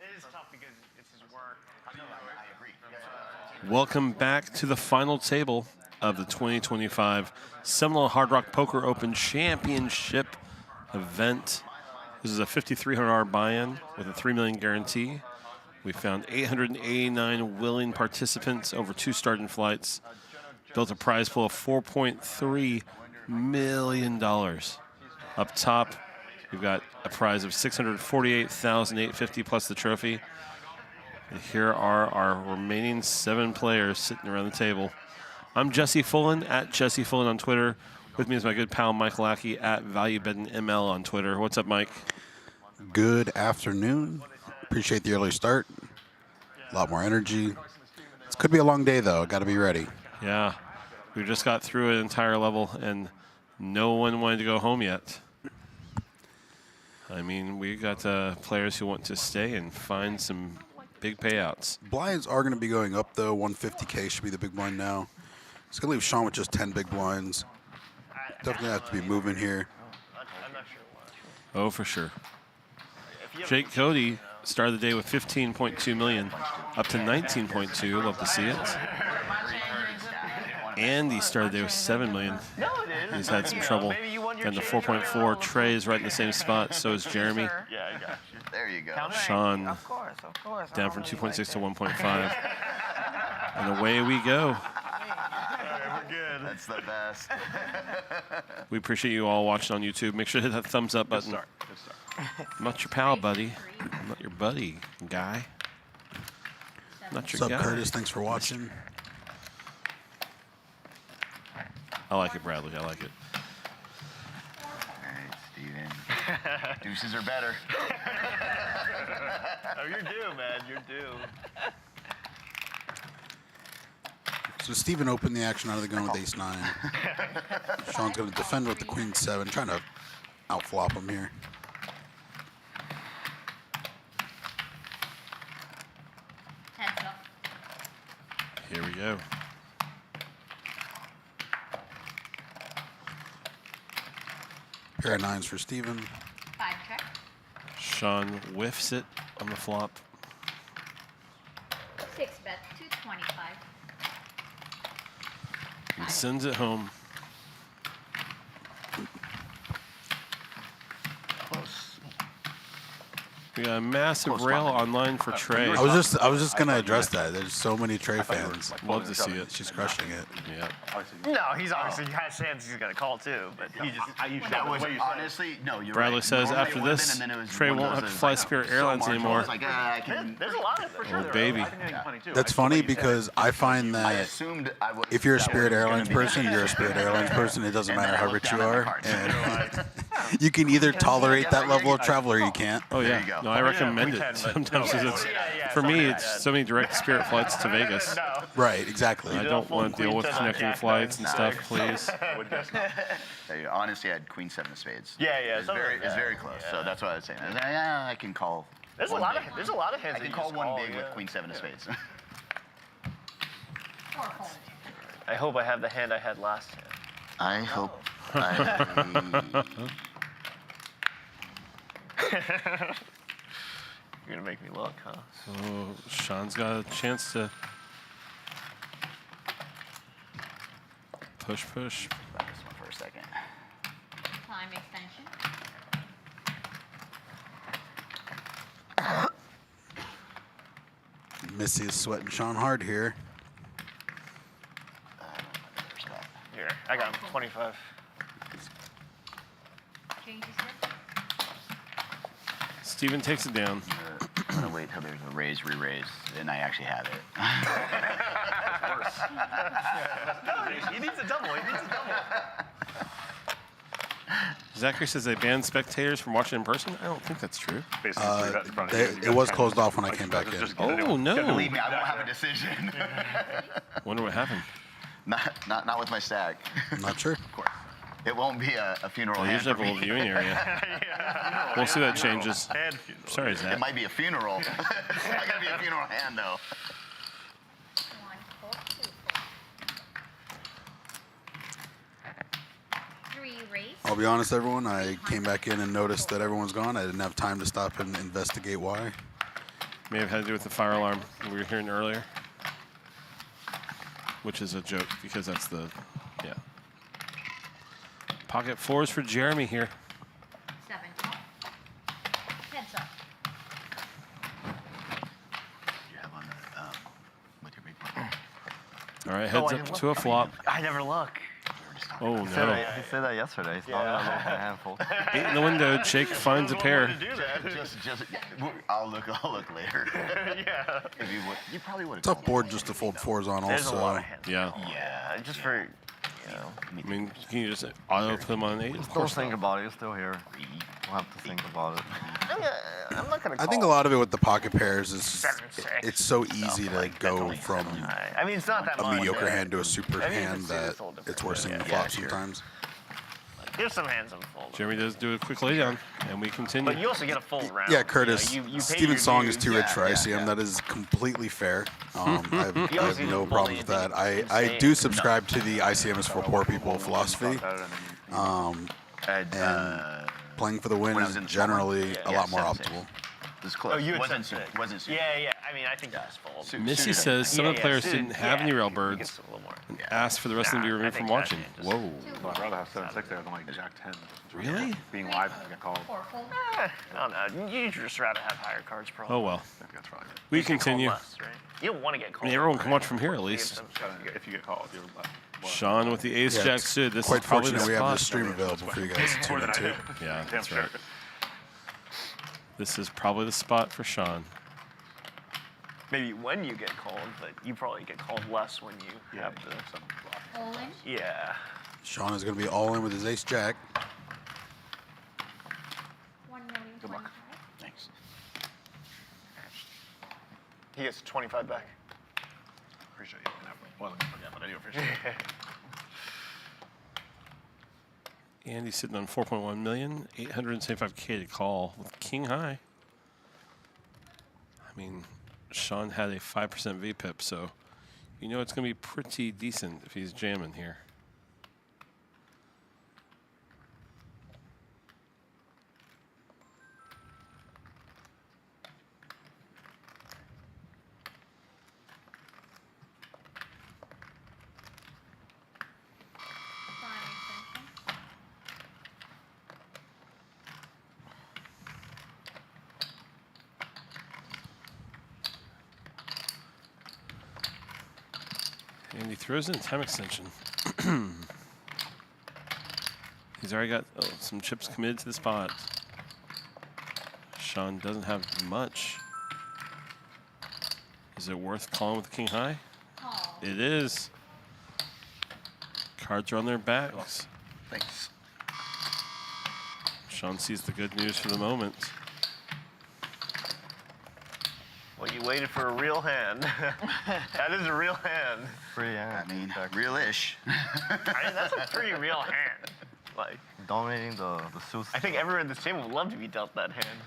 It is tough because it's his work. I agree. Welcome back to the final table of the 2025 Seminole Hard Rock Poker Open Championship event. This is a $5,300 buy-in with a $3 million guarantee. We found 889 willing participants over 2 starting flights. Built a prize pool of $4.3 million. Up top, we've got a prize of $648,850 plus the trophy. And here are our remaining 7 players sitting around the table. I'm Jesse Fullen at Jesse Fullen on Twitter. With me is my good pal Mike Lackey at ValueBettingML on Twitter. What's up, Mike? Good afternoon. Appreciate the early start. A lot more energy. It could be a long day, though. Got to be ready. Yeah, we just got through an entire level, and no one wanted to go home yet. I mean, we got players who want to stay and find some big payouts. Blinds are going to be going up, though. 150K should be the big blind now. It's going to leave Shaun with just 10 big blinds. Definitely have to be moving here. I'm not sure why. Oh, for sure. Jake Cody started the day with 15.2 million, up to 19.2. Love to see it. Andy started the day with 7 million. No, it is. He's had some trouble. And the 4.4 Trey is right in the same spot. So is Jeremy. Yeah, I got you. There you go. Sean Of course. down from 2.6 to 1.5. And away we go. We're good. That's the best. We appreciate you all watching on YouTube. Make sure to hit that thumbs up button. Good start. I'm not your pal, buddy. I'm not your buddy, guy. Not your What's up, guy. Curtis? Thanks for watching. I like it, Bradley. I like it. All right, Steven. Deuces are better. Oh, you're due, man. You're due. So Steven opened the action out of the gun with ace-9. Sean's going to defend with the queen-7, trying to outflop him here. Heads up. Here we go. Pair of 9s for Steven. 5 check. Sean whiffs it on the flop. 6 bet. 225. And sends it home. Close. We got a massive Close rail one. online for Trey. I was just going to address that. There's so many Trey fans. Love to see it. She's crushing it. Yeah. No, he's obviously has hands he's gonna call too, but he just. That was honestly, no, you're Bradley right. says Normally after it would've this, been, and then it was Trey one of won't those have to that fly was Spirit so Airlines marginal. anymore. I was like, I can. There's a lot of for sure. Oh, baby. That's funny because I find I that assumed I would. if you're a that Spirit was gonna Airlines be person, the you're a case. Spirit Airlines person. It doesn't And matter then I how looked rich you down at the are. cards. And you can either tolerate that level of travel or you can't. Oh, There yeah. you go. No, I recommend we it. can, but- Sometimes it's, for me, it's so many direct Spirit flights to Vegas. Right, exactly. I don't want to deal with connecting flights and stuff, please. Honestly, I had Queen 7 of spades. Yeah, yeah, It's something very, like it's that. very close. Yeah. So that's what I was saying. I was like, yeah, I can call. There's a one lot big. of hands. I can that you call just one call, big with yeah. Queen 7 of spades. 4 fold. I hope I have the hand I had last hand. I hope. You're gonna make me look, huh? Oh, Sean's got a chance to push. Back this one for a second. Time extension. Missy is sweating Sean hard here. Here, I got him 25. Change his head. Steven takes it down. I'm gonna wait till there's a raise, re-raise, and I actually have it. He needs a double. Zachary says they banned spectators from watching in person. I don't think that's true. It was closed off when I came back in. Oh, no. Believe me, I won't have a decision. Wonder what happened. not with my stack. I'm not sure. Of course. It won't be a funeral Well, you hand usually for have a little me. viewing area. We'll see that changes. Sorry, It Zach. might be a funeral. It's not gonna be a funeral hand though. 1 4 2 4. 3 raise. I'll be honest, everyone. I came back in and noticed that everyone's gone. I didn't have time to stop and investigate why. May have had to do with the fire alarm we were hearing earlier. Which is a joke because that's the, yeah. Pocket fours for Jeremy here. 7 top. Heads up. You have on the, with your big one. All right, heads up to a flop. I never look. Oh, He said no. that yesterday. He's not a handful. 8 in the window. Jake finds a pair. I'll look later. Yeah. If you probably would have. Tough board just to fold fours on There's a lot also. of hands. Yeah. Yeah, just for, you know. I mean, can you just auto put them on an 8? Of Don't course think not. about it. You're still here. We'll have to think about it. I'm not gonna call. I think a lot of it with the pocket pairs is 7-6. it's so easy to go from I mean, it's not that a much. mediocre hand to a super I mean, hand it's that a little it's worse than the different. flop sometimes. There's some hands on fold. Jeremy does do a quick laydown, and we continue. But you also get a full round. Yeah, Curtis. You know, you paid Steven's your song is dues. too rich for yeah, ICM. yeah. That is completely fair. I have You also no don't problems with bully that. anything I insane. do subscribe to the ICM is for poor people philosophy. And Playing for the win when I is was in generally a yeah, lot more 7-6. optimal. This close. Oh, you had wasn't 7-6. suited. Wasn't suited. Yeah. I mean, I think that's fold. Missy suited, says some of the players suited, didn't have any rail birds It's a little more. and asked for the rest of them to be Nah, I removed from think watching. that's it, just- Whoa. I'd rather have 7-6 there than like Jack 10. Really? Being live and get called. 4 fold. I don't know. You'd just rather have higher cards, probably. Oh, well. I think that's probably it. We You get called continue. less, right? You don't want to get I called. mean, everyone can watch right? from here at least. If you get called, you're left. Sean with the ace jack it's suited. This quite is probably the fortunate we have spot. this stream available for you guys to tune into. Yeah, Damn that's sure. right. This is probably the spot for Sean. Maybe when you get called, but you probably get called less when you have the. All in. Yeah. Sean is going to be all in with his ace jack. 1,025,000. Thanks. He gets 25 back. Appreciate you. Wasn't gonna forget, but I do appreciate it. Andy's sitting on 4.1 million, 875K to call with king high. I mean, Sean had a 5% VPIP, so you know it's going to be pretty decent if he's jamming here. Time extension. Andy throws in a time extension. He's already got some chips committed to the spot. Sean doesn't have much. Is it worth calling with the king high? Call. It is. Cards are on their backs. Thanks. Sean sees the good news for the moment. Well, you waited for a real hand. That is a real hand. Free hand. I mean, real-ish. I mean, that's a pretty real hand. Like, Dominating the suits. I think everyone at this table would love to be dealt that hand.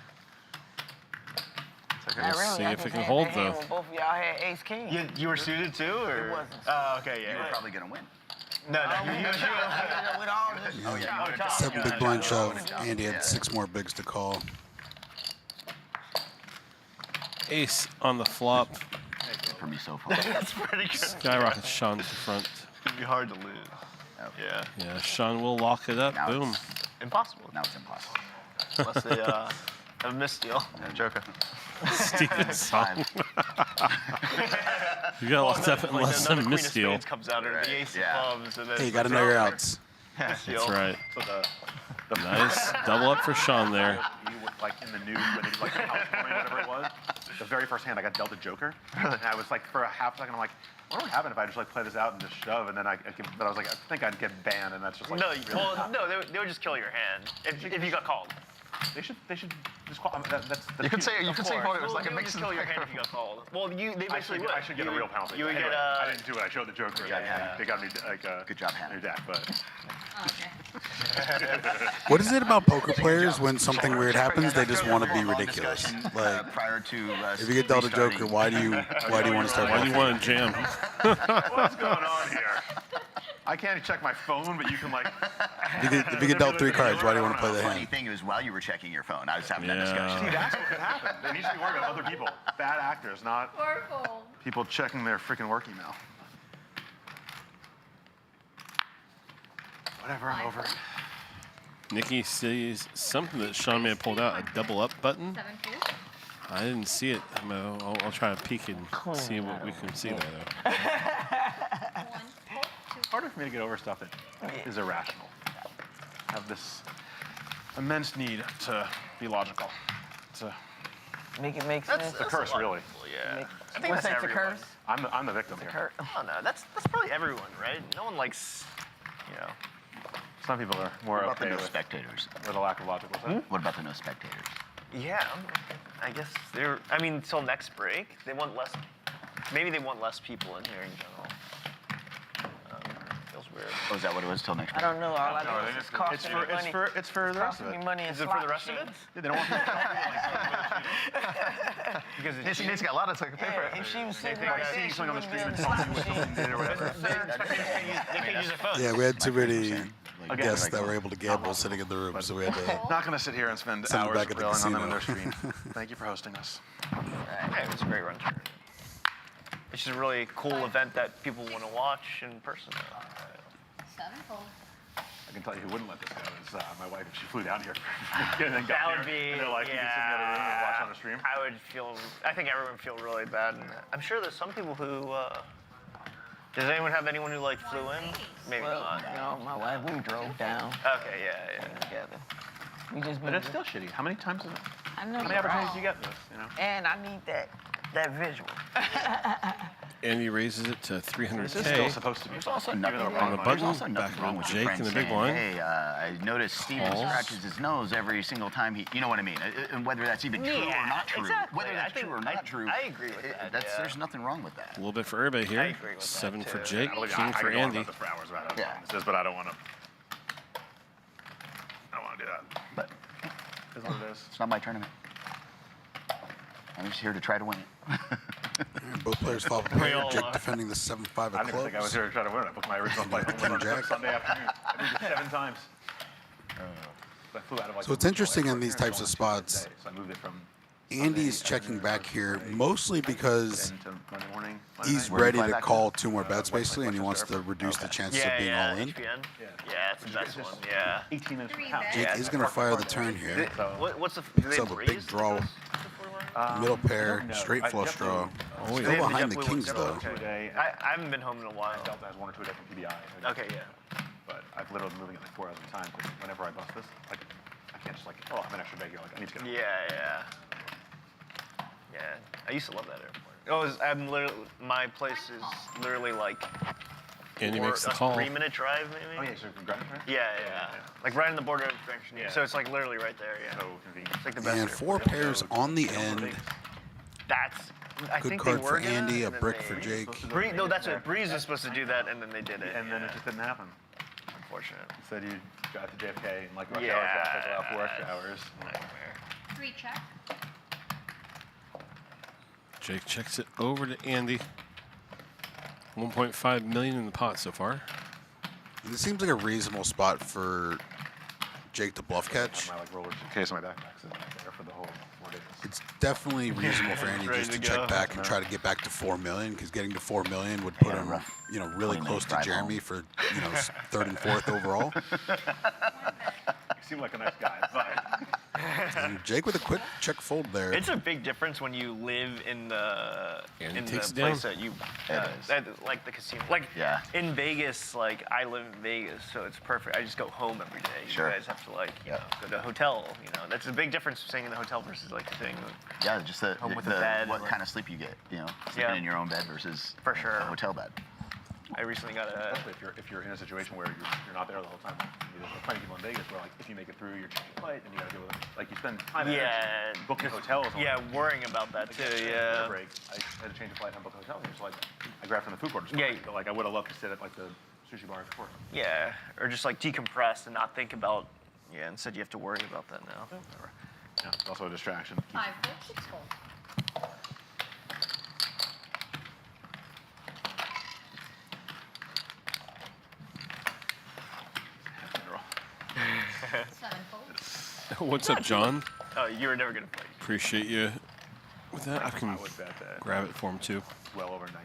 We'll see if it can hold, though. Both of y'all had ace king. You were suited too, or? It wasn't. Oh, okay, yeah. You were probably gonna win. No, you With all this. Oh yeah. 7 big blind shove. Andy had 6 more bigs to call. Ace on the flop. For me so far. That's pretty good. Skyrockets Sean to the front. It'd be hard to lose. Oh. Yeah. Yeah, Sean will lock it up. Now Boom. it's- Impossible. Now it's impossible. Unless they have a misdeal. Joker. Steven's song. You got locked up unless Another a queen of misdeal. spades comes out, or the ace Yeah. of clubs, and then Hey, you got to know your outs. That's right. So the Nice double up for Sean there. you were, like in the news when they did like the house warming, whatever it was. The very first hand I got dealt a joker, and I was like for a half second I'm like, what would happen if I just like play this out and just shove, and then but I was like I think I'd get banned, and that's just like no, really well, tough. no, they would just kill your hand if you got called. They should just call. That's You could say Of vote. It course. was like They it would makes just kill your hand if you got called. Well, they I basically should, would. I should get a real penalty. You would Anyway, get I didn't do it. I showed the joker. Yeah. They got me like Good job, Hannah. your deck, but Okay. What is it about poker players when something weird happens, they just want to be ridiculous? Like, Prior to if you get dealt a joker, why do you want to start Why do you bluffing? want to jam? what's going on here? I can't check my phone, but you can like. If you get dealt 3 cards, why do you want to play the Funny hand? thing is, while you were checking your phone, I was having that discussion. See, that's what could happen. They need to be worried about other people, bad actors, not Fourfold. people checking their freaking work email. Whatever, I'm over it. Nikki sees something that Shaun may have pulled out, a double up button. Sevenfold. I didn't see it. I'll try to peek and see what we can see there, though. One. It's harder for me to get over stuff that is irrational. I have this immense need to be logical. It's a Make it make sense. a curse, really. Yeah. I think What's that's that, a everyone. curse? I'm the victim here. Curse. I don't know. That's probably everyone, right? No one likes, you know. Some people are more What about the okay no with spectators? a lack of logical sense. What about the no spectators? Yeah, I guess they're. I mean, till next break, they want less. Maybe they want less people in here in general. Feels weird. Oh, is that what it was till next I week? don't know. All I know is it's It's costing me money. it's for the rest of Costing it. me money in Is it for slot the rest of it? machines. Yeah, they don't want people because it's Nancy got a lot of toilet paper. Yeah, if she was sitting they right see there, you she swing on the wouldn't be stream in and the tell slot you what someone machine. did or whatever. They could use their phones. Yeah, we had too many Like, guests like, that were able to gamble sitting in the room, so we had to. Not going to sit here and spend Send them hours back at the railing on them on their casino. stream. Thank you for hosting us. Hey, it's a great run tournament. It's just a really cool event that people want to watch in person. Sevenfold. I can tell you who wouldn't let this go is my wife if she flew down here. And then That got would here, be, and they're like, you can sit in the other room and watch on the stream. I think everyone would feel really bad. And I'm sure there's some people who, does anyone have anyone who like flew in? Maybe Well, not. you know, my wife, we drove down Okay, yeah. together. We just But been. it's still shitty. How many times is it? I know. How many opportunities do you get in this? You know? And I need that visual. Andy raises it to This is still 300K. supposed to be There's fun. also Even nothing though on the wrong. we're button, There's also back nothing wrong with with Jake your friend in the big saying, blind. hey, I noticed Steven Calls. scratches his nose every single time he, you know what I mean? And whether that's even true or Yeah, not true, exactly. whether I that's think- true or not true, I agree with that, That's, yeah. There's nothing wrong with that. A little bit for everybody here. I agree with that, 7 for too. Jake, I believe- king I for could go on Andy. about this for hours about how Yeah. fun this is, but I don't want to. I don't want to do that. But Is what it is. it's not my tournament. I'm just here to try to win it. Both players fall prepared. Jake defending the 7-5 I at didn't even think I was clubs. here to try to win it. I booked my original flight home on Jack. Sunday afternoon. I did it 7 times. I flew out of, like, So it's the interesting original in these airport types of on Tuesday, spots. So I moved it from Andy's Sunday checking afternoon back to here Tuesday, mostly because then to Monday morning. Monday he's night. ready fly to back call to? 2 more bets basically, and he wants to Westchester. reduce the chances of Yeah, being yeah, all in. HPN. Yeah. Yeah, that's the best one. Yeah. 18 minutes from the Three house. bets. Jake Yeah, is it's going to a fire the turn here. What's the? Do Picks they up a big breeze draw. the Middle pair, No, straight I flush draw. definitely- Oh, Still yeah. They behind the definitely kings went though. zero. Today, I haven't been home in a while. Delta has 1 or 2 different PBI. Okay, yeah. But I've literally been moving it like 4 hours at a time. Because whenever I bust this, like, I can't just like, oh, I'm an extra bag here. Like, I need to get. Yeah. I used to love that airport. I'm literally, my place is literally like Andy a makes the call. 3-minute drive, maybe. Oh yeah, so from Greenwich, right? Yeah. Like right on the border of French. Yeah. So it's like literally right there. Yeah. So convenient. It's like the best. And airport. 4 pairs on the end. That's. I Good think card they were for gonna, Andy, a and then brick they- for Jake. No, that's it. Breeze was supposed to do that, and then they did it. And then it just didn't happen. Unfortunate. Instead, you got to JFK and like rush Yeah. hour traffic, allow 4 extra hours. Nightmare. 3 check. Jake checks it over to Andy. 1.5 million in the pot so far. This seems like a reasonable spot for Jake to bluff catch. My like roller case on my backpack sitting right there for the whole 4 days. It's definitely reasonable for Andy Ready just to to check go. back and try to get back to 4 million, because getting to 4 million would put Yeah, him, rough. really 20-minute close to drive Jeremy home. for, 3rd and 4th overall. You seem like a nice guy, but And Jake with a quick check fold there. It's a big difference when you live in the And in it the takes it place down. that you It is. like the casino. Like Yeah. in Vegas, like I live in Vegas, so it's perfect. I just go home every day. Sure. You guys have to like Yeah. go to a hotel. That's a big difference staying in the hotel versus like staying. Yeah, just the, Home with the a bed, what like- kind of sleep you get, sleeping Yeah. in your own bed versus For sure. a hotel bed. I recently got a. especially if you're in a situation where you're not there the whole time. There's plenty of people in Vegas where like if you make it through your flight and you gotta deal with it, like you spend time and Yeah, energy booking hotels. and Yeah, all that. worrying about that Like, too. yesterday, Yeah. on break, I had to change a flight and book a hotel. And it's like I grabbed from the food court. Yeah. But like I would have loved to sit at like the sushi bar at the port. Yeah, or just like decompress and not think about. Yeah, instead you have to worry about that now. Whatever. Yeah, it's also a distraction. 5 fold, 6 fold. What's up, John? Oh, you were never gonna play. Appreciate you with that. I can would bet that grab it for him too. well over 90% of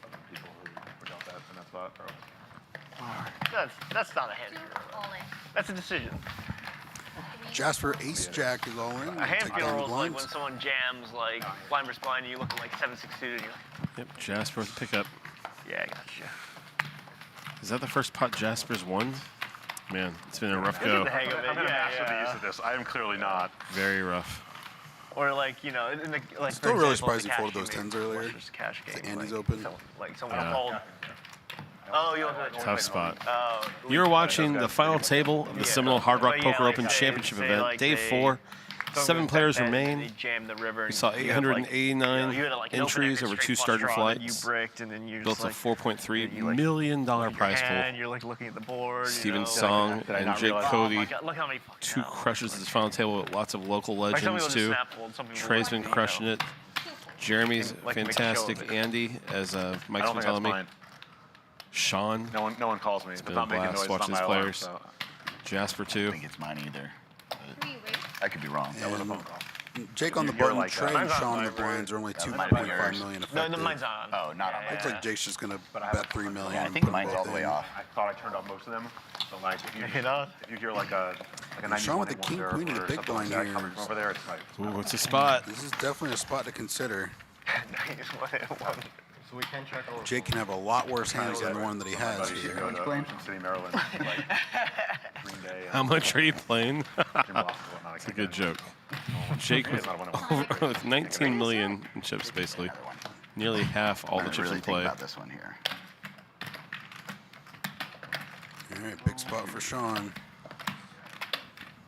the people who were dealt that in that spot are That's not a hand Two funeral. all in. That's a decision. Jasper Ace Jack is all in. A hand Take down funeral the is like when blinds. someone jams like blind versus blind and you look at like 7-6 suited and you're like, Yep, Jasper with the pickup. yeah, I got you. Is that the first pot Jasper's won? Man, it's been a rough You'll go. get the hang of it. I'm gonna master the use Yeah. of this. I am clearly not. Very rough. Or like, you know, in the, like Still for really example, surprised the he folded cash those game, tens earlier. versus Cash The game, Andy's like, open. someone Yeah. hold. Oh, you'll do it. Tough spot. Oh, You're watching the final table of the Seminole Hard Rock But Poker like, Open say- Championship say, event, like, day they- 4. someone 7 goes players back then and remain. They jam the river. We and saw you have, like, 889 you had, like, an open entries ended over straight 2 flush starting draw that flights. You bricked and then you're Built just a like, $4.3 you, like, million your prize hand, pool. You're like looking at the board. Steven you know? Song Did I and not Jake realize that? Oh my Cody. God, look how many fucking 2 out. crushes at this final table with lots of local Like some people legends just too. snap fold, some people Trey's like, been you crushing know. it. Jeremy's Like to make a show of fantastic. it. Andy, as I Mike's don't been think telling that's me. mine. Sean, No one calls me. If it's been not a making blast noise, it's watching not these my alarm, players. so Jasper I too. don't think it's mine either. Three race. I could be wrong. And phone call. Jake on the You're button, like Trey that. and Mine's on Sean on the my blinds are only That might be 2.5 yours. million No, effective. mine's on. Oh, not on Yeah, mine. Looks like Jake's just gonna But I have bet a 3 question. million. Yeah, I and think put 'em mine's both all the way in. off. I thought I turned off most of them. So like, You know? if you hear like a Sean with the 91 king, wonder queen, and the or big something like blind that here coming from is- over there, it's like, Ooh, it's a spot. This is definitely a spot to consider. Nice one. So we can check all Jake can have a lot worse hands than the one that he has buddy should here. go to Ocean City, Maryland, like Green Day. How much are you playing? Jim Boston and whatnot. It's a good joke. Jake with, with 19 million in chips, basically. Another one. Nearly half all the I'm chips really in think play. about this one here. All right, big spot for Sean.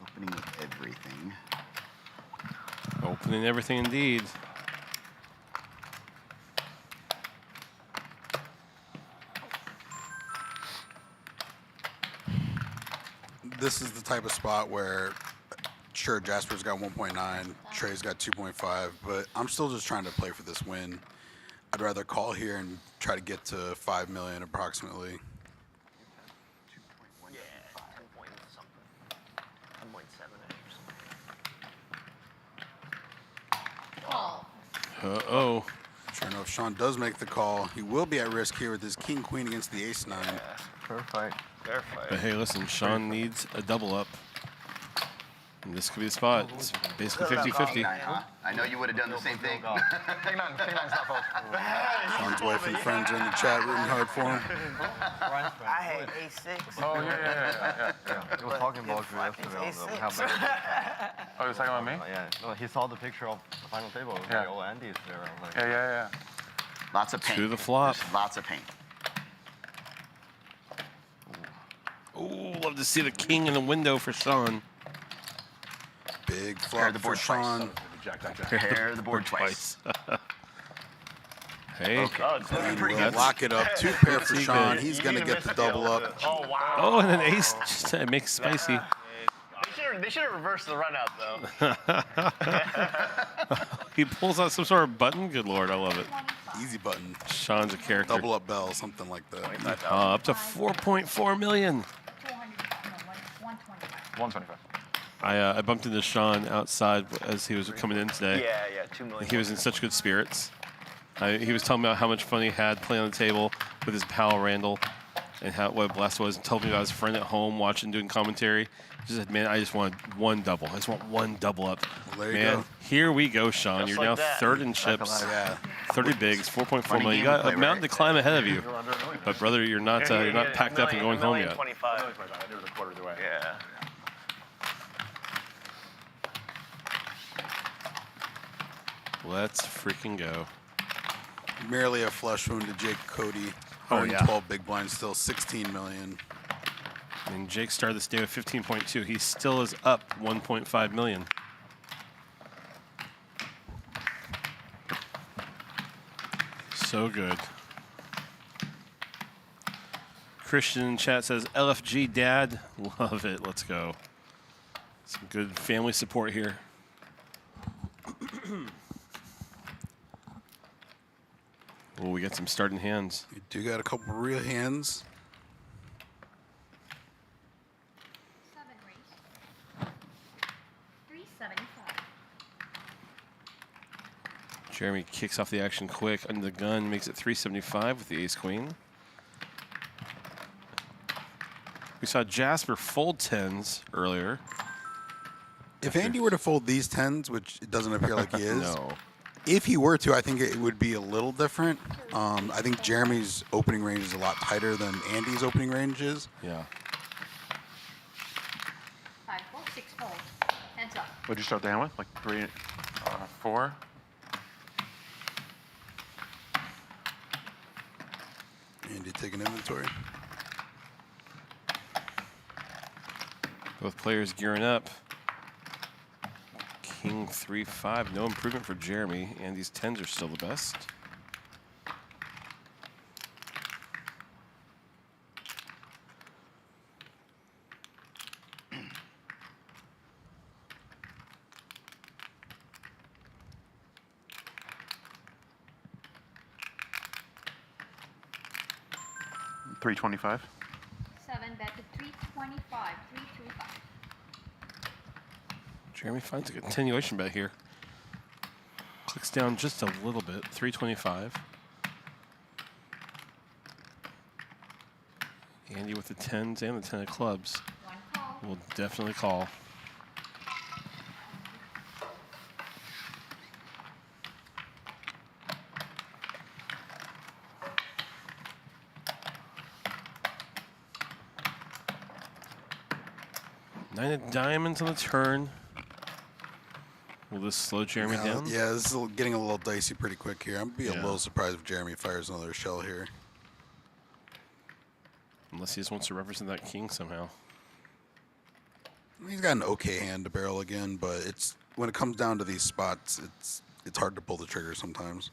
Opening with everything. Opening everything indeed. This is the type of spot where, sure, Jasper's got 1.9, Trey's got 2.5, but I'm still just trying to play for this win. I'd rather call here and try to get to 5 million approximately. Yeah, 10 point something. 10.7 or something. Call. Uh-oh. Sure enough, Sean does make the call. He will be at risk here with his king queen against the ace 9. Perfect. Fair But fight. hey, listen, Sean needs a double up. And this could be the spot. It's basically 50-50. Huh? I know you would have done the same thing. Take nine's not close. Sean's wife and friends are in the chat rooting hard for him. I had A6. Oh, yeah. He was talking about you yesterday. How bad. Oh, you're talking about me? Yeah, no, he saw the picture of the final table. It was Yeah. like, oh, Andy's there. I'm like, Yeah. Lots of paint. To the flop. There's lots of paint. Ooh, love to see the king in the window for Sean. Big Pair flop the for board twice. Sean. Jack. Pair the board twice. Hey. Oh, it's looking And pretty we'll good. lock it up. 2 pair for Pretty Sean. good. He's You going to need get miss the it, yeah, double with up. the- Oh, wow. Oh, and an ace just makes it spicy. They should have reversed the run out, though. He pulls out some sort of button. Good lord, I love it. Easy button. Sean's a character. Double up bell, something like that. Up to 4.4 million. 200, no, 125. 125. I bumped into Sean outside as he was coming in today. Yeah, 2 million. He was in such good spirits. He was telling me about how much fun he had playing on the table with his pal Randall, and what a blast it was. And told me about his friend at home watching, doing commentary. He said, "Man, I just want one double. I just want one double up." Well, there you Man, go. here we go, Sean. Just You're like now that. third in chips, Yeah. 30 bigs, 4.4 Money million. You game got play, a mountain right? to climb ahead of you. But brother, you're not packed up and going home yet. 25. It was a quarter of the way. Yeah. Let's freaking go. Merely a flush wound to Jake Cody. Oh, yeah. 112 big blinds, still 16 million. And Jake started this day with 15.2. He still is up 1.5 million. So good. Christian in chat says, LFG dad. Love it. Let's go. Some good family support here. Oh, we got some starting hands. We do got a couple real hands. 7 race. Jeremy kicks off the action quick under the gun, makes it 375 with the ace-queen. We saw Jasper fold 10s earlier. If Andy were to fold these 10s, which it doesn't appear like he is, No. if he were to, I think it would be a little different. I think Jeremy's opening range is a lot tighter than Andy's opening range is. Yeah. 5, 4, 6 fold. Hands up. What'd you start the hand with? Like 3, 4? Andy taking inventory. Both players gearing up. King 3-5. No improvement for Jeremy. And these 10s are still the best. $325. 7, bet to 325. 325. Jeremy finds a continuation bet here. Clicks down just a little bit. 325. Andy with the 10s and the 10 of clubs. One call. Will definitely call. Nine of diamonds on the turn. Will this slow Jeremy down? Yeah, this is getting a little dicey pretty quick here. I'm be a Yeah. little surprised if Jeremy fires another shell here. Unless he just wants to represent that king somehow. He's got an okay hand to barrel again, but it's when it comes down to these spots, it's hard to pull the trigger sometimes.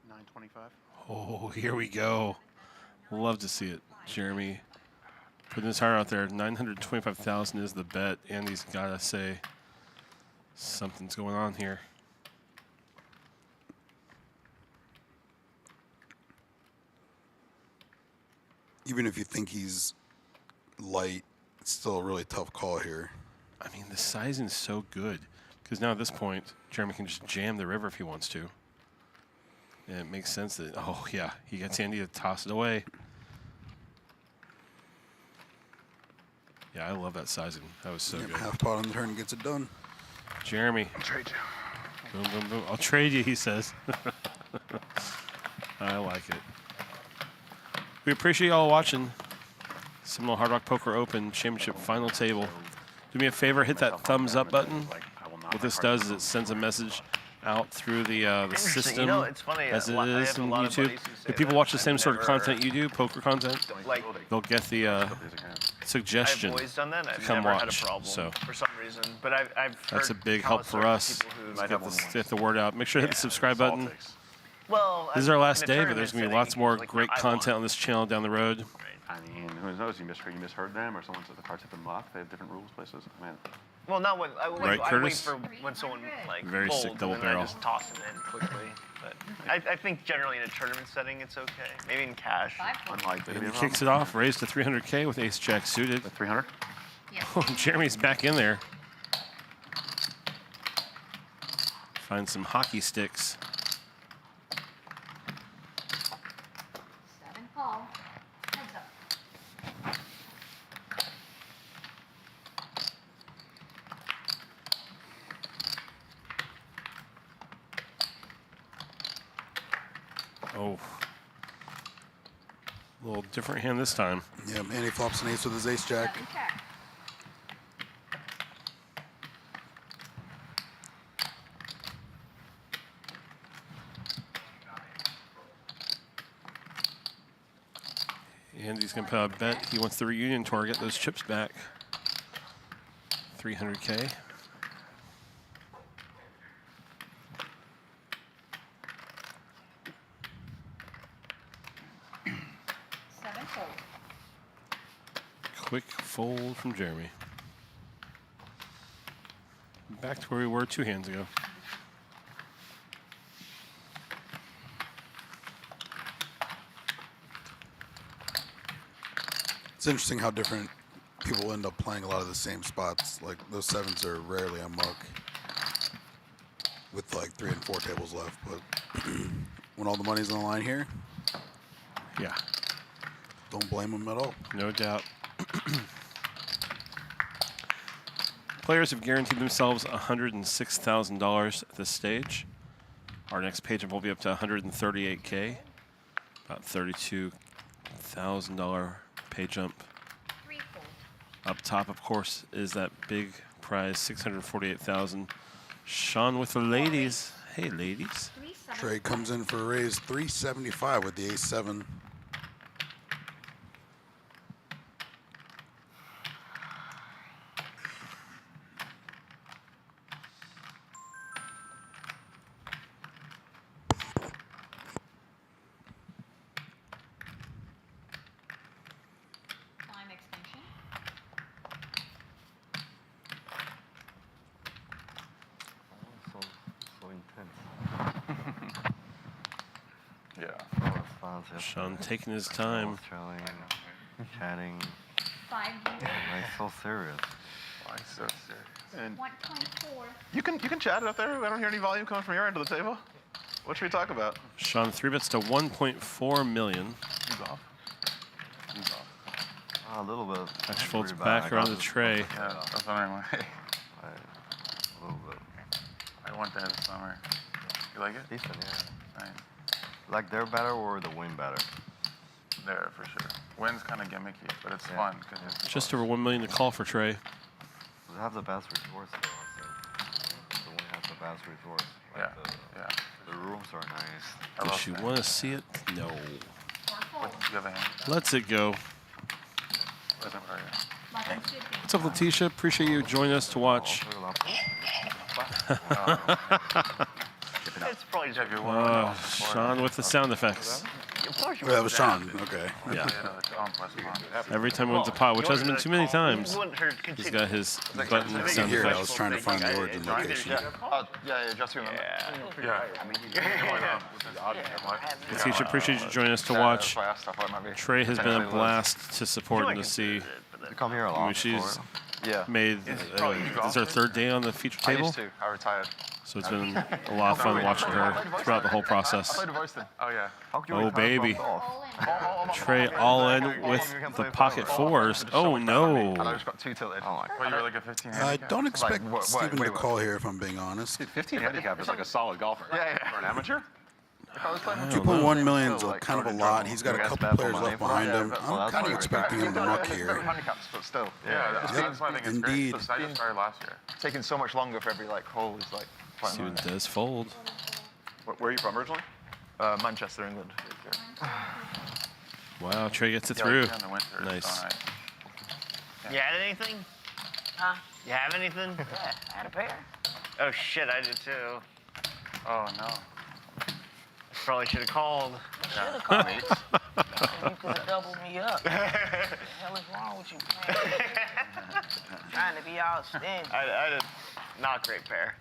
$925. Oh, here we go. Love to see it. Jeremy putting his heart out there. 925,000 is the bet. Andy's got to say something's going on here. Even if you think he's light, it's still a really tough call here. I mean, the sizing is so good because now at this point, Jeremy can just jam the river if he wants to. And it makes sense that, oh, yeah, he gets Andy to toss it away. Yeah, I love that sizing. That was so Yep, good. half pot on the turn gets it done. Jeremy. I'll trade you. Boom, boom, boom. I'll trade you, he says. I like it. We appreciate you all watching. Seminole Hard Rock Poker Open Championship Final Table. Do me a favor, hit that thumbs up button. What this does is it sends a message out through the system, You know, it's funny, as it I is have a in lot of YouTube. buddies who say If people that. watch the same I've sort of never- content you do, poker content, Like, they'll get the suggestion I've always done that. to I've come never watch. had a problem So for some reason. But I've that's a heard big help for countless us. people who- Get the word out. Make sure to hit the subscribe button. Well, This is our last in a day, but tournament there's going to be setting, lots more like, great I content want- on this channel down the road. I mean, who knows? You misheard them, or someone said the cards have been locked. They have different rules places. Man, Well, not when I wait. Right, I wait Curtis? for when someone like Very sick folds, double and then barrel. I just toss them in quickly. But I think generally in a tournament setting, it's okay. Maybe in cash. 5 fold. unlikely to be And a he kicks it off, raised to 300K with ace jack suited. 300. Yes. Oh, Jeremy's back in there. Find some hockey sticks. 7 call. Heads up. Oh. A little different hand this time. Yeah, and he flops an ace with his ace jack. 7 check. Andy's going to put a bet. He wants the reunion tour, get those chips back. 300K. Seven fold. Quick fold from Jeremy. Back to where we were 2 hands ago. It's interesting how different people end up playing a lot of the same spots. Like those 7s are rarely a muck with like 3 and 4 tables left. But when all the money's on the line here, Yeah, don't blame them at all. no doubt. Players have guaranteed themselves $106,000 at this stage. Our next page up will be up to $138K, about $32,000 pay jump. Three-fold. Up top, of course, is that big prize, $648,000. Shaun with the ladies. Hey, ladies. 375. Trey comes in for a raise, 375 with the ace-7. Time extension. So intense. Yeah. Shaun taking his time. Chatting, chatting. 5 years. Like so serious. Why so serious? And 1.4. you can chat it up there. I don't hear any volume coming from your end of the table. What should we talk about? Shaun 3-bets to 1.4 million. Who's off? Who's off? A little bit. Actually folds Pretty bad. back I around got the this tray. one. Yeah, that's what I'm like. A little bit. I went there this summer. You like it? Decent, yeah. Nice. Like they're better or the win better? There for sure. Win's kind of gimmicky, but it's Yeah. fun because it's Just over 1 million to call for Trey. They have the best resorts though. So the win has the best resorts. Like Yeah, yeah. The rooms are nice. I Does love she that. want to see it? No. Or fold. You have a hand? Let's it go. Doesn't worry. Button shifting. What's up, Letitia? Appreciate you joining us to watch. Also, love- It's probably just If you want Shaun with the sound effects. That was Shaun. Okay. Yeah. Every Every time he wins a pot, which hasn't been too many times, Wouldn't hurt he's continue. got his button You sound hear it. I was effects. trying to find the origin location. Yeah, just remember. Yeah. Letitia, appreciate you joining us to watch. That's why I asked. I thought it might be. Trey has been a blast to support and to see. You come here a I lot. mean, she's before. Yeah. made, this is our 3rd day on the feature I table, used to. I retired. so it's been a lot of fun watching her throughout the whole I process. played Royston. Oh yeah. How can you Oh, retire baby. from golf? All in. Trey all in with the pocket 4s. Oh, And I no. just got too tilted. Oh my Well, you were like a 15 I handicap. don't expect Like, Steven to wait. call here, if I'm being honest. Dude, 15 handicap is like a solid golfer. Yeah. For an amateur? If I was playing with 2.1 million is like, kind of a going lot. to He's got a trouble. couple Guys, players bad left for behind money. him. Yeah, I'm that's kind of why expecting him to muck Great here. handicaps, but still. Yeah, that's Yep, why I think it's indeed. great. So I just started last year. Taking so much longer for every like hole is like quite Steven annoying. does fold. Where are you from originally? Manchester, England. Wow, Trey gets it Yeah, through. like in the winter, it's Nice. all right. You had anything? Huh? You have anything? Yeah, I had a pair. Oh shit, I did too. Oh no. Probably should have called. Should have called me. You could have doubled me up. What the hell is wrong with you, man? Trying to be all stingy. I did not great pair.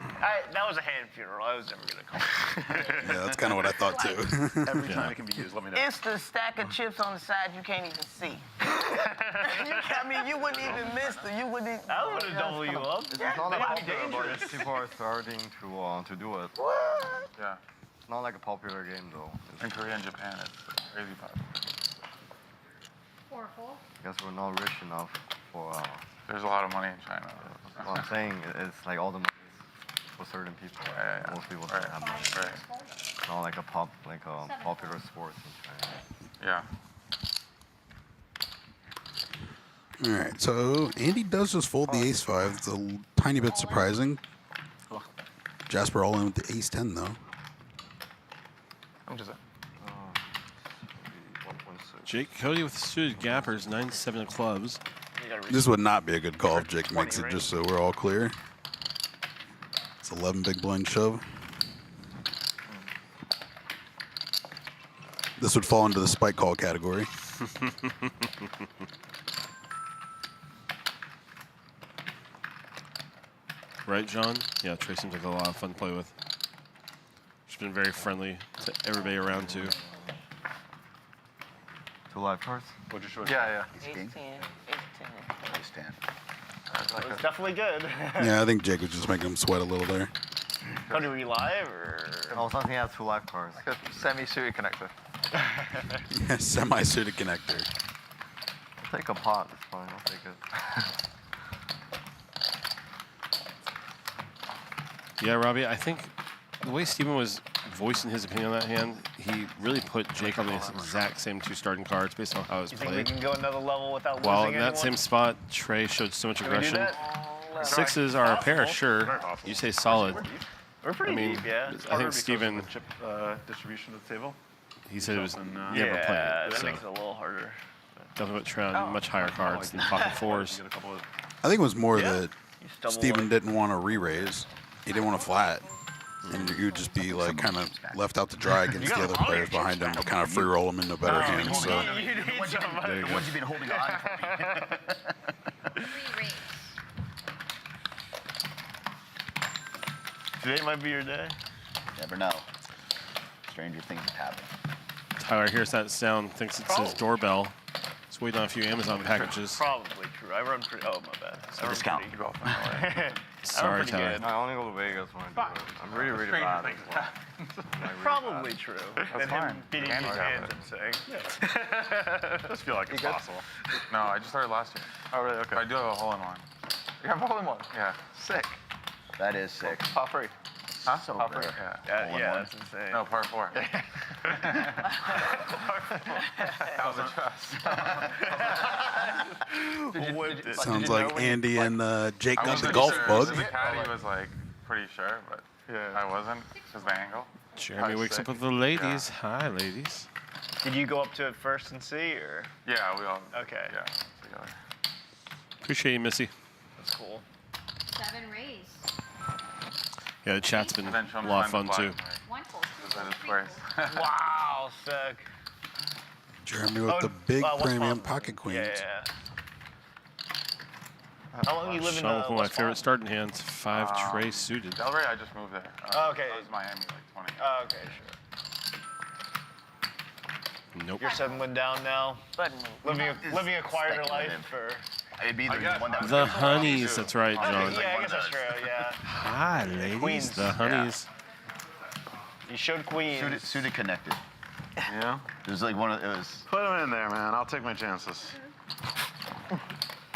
That was a hand funeral. I was never gonna call. Yeah, that's kind of what I thought too. Every time it can be used, let me know. It's the stack of chips on the side you can't even see. I mean, you wouldn't even miss them. You wouldn't even. I would have doubled you up. It's not That'd like be popular, dangerous. but people are starting to do it. What? Yeah. It's not like a popular game though. In Korea and Japan, it's crazy popular. 4-4. I guess we're not rich enough for. There's a lot of money in China. What I'm saying it's like all the money is for certain people. Yeah. Most people Right. don't have money. Right. It's not like a popular sport in China. Yeah. All right, so Andy does just fold the ace-5. It's a tiny bit surprising. Jasper all in with the ace-10 though. I'm just. 1.6. Jake Cody with the suited gappers, 9-7 of clubs. This would not be a good call if Jake makes it, just so we're all clear. It's 11 big blind shove. This would fall into the spike call category. right, John? Yeah, Trey seems like a lot of fun to play with. She's been very friendly to everybody around, too. 2 live cards? What'd you show? Yeah. Ace 10. Ace 10. Ace 10. It was definitely good. Yeah, I think Jake was just making him sweat a little there. Cody, were you live or? Oh, something has 2 live cards. Like a semi-suited connector. Semi-suited connector. I'll take a pot. It's fine. I'll take it. Yeah, Robbie, I think the way Steven was voicing his opinion on that hand, he really put Jake on the exact same 2 starting cards based on how it was You think we played. can go another level without While losing in that anyone? same spot, Trey showed so much Can we do aggression. that? 6s are a pair, sure. You say solid. We're pretty I mean, deep, yeah. I think Steven, Chip distribution of the table. he said it was Something, never Yeah, played. that So makes it a little harder. definitely put Trey on much higher cards than pocket 4s. Get a couple of I think it was more Yeah. that You stumble Steven one. didn't want to re-raise. He didn't want to flat. And you would just be like kind of left out to dry against the other players behind him to kind of free roll him into better hands. So You need somebody. There you The go. ones you've been holding on for. 3 raise. Today might be your day. Never know. Stranger things have happened. Tyler hears that sound, thinks it's his doorbell. He's waiting on a few Amazon packages. Probably true. I run pretty. Oh, my bad. I run discount. pretty- Get off my way. Sorry, pretty Tyler. good. I only go to Vegas when I do it. I'm really, really bad. as well. I'm really Probably true. And fine. him beating Hands his are hands good. and saying. Just feel like it's possible. No, I just started last year. Oh, really? Okay. I do have a hole-in-one. You have a hole-in-one? Yeah. Sick. That is sick. Par 3. Huh? So Par 3? rare. Yeah. Yeah, that's insane. No, par 4. Thousand trust. sounds like Andy and Jake I got the wasn't golf sure. bug. The caddy was like pretty sure, but I wasn't because the angle. Jeremy was wakes sick. up with the ladies. Hi, ladies. Did you go up to it first and see, or? Yeah, we all. Okay. Yeah, together. Appreciate you, Missy. That's cool. 7 raise. Yeah, the chat's been And then show a him lot of behind fun, the too. flag. 1 full. Is that his place? Wow, sick. Jeremy with the big West premium Palm. pocket queens. Yeah. How long you live in Sean with one of my West favorite Palm? starting hands. 5 Trey suited. Delray, I just moved there. Oh, okay. I was Miami like 20. Oh, okay, sure. Nope. You're 7 went down now. Living a quieter life speculative. for. It'd be the one that was The honeys. That's right, John. Yeah, I guess that's true. Yeah. Hi, ladies. Queens. The honeys. You showed Queens. suited connected. Yeah. It was like one of it was. Put him in there, man. I'll take my chances.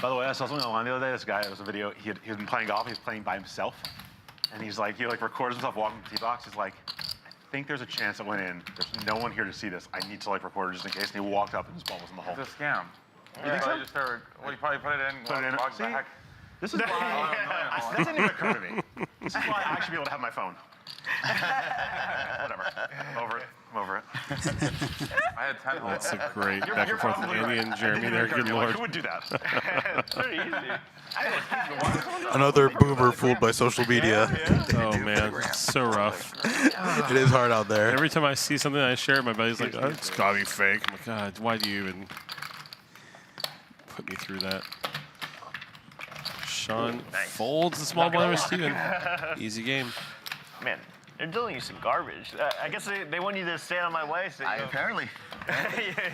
By the way, I saw something online the other day. This guy, it was a video. He had been playing golf. He was playing by himself, and he records himself walking the tee box. He's like, I think there's a chance it went in. There's no one here to see this. I need to record it just in case. And he walked up, and his ball was in the hole. It's a scam. You think so? You probably put it in. Put it in. walk See? back. This is why that didn't even occur to me. This is why I should be able to have my phone. Whatever. I'm over it. I had 10 holes. That's a great back and forth with Andy and Jeremy there. Good Who lord. would do that? It's pretty easy. Another boomer fooled by social media. Oh, man. It's so rough. It is hard out there. Every time I see something I share it, my buddy's like, oh, it's got to be fake. I'm like, God, why do you even put me through that? Sean folds the small blind with Steven. Easy game. Man, they're dealing you some garbage. I guess they want you to stand on my way so Apparently.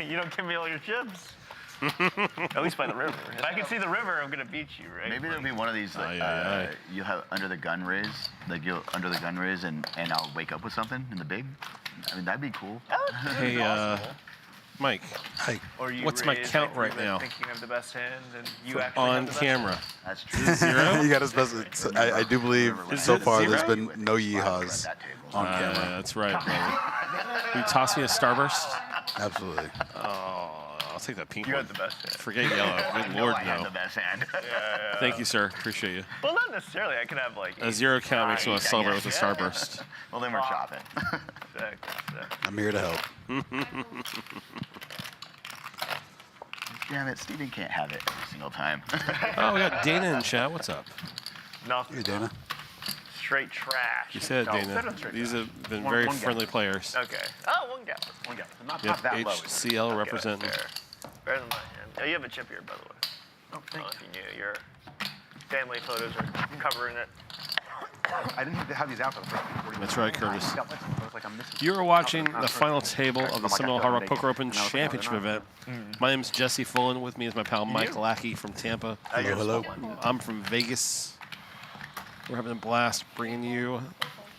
you don't give me all your chips. At least by the river. If I can see the river, I'm gonna beat you, right? Maybe there'll be one of these like Aye. you have under the gun raise, like you'll under the gun raise, and I'll wake up with something in the big. I mean that'd be cool. Hey, Mike, Hi. Or you what's my raise count it right thinking now? Thinking of the best hand, and you actually on have the best camera. hand. That's true. Zero? You got his best. I do believe Is so it far zero? there's been no yeehaws on Yeah, camera. that's right, brother. Will you toss me a starburst? Absolutely. Oh, I'll take that pink You one. had the best hand. Forget yellow. I Good know lord, I have no. the best hand. Thank you, sir. Appreciate you. Well, not necessarily. I could have like A 0 count makes me want to I celebrate guess, with a yeah. starburst. Well, then we're chopping. I'm here to help. Damn it, Steven can't have it every single time. Oh, we got Dana in chat. What's up? Hey, Dana. Straight trash. You said, No, Dana. set it straight These down. have been One- very one gap. friendly players. Okay. Oh, one gap. One gap. Not Yep, that low. HCL Okay, representing. fair. Better than my hand. Oh, you have a chip here, by the way. I don't know if you knew. Your family photos are covering it. I didn't have these out for the first 40 minutes. That's right, Curtis. I was like, I'm missing You are watching something. the final table of the Seminole Hard Rock Poker Open And I was like, oh, Championship they're not. event. My name's Jesse Fullen. With me is my pal Mike Lackey from Tampa. Hello. I'm from Vegas. We're having a blast bringing you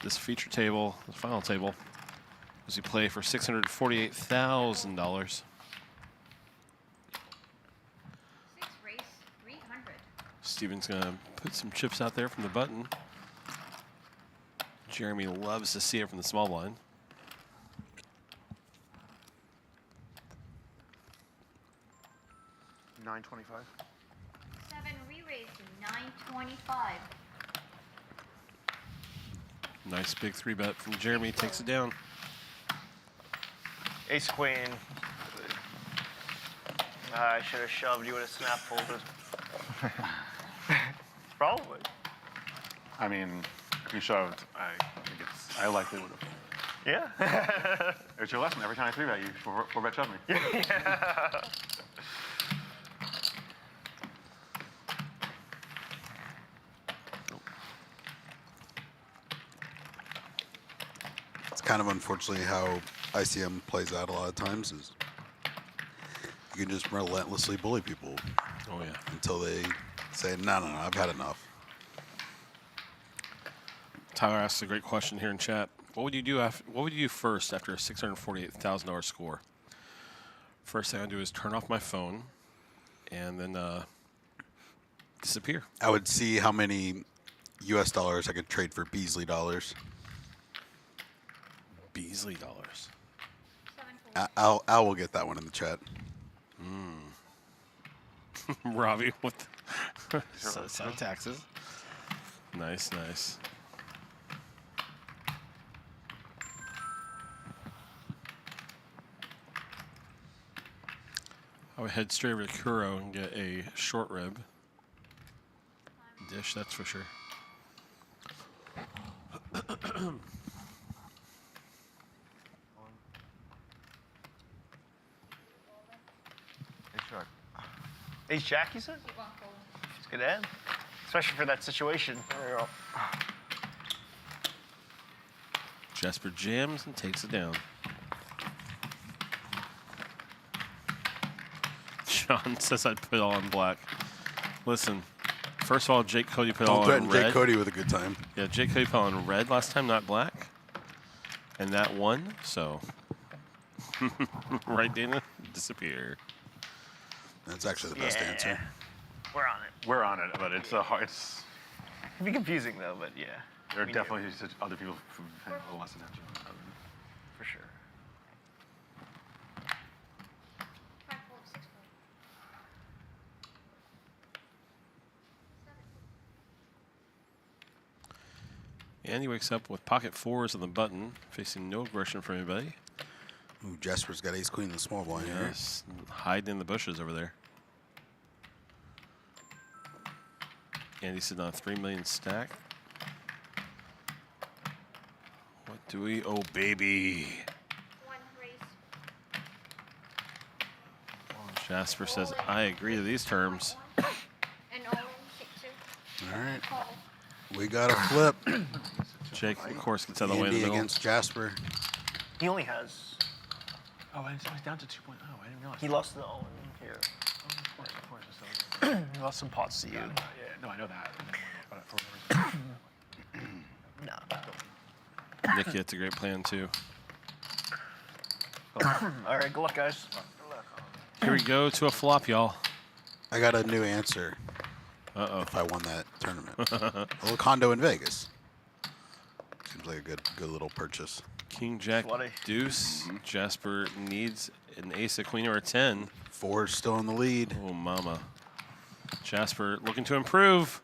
this feature table, the final table, as we play for $648,000. 6 race 300. Steven's going to put some chips out there from the button. Jeremy loves to see it from the small blind. $9.25. 7 re-raise to 925. Nice big 3-bet from Jeremy. Takes it down. Ace queen. I should have shoved you in a snap folder. Probably. I mean, if you shoved, I likely would have. Yeah. It's your lesson. Every time I 3-bet, you 4-bet shove me. Yeah. It's kind of unfortunately how ICM plays out a lot of times is you can just relentlessly bully people Oh, yeah. until they say, no, I've had enough. Tyler asks a great question here in chat. What would you do first after a $648,000 score? First thing I do is turn off my phone and then disappear. I would see how many US dollars I could trade for Beasley dollars. Beasley dollars. 7 Al will get that one in the chat. Robbie with so taxes. Nice, nice. I would head straight over to Kuro and get a short rib dish, that's for sure. Ace Jack, you said? It's good end. Especially for that situation. There you go. Jasper jams and takes it down. Sean says I'd put it all in black. Listen, first of all, Jake Cody put it all Don't in threaten red. Jake Cody with a good time. Yeah, Jake Cody put it on red last time, not black. And that won, so. Right, Dana? Disappear. That's actually the best answer. We're on it. We're on it, but it's a hard. It's It'd be confusing though, but yeah. there are We definitely other people who pay a little less attention. For sure. 5 fold, 6 fold. And he wakes up with pocket fours on the button, facing no aggression from anybody. Ooh, Jasper's got ace queen in the small blind here. Yes, hiding in the bushes over there. And he's sitting on a 3 million stack. What do we? Oh, baby. 1 raise. Jasper says, I agree to these terms. And all in 6 All right, call. we got a flip. Jake, of course, gets out of the way in the Andy middle. against Jasper. He only has. Oh, I was down to 2.0. I didn't realize. He lost the all in here. Of course. He lost some pots to you. Yeah, no, I know that. But for whatever reason. No. Nicky, that's a great plan, too. All right, good luck, guys. Here we go to a flop, y'all. I got a new answer Uh-oh. if I won that tournament. A little condo in Vegas. Seems like a good little purchase. King, Jack, Bloody. deuce. Jasper needs an ace, a queen, or a 10. Four's still in the lead. Oh, mama. Jasper looking to improve.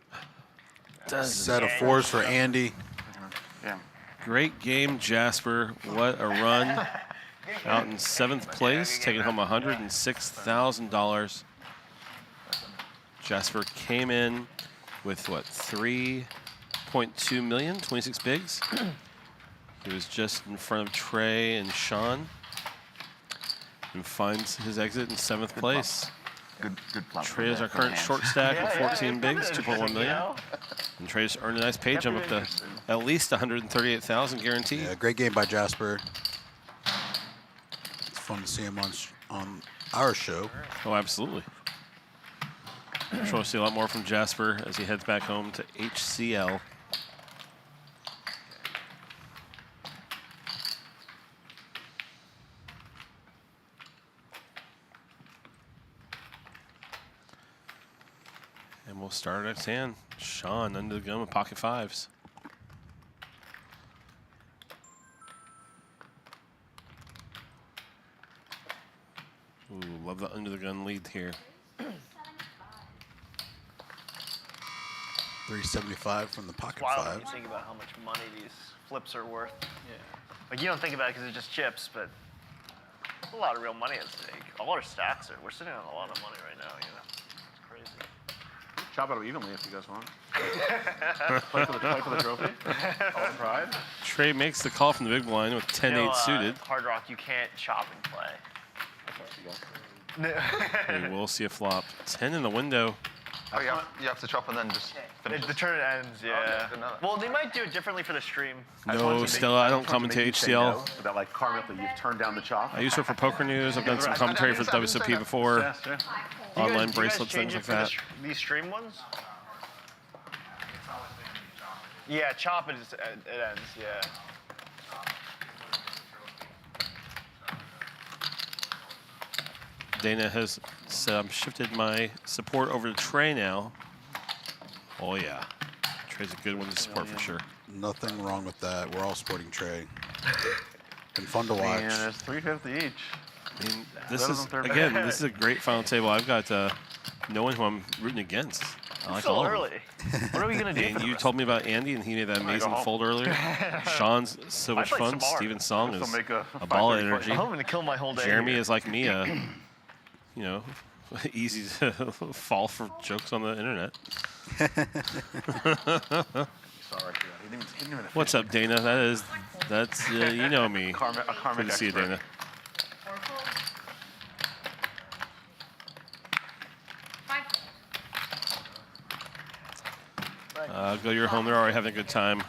Set of fours for Andy. Yeah. Great game, Jasper. What a run. Out in 7th place, taking home $106,000. Jasper came in with, what, 3.2 million, 26 bigs. He was just in front of Trey and Shaun. And finds his exit in 7th place. Good flop. Trey is our current short stack with 14 bigs, 2.1 million. And Trey's earned a nice pay jump up to at least 138,000 guaranteed. Yeah, great game by Jasper. It's fun to see him on our show. Oh, absolutely. I'm sure we'll see a lot more from Jasper as he heads back home to HCL. And we'll start our next hand. Shaun under the gun with pocket fives. Ooh, love the under the gun lead here. 375 from the pocket Wild when five. you think about how much money these flips are worth. Yeah. Like you don't think about it because it's just chips, but there's a lot of real money at stake. All our stacks are. We're sitting on a lot of money right now. You know, it's crazy. Chop it up evenly if you guys want. play for the trophy. All the pride. Trey makes the call from the big blind with 10-8 suited. Hard Rock, you can't chop and play. We will see a flop. 10 in the window. Oh, you have to chop and then just finish. The turn ends, yeah. didn't know that. Well, they might do it differently for the stream. No, Stella, I don't commentate HCL. That like karmically, you've turned down the chop. I use her for poker news. I've done some commentary for the WSOP before. Yes, yeah. Online Do you guys bracelets, change things it like for that. these stream ones? Yeah, chop it, it ends, yeah. Dana has said I'm shifted my support over to Trey now. Oh yeah, Trey's a good one to support for sure. Nothing wrong with that. We're all sporting Trey. Been fun to watch. And it's 350 each. I mean, this Better is than third again, base. this is a great final table. I've got no one who I'm rooting against. I like So all of them. early. What are we gonna do? And you told me about Andy, and he made that amazing home. fold earlier. Sean's so much play fun. Samar. Steven Song This is will make a a ball of 530 energy. I'm gonna kill my whole day. Jeremy here. is like me, you know, easy to fall for jokes on the internet. Sorry, he didn't even What's up, Dana? That's you know me. a karmic Good to see you, expert. Dana. Go to your home. They're already having a good time.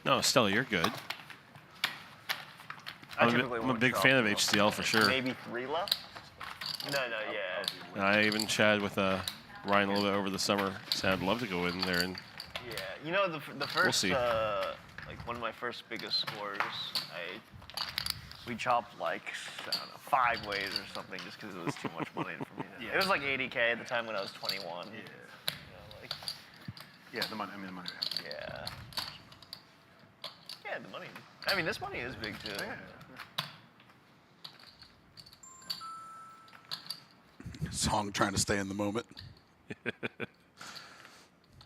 No, Stella, you're good. I'm a big fan of HCL for sure. Maybe 3 left? No, yeah. I even chatted with Ryan a little bit over the summer. Said I'd love to go in there and Yeah, you know the first see. like one of my first biggest scores, we chopped like I don't know 5 ways or something just because it was too much money for me. Yeah. It was like 80K at the time when I was 21. Yeah. You know, like Yeah, the money. I mean, the money. yeah, yeah, the money. I mean, this money is big too. Song trying to stay in the moment.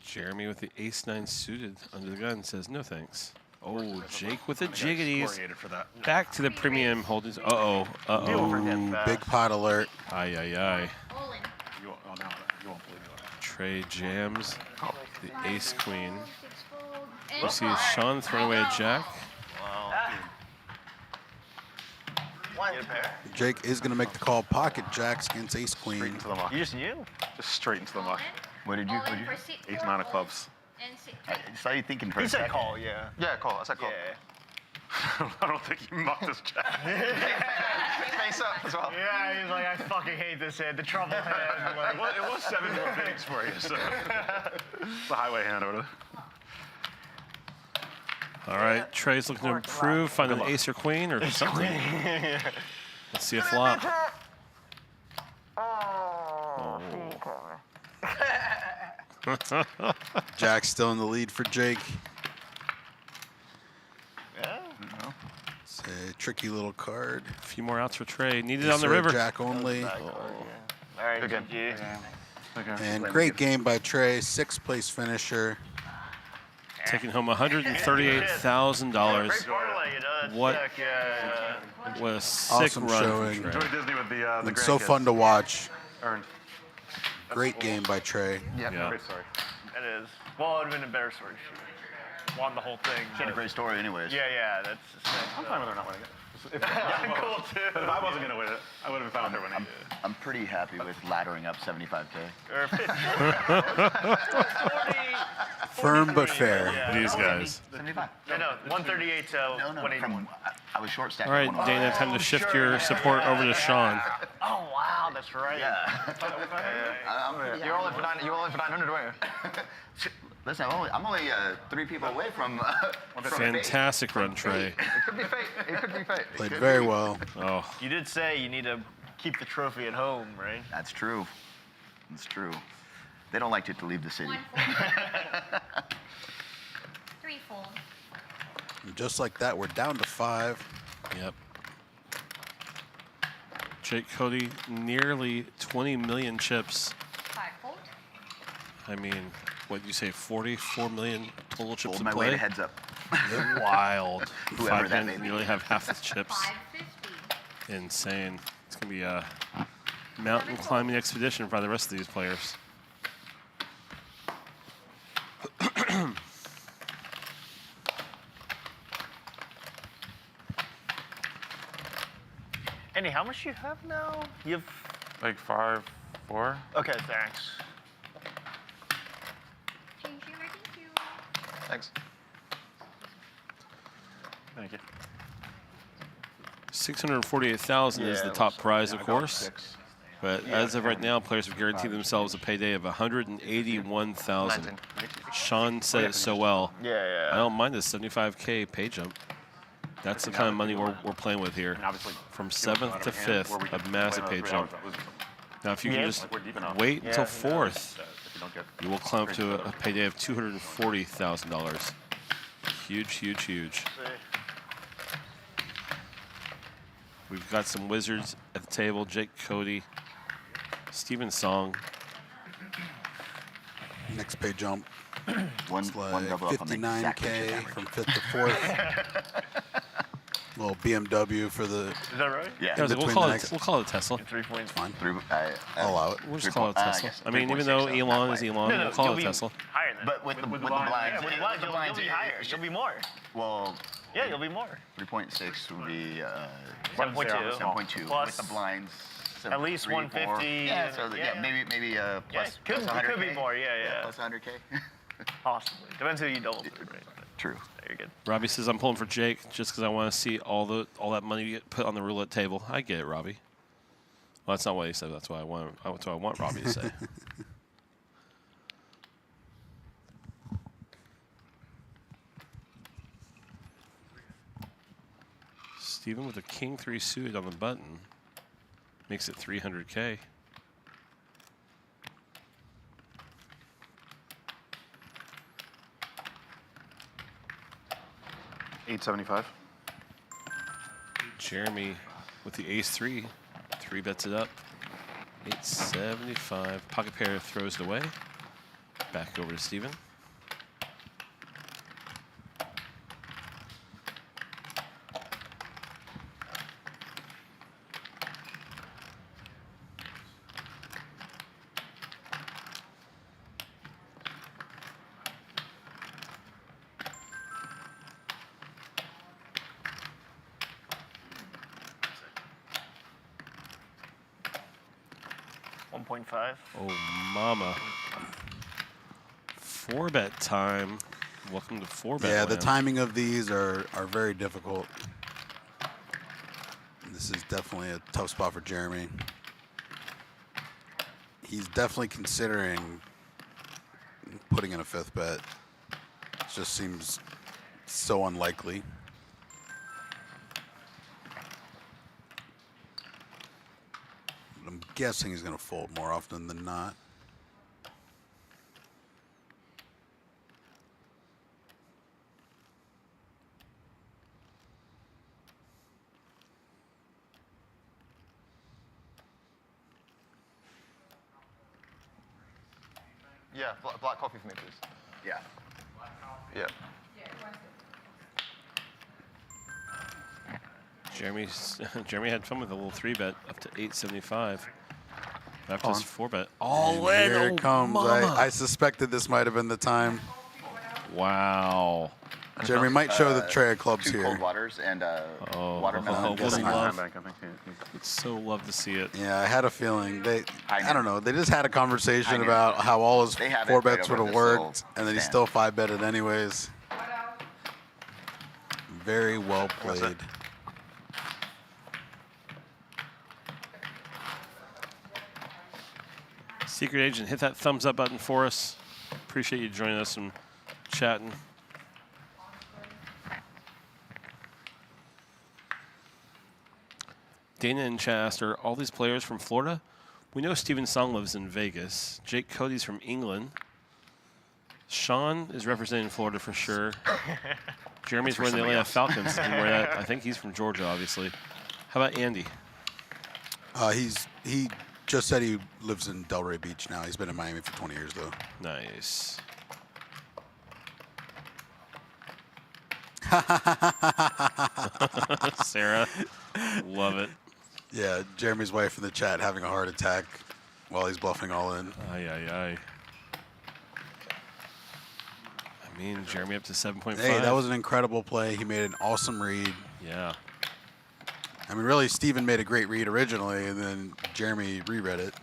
Jeremy with the ace-9 suited under the gun says no thanks. Oh, Jake with the jiggities. Excoriated for that. Back to the premium holdings. Uh-oh. Ooh, big pot alert. Aye, aye, aye. All in. You won't, oh, now you won't believe it. Trey jams the ace-queen. 6 fold. You see Shaun throwing away a jack. Wow. Get a pair. Jake is going to make the call. Pocket jacks against ace Straight queen. into the muck. You just knew. Just straight into the muck. What did you? All What in did you? for 6 Ace four 9 of fold clubs. And 6 I saw you thinking for He a said second. call, yeah. Yeah, call. I said call. Yeah. I don't think you mucked this jack. Face up as well. Yeah, he's like, I fucking hate this hand. The trouble hand. Like, It was 7 more bigs for you, so. It's the highway hand over there. All right, Trey's looking to improve, find an ace or queen or something. Let's see a flop. Oh. Jack's still in the lead for Jake. yeah. It's a tricky little card. A few more outs for Trey. Needed Ace on the or a river. Jack only. All right, Good GG. Okay. And great game by Trey. 6th place finisher. Taking home $138,000. Great parlay, you know. That's What? sick, yeah. What a sick Awesome run showing. from Enjoy Trey. Disney with the And so grandkids. fun to watch. Earned. Great game by Trey. Yeah. Great story. It is. Well, it would have been a better story. Won the whole thing. She had a great story, anyways. Yeah, that's sick. I'm fine with her not winning it. If I wasn't going to win it, I would have been fine with her winning. I'm pretty happy with laddering up 75K. Or 50. 40, Firm but fair. Yeah. These guys. 75. No, 138 to No, 181. I was short stacked. All right, Dana, time to shift your support over to Shaun. Oh wow, that's right. Yeah. You're all in for 900, weren't you? Listen, I'm only 3 people away from Fantastic run, Trey. It could be fate. It could be fate. Played very well. Oh, You did say you need to keep the trophy at home, right? That's true. That's true. They don't like it to leave the city. 140. 3 fold. And just like that, we're down to 5. yep. Jake Cody, nearly 20 million chips. 5 fold. I mean, what did you say, 44 million total chips Hold to my play? way to heads up. Wild. Whoever that 5 may be. nearly have half the chips. 550. Insane. It's going to be a mountain climbing expedition for the rest of these players. Andy, how much do you have now? You have. Like 5, 4. Okay, thanks. Change your thank you. Thanks. Thank you. 648,000 is the top prize, of course. But as of right now, players have guaranteed themselves a payday of 181,000. Shaun said it so well. Yeah. I don't mind the 75K pay jump. That's the kind of money we're playing with here. And obviously, From 7th to 5th, a massive pay jump. Now, if you can just wait until 4th, you will climb up to a payday of $240,000. Huge, huge, huge. We've got some wizards at the table. Jake Cody, Steven Song. Next pay jump. One Like double up on the exact picture 59K that way. from 5th to 4th. Little BMW for the Is that right? Yeah. Guys, we'll between call the it next- a Tesla. 3 points. fine. I'll allow it. We'll just 3 call it point- Tesla. yes, I mean, even 3.6, though so Elon not is quite. Elon, we'll call you'll it be Tesla. higher than But with the blinds. blinds, Yeah, with the blinds, you'll be it- higher. it You'll be more. Well, Yeah, you'll be more. 3.6 would be 7.2. 7.2 Plus with the blinds. at least 3, 4. 150. Yeah, so yeah. maybe Yeah, plus it could, plus it 100K. could be more. Yeah. Plus 100K. Possibly. Depends who you double through, right? But True. you're good. Robbie says, I'm pulling for Jake just because I want to see all that money get put on the roulette table. I get it, Robbie. Well, that's not what he said. That's what I want Robbie to say. Steven with a king 3 suited on the button makes it 300K. $875. Jeremy with the ace 3 bets it up. 875. Pocket pair throws it away. Back over to Steven. Oh, mama. 4-bet time. Welcome to 4-bet. Yeah, the land. timing of these are very difficult. This is definitely a tough spot for Jeremy. He's definitely considering putting in a 5th bet. It just seems so unlikely. I'm guessing he's going to fold more often than not. Yeah, black coffee for me, please. Yeah. Yeah. Jeremy had fun with a little 3-bet up to 875. After his 4-bet. And here it comes. I suspected this might have been the time. Wow. Jeremy might show the tray of clubs 2 here. cold waters and watermelon. Oh, guessing love. Bank, I think. Would so love to see it. Yeah, I had a feeling I knew. don't know. They just had a I conversation knew. about how all his They have it 4 right bets over would have this little worked, and then he stand. still 5 betted anyways. Very well played. Secret Agent, hit that thumbs up button for us. Appreciate you joining us and chatting. Dana in chat asked, are all these players from Florida? We know Steven Song lives in Vegas. Jake Cody's from England. Shaun is representing Florida for sure. Jeremy's wearing the Atlanta Falcons. He wear that. I think he's from Georgia, obviously. How about Andy? He just said he lives in Delray Beach now. He's been in Miami for 20 years, though. Nice. Sarah, love it. Yeah, Jeremy's wife in the chat having a heart attack while he's bluffing all in. Aye, aye, aye. I mean, Jeremy up to 7.5. Hey, that was an incredible play. He made an awesome read. Yeah. I mean, really, Steven made a great read originally, and then Jeremy reread it.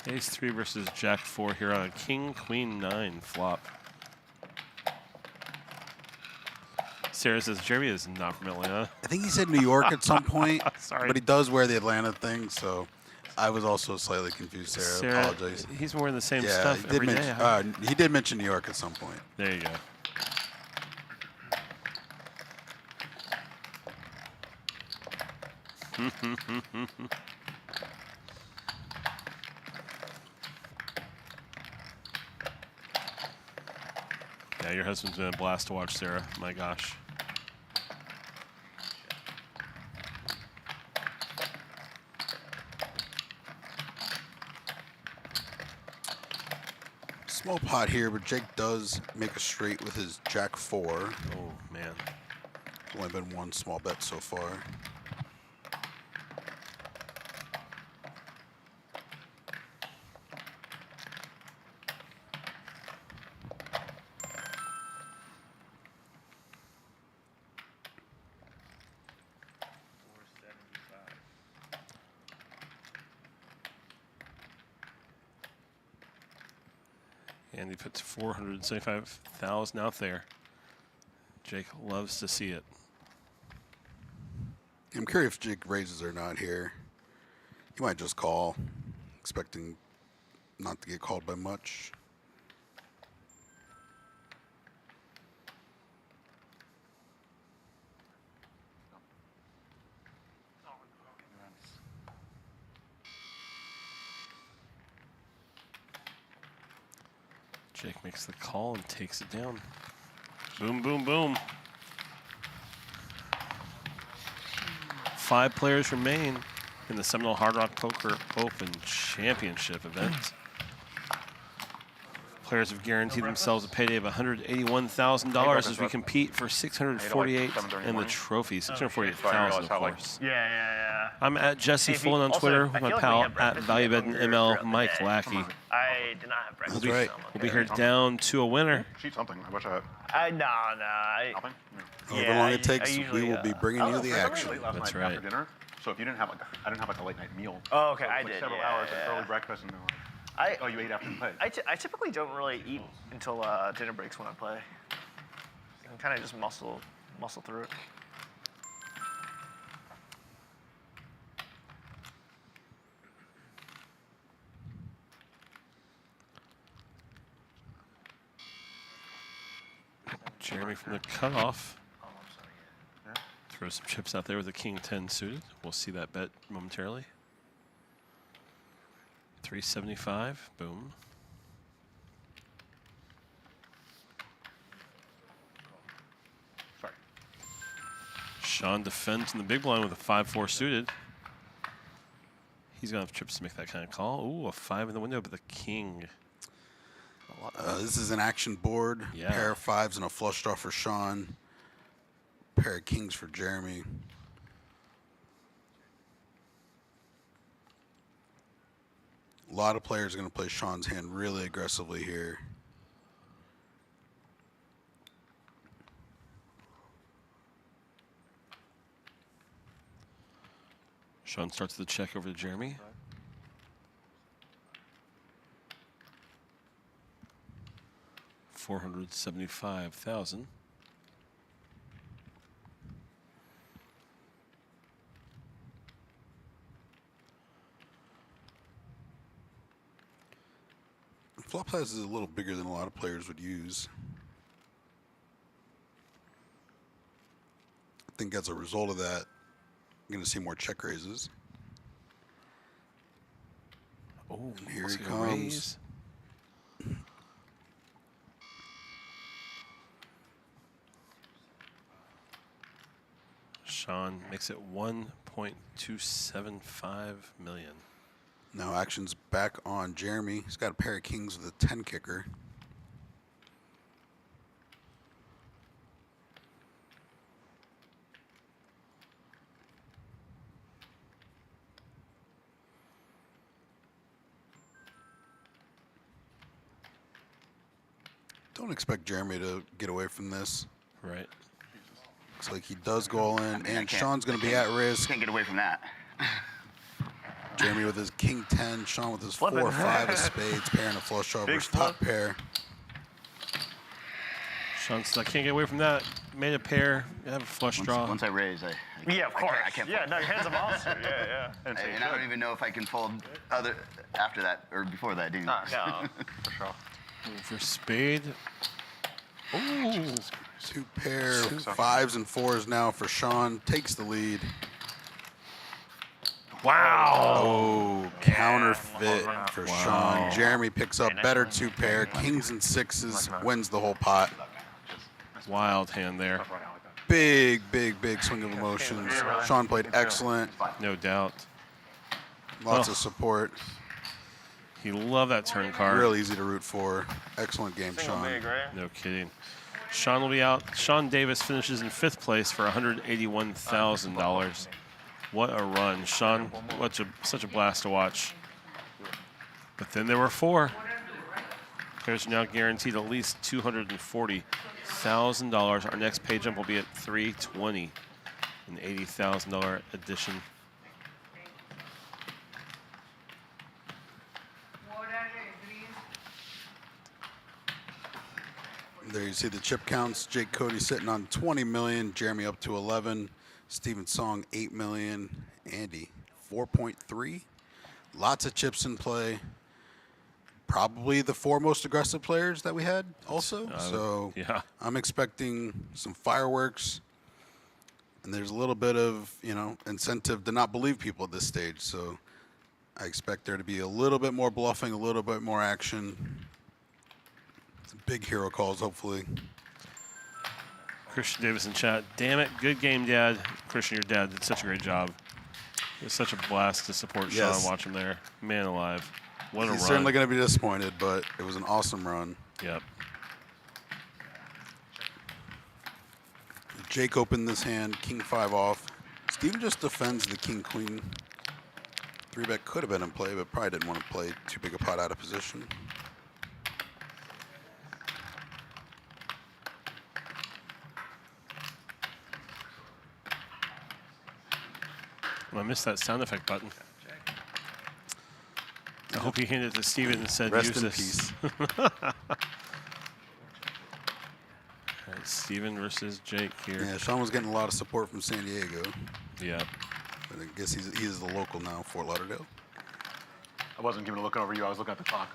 Ace 3 versus Jack 4 here on a King Queen 9 flop. Sarah says Jeremy is not from Atlanta. I think he said New York at some point. Sorry. But he does wear the Atlanta thing, so I was also slightly confused, Sarah. Apologize. He's wearing the same Yeah, stuff he did every day. mention, he did mention New York at some point. There you go. Yeah, your husband's been a blast to watch, Sarah. My gosh. Small pot here, but Jake does make a straight with his Jack 4. Oh, man. There's only been one small bet so far. And he puts 475,000 out there. Jake loves to see it. I'm curious if Jake raises or not here. He might just call, expecting not to get called by much. Jake makes the call and takes it down. Boom, boom, boom. 5 players remain in the Seminole Hard Rock Poker Open Championship event. Players have guaranteed themselves a payday of $181,000 as we compete for $648 and the trophy. $648,000, of course. Yeah. I'm at Jesse Hey, Fullen on also, Twitter I with my feel like pal we had at breakfast and ValueBet we were ML, throughout the Mike day. Lackey. I did not have breakfast. That's right. so I'm We'll be okay. here down to a winner. Cheat something. I wish I had. No. Nothing? However long it takes, we will be bringing you the I was action. late last That's night right. after dinner. So if you didn't have I didn't have like a late night meal. Oh, okay, So it I was did. Several yeah, hours yeah, of early breakfast and then I oh, you ate after you played. I typically don't really eat until dinner breaks when I play. I can kind of just muscle through it. Jeremy from the cutoff. Throw some chips out there with a King 10 suited. We'll see that bet momentarily. 375. Boom. Sorry. Shaun defends in the big blind with a 5-4 suited. He's going to have chips to make that kind of call. Ooh, a 5 in the window, but the King. This is an action board. Yeah. Pair of 5s and a flush draw for Shaun. Pair of kings for Jeremy. A lot of players are going to play Shaun's hand really aggressively here. Shaun starts the check over to Jeremy. $475,000. Flop size is a little bigger than a lot of players would use. I think as a result of that, I'm going to see more check raises. Oh, And here looks he like a comes. raise. Shaun makes it 1.275 million. Now action's back on Jeremy. He's got a pair of kings with a 10 kicker. Don't expect Jeremy to get away from this. Right. Looks like he does go all in, I mean, I and can't- Shaun's going I to be can't- at risk. Can't get away from that. Jeremy with his king 10, Shaun with his Flip it. 4 or 5 of spades, pairing a flush draw Big versus top flip. pair. Shaun says, I can't get away from that. Made a pair. Have a flush draw. Once I raise, I Yeah, of course. I can't yeah, fold. no, your hand's a monster. Yeah, And I don't even know if I can fold other after that or before that, do you? No, for sure. For spade. Ooh. 2 pair, 5s and 4s now for Shaun. Takes the lead. Wow. Oh, counterfeit for Wow. Shaun. Jeremy picks up better 2 pair, kings and 6s, wins the whole pot. Wild hand there. Big, big, big swing of emotions. Shaun played excellent. No doubt. Lots Oh. of support. He loved that turn card. Real easy to root for. Excellent game, Single Shaun. big, right? No kidding. Shaun will be out. Shaun Davis finishes in 5th place for $181,000. What a run. Shaun, such a blast to watch. But then there were 4. Players are now guaranteed at least $240,000. Our next pay jump will be at $320, an $80,000 addition. There you see the chip counts. Jake Cody sitting on 20 million. Jeremy up to 11. Steven Song 8 million. Andy 4.3. Lots of chips in play. Probably the 4 most aggressive players that we had also. So yeah. I'm expecting some fireworks. And there's a little bit of, incentive to not believe people at this stage. So I expect there to be a little bit more bluffing, a little bit more action. Some big hero calls, hopefully. Christian Davis in chat. Damn it, good game, Dad. Christian, your dad did such a great job. It was such a blast to support Yes. Shaun, watch him there. Man alive. What a He's run. certainly going to be disappointed, but it was an awesome run. Yep. Jake opened this hand, king 5 off. Steven just defends the king queen. 3-bet could have been in play, but probably didn't want to play too big a pot out of position. I missed that sound effect button. I hope you handed it to Steven and said, Rest use in this. peace. All right, Steven versus Jake here. Yeah, Shaun was getting a lot of support from San Diego. Yeah. But I guess he's the local now, Fort Lauderdale. I wasn't even looking over you. I was looking at the clock.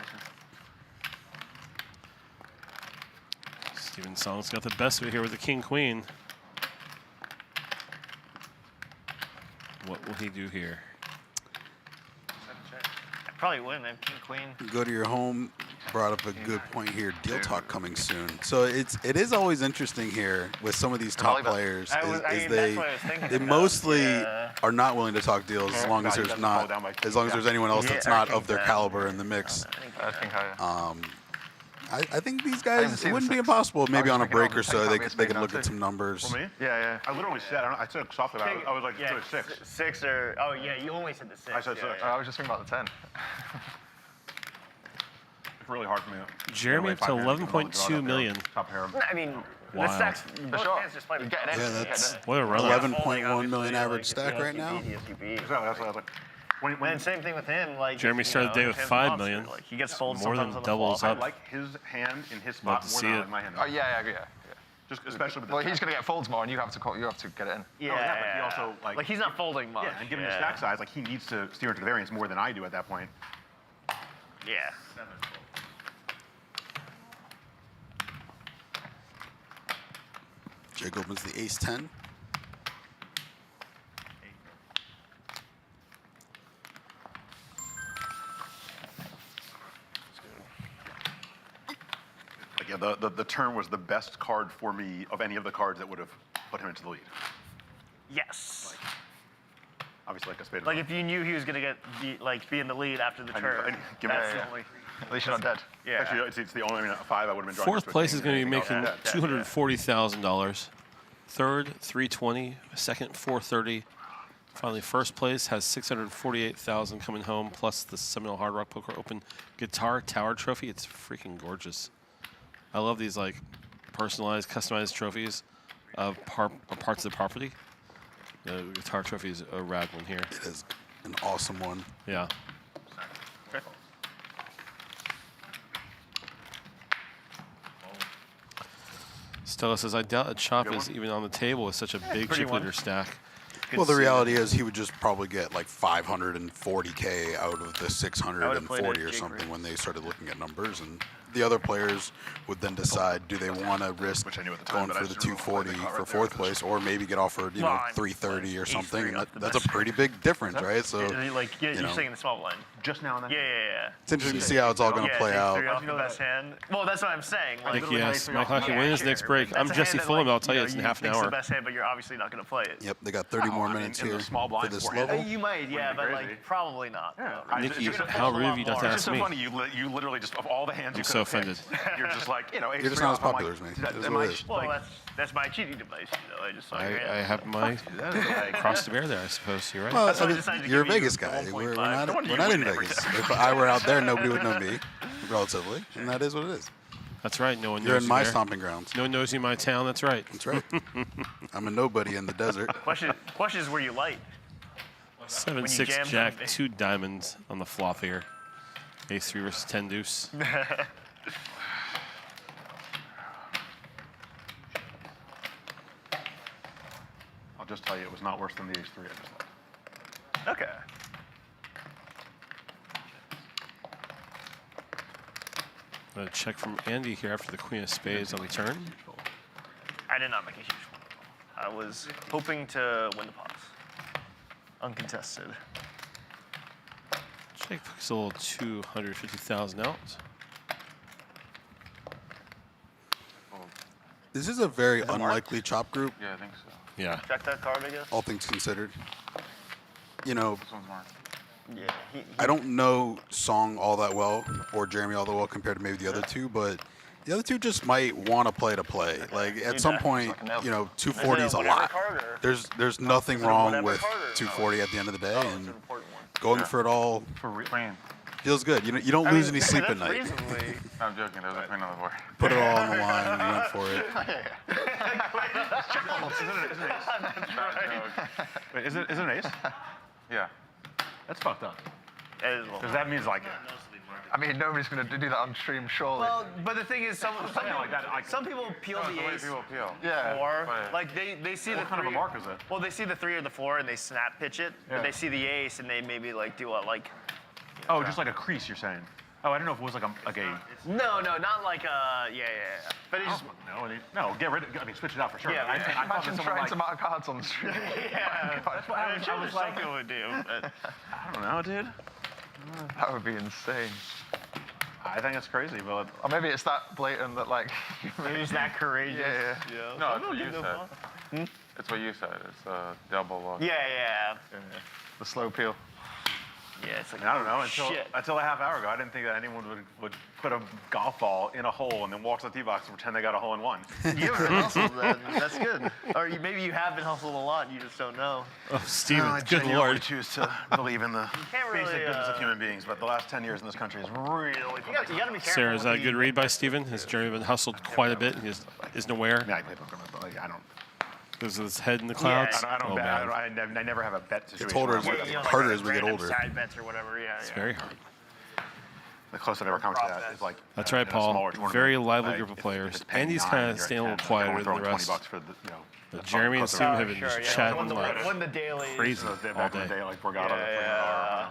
Steven Song's got the best of it here with the king queen. What will he do here? Probably win, man. King, queen. Go to your home. Brought up a good point here. Deal talk coming soon. So it is always interesting here with some of these top players. They mostly are not willing to talk deals as long as there's anyone else that's not of their caliber in the mix. I think these guys, it wouldn't be impossible. Maybe on a break or so, they could look at some numbers. For me? Yeah. I literally said, I said softly about it. I was like, Yeah, 6. 6 or, oh yeah, you only said the 6. I said 6. I was just thinking about the 10. It's really hard for me. Jeremy up to 11.2 million. Top pair. I mean, The Wild. stacks, both sure. hands just play the You get it in. Yeah, You get that's it What a run. 11.1 million average stack right now. Exactly. That's what I was like. And same thing with him. Like Jeremy started the day with his 5 monster, million. Like he gets fold More sometimes than on the doubles flop. up. I like his hand in his Love spot to more see than I it. like my hand. Oh yeah. Just especially with the Well, he's stack. gonna get folds more, and you have to get it in. Yeah, but he also, like he's not folding much. Yeah, and given his stack size, like he needs to steer into the variance more than I do at that point. Yeah. Jake opens the ace-10. Like, yeah, the turn was the best card for me of any of the cards that would have put him into the lead. Yes. Obviously, like a spade. Like if you knew he was gonna be in the lead after the I knew- turn, I knew- give that's me- the only. At least you're not dead. Yeah. Actually, it's the only. I mean, at 5, I would have been drawing. Fourth this place is with going to be anything making else. $240,000. Third, 320. Second, 430. Finally, first place has 648,000 coming home, plus the Seminole Hard Rock Poker Open Guitar Tower Trophy. It's freaking gorgeous. I love these like personalized, customized trophies of parts of the property. The Guitar Trophy is a rad one here. It is an awesome one. Yeah. Stella says, I doubt a chop is even on the table with such a big pretty chip one. leader stack. Well, the reality is he would just probably get like 540K out of the 640 or Jake something when they started looking at numbers, and the other players would then decide, do they want to risk Which I knew at the time, going but I for the just remember playing 240 the card for right fourth there. place, or maybe get offered, you know, Well, 330 or ace something, three and off the that's a best. pretty big difference, right? So Like you're know. saying the small blind. Just now and then. Yeah. it's interesting to see how it's all going to Yeah, play take out. 3 off the best hand. Well, that's what I'm saying. Like, Like, yes, Mike Hockey yeah, wins sure, next but break. that's I'm a Jesse hand that, Fulham. like, I'll tell you, it's in you half an think it's hour. the best hand, but you're obviously not going to play it. Yep, they got 30 more I mean, minutes in the here small for blind this forehand. level. You might, yeah, but crazy. like probably not. Yeah. though. Nikki, You're gonna how fold a rude lot of you not more. to It's ask just so me. funny. You literally just of all the hands I'm you so could have offended. picked, you're just like, you know, You're just ace-3 not as off, I'm popular like, as me. It is am what I it is. Well, like, that's my cheating device. You know, I just saw your hand. I have my cross to bear there, I suppose. You're right. Well, That's why I I mean, decided to you're a give you Vegas the guy. 1.5. We're No not in Vegas. If I were out there, nobody would know me, relatively, and that is what it is. That's right. No one You're knows in you my there. stomping grounds. No one knows you in my town. That's right. That's right. I'm a nobody in the desert. Question is where you light. 7-6 jam Jack, something. 2 diamonds on the flop here. Ace 3 versus 10 deuce. I'll just tell you, it was not worse than the ace-3 I just left. Okay. A check from Andy here after the Queen of Spades on the turn. I did not make a huge one. I was hoping to win the pots. Uncontested. Jake puts a little 250,000 out. This is a very unlikely chop group, Yeah, I think so. Yeah. Check that card, I guess. all things considered. You know, This one's marked. Yeah. I don't know Song all that well, or Jeremy all that well compared to maybe the other two, but the other two just might want to play. Like at some point, you know, 240 is a lot. There's nothing wrong with 240 at the end of the day, and going for it all For queen. feels good. You don't lose any sleep at night. Reasonably. I'm joking. There's a queen on the board. Put it all on the line and you went for it. Wait, is it an ace? Yeah. That's fucked up. That is a little- Because that means like, I mean, nobody's going to do that on stream, surely. Well, but the thing is, some people peel That's the the way ace people appeal. yeah. or Right. like they see the what kind of three. a mark is it? Well, they see the 3 or the 4 and they snap pitch it. Yeah. But they see the ace and they maybe like do a like. Oh, just like a crease, you're saying? Oh, I don't know if it was like a No, not like yeah. But it's just no, get rid of. I mean, switch it out for sure. Yeah, I thought that Imagine someone trying like, to mark cards on the stream. yeah. That's what I was, I was Some like, people would do. But I don't know, dude. That would be insane. I think it's crazy, but Or maybe it's that blatant that, like, maybe it's that courageous. Yeah. No, it's what you said. It's what you said. It's a double look. Yeah. the slow peel. Yeah, it's like, I don't know, shit. until a half hour ago, I didn't think that anyone would put a golf ball in a hole and then walk to the tee box and pretend they got a hole in one. You haven't been hustled then. That's good. Or maybe you have been hustled a lot and you just don't know. Oh, Steven, I good genuinely Lord. choose to believe in the can't really, basic goodness of human beings, but the last 10 years in this country is really You got to be careful. Sarah, is that a with good the- read by Steven? Has Jeremy been hustled quite a bit? He isn't aware? Yeah, I play poker, but like, I don't. Because of his head in the clouds? I don't Oh, bet. man. I never have a bet situation. It's harder, where I'm worried about it. harder as we get random older. Side bets or whatever. Yeah, It's very hard. The closest I've ever come to that Process. is like. That's in right, a Paul. smaller tournament, Very lively like, group of if players. it's paying Andy's 9 kind of and you're staying a at little 10, quieter everyone than the throwing rest. $20 for the, But Jeremy and closer. Steven Oh, have been sure, just yeah. chatting Won the- like won the daily. crazy back all in the day. day, like Borgata. Yeah.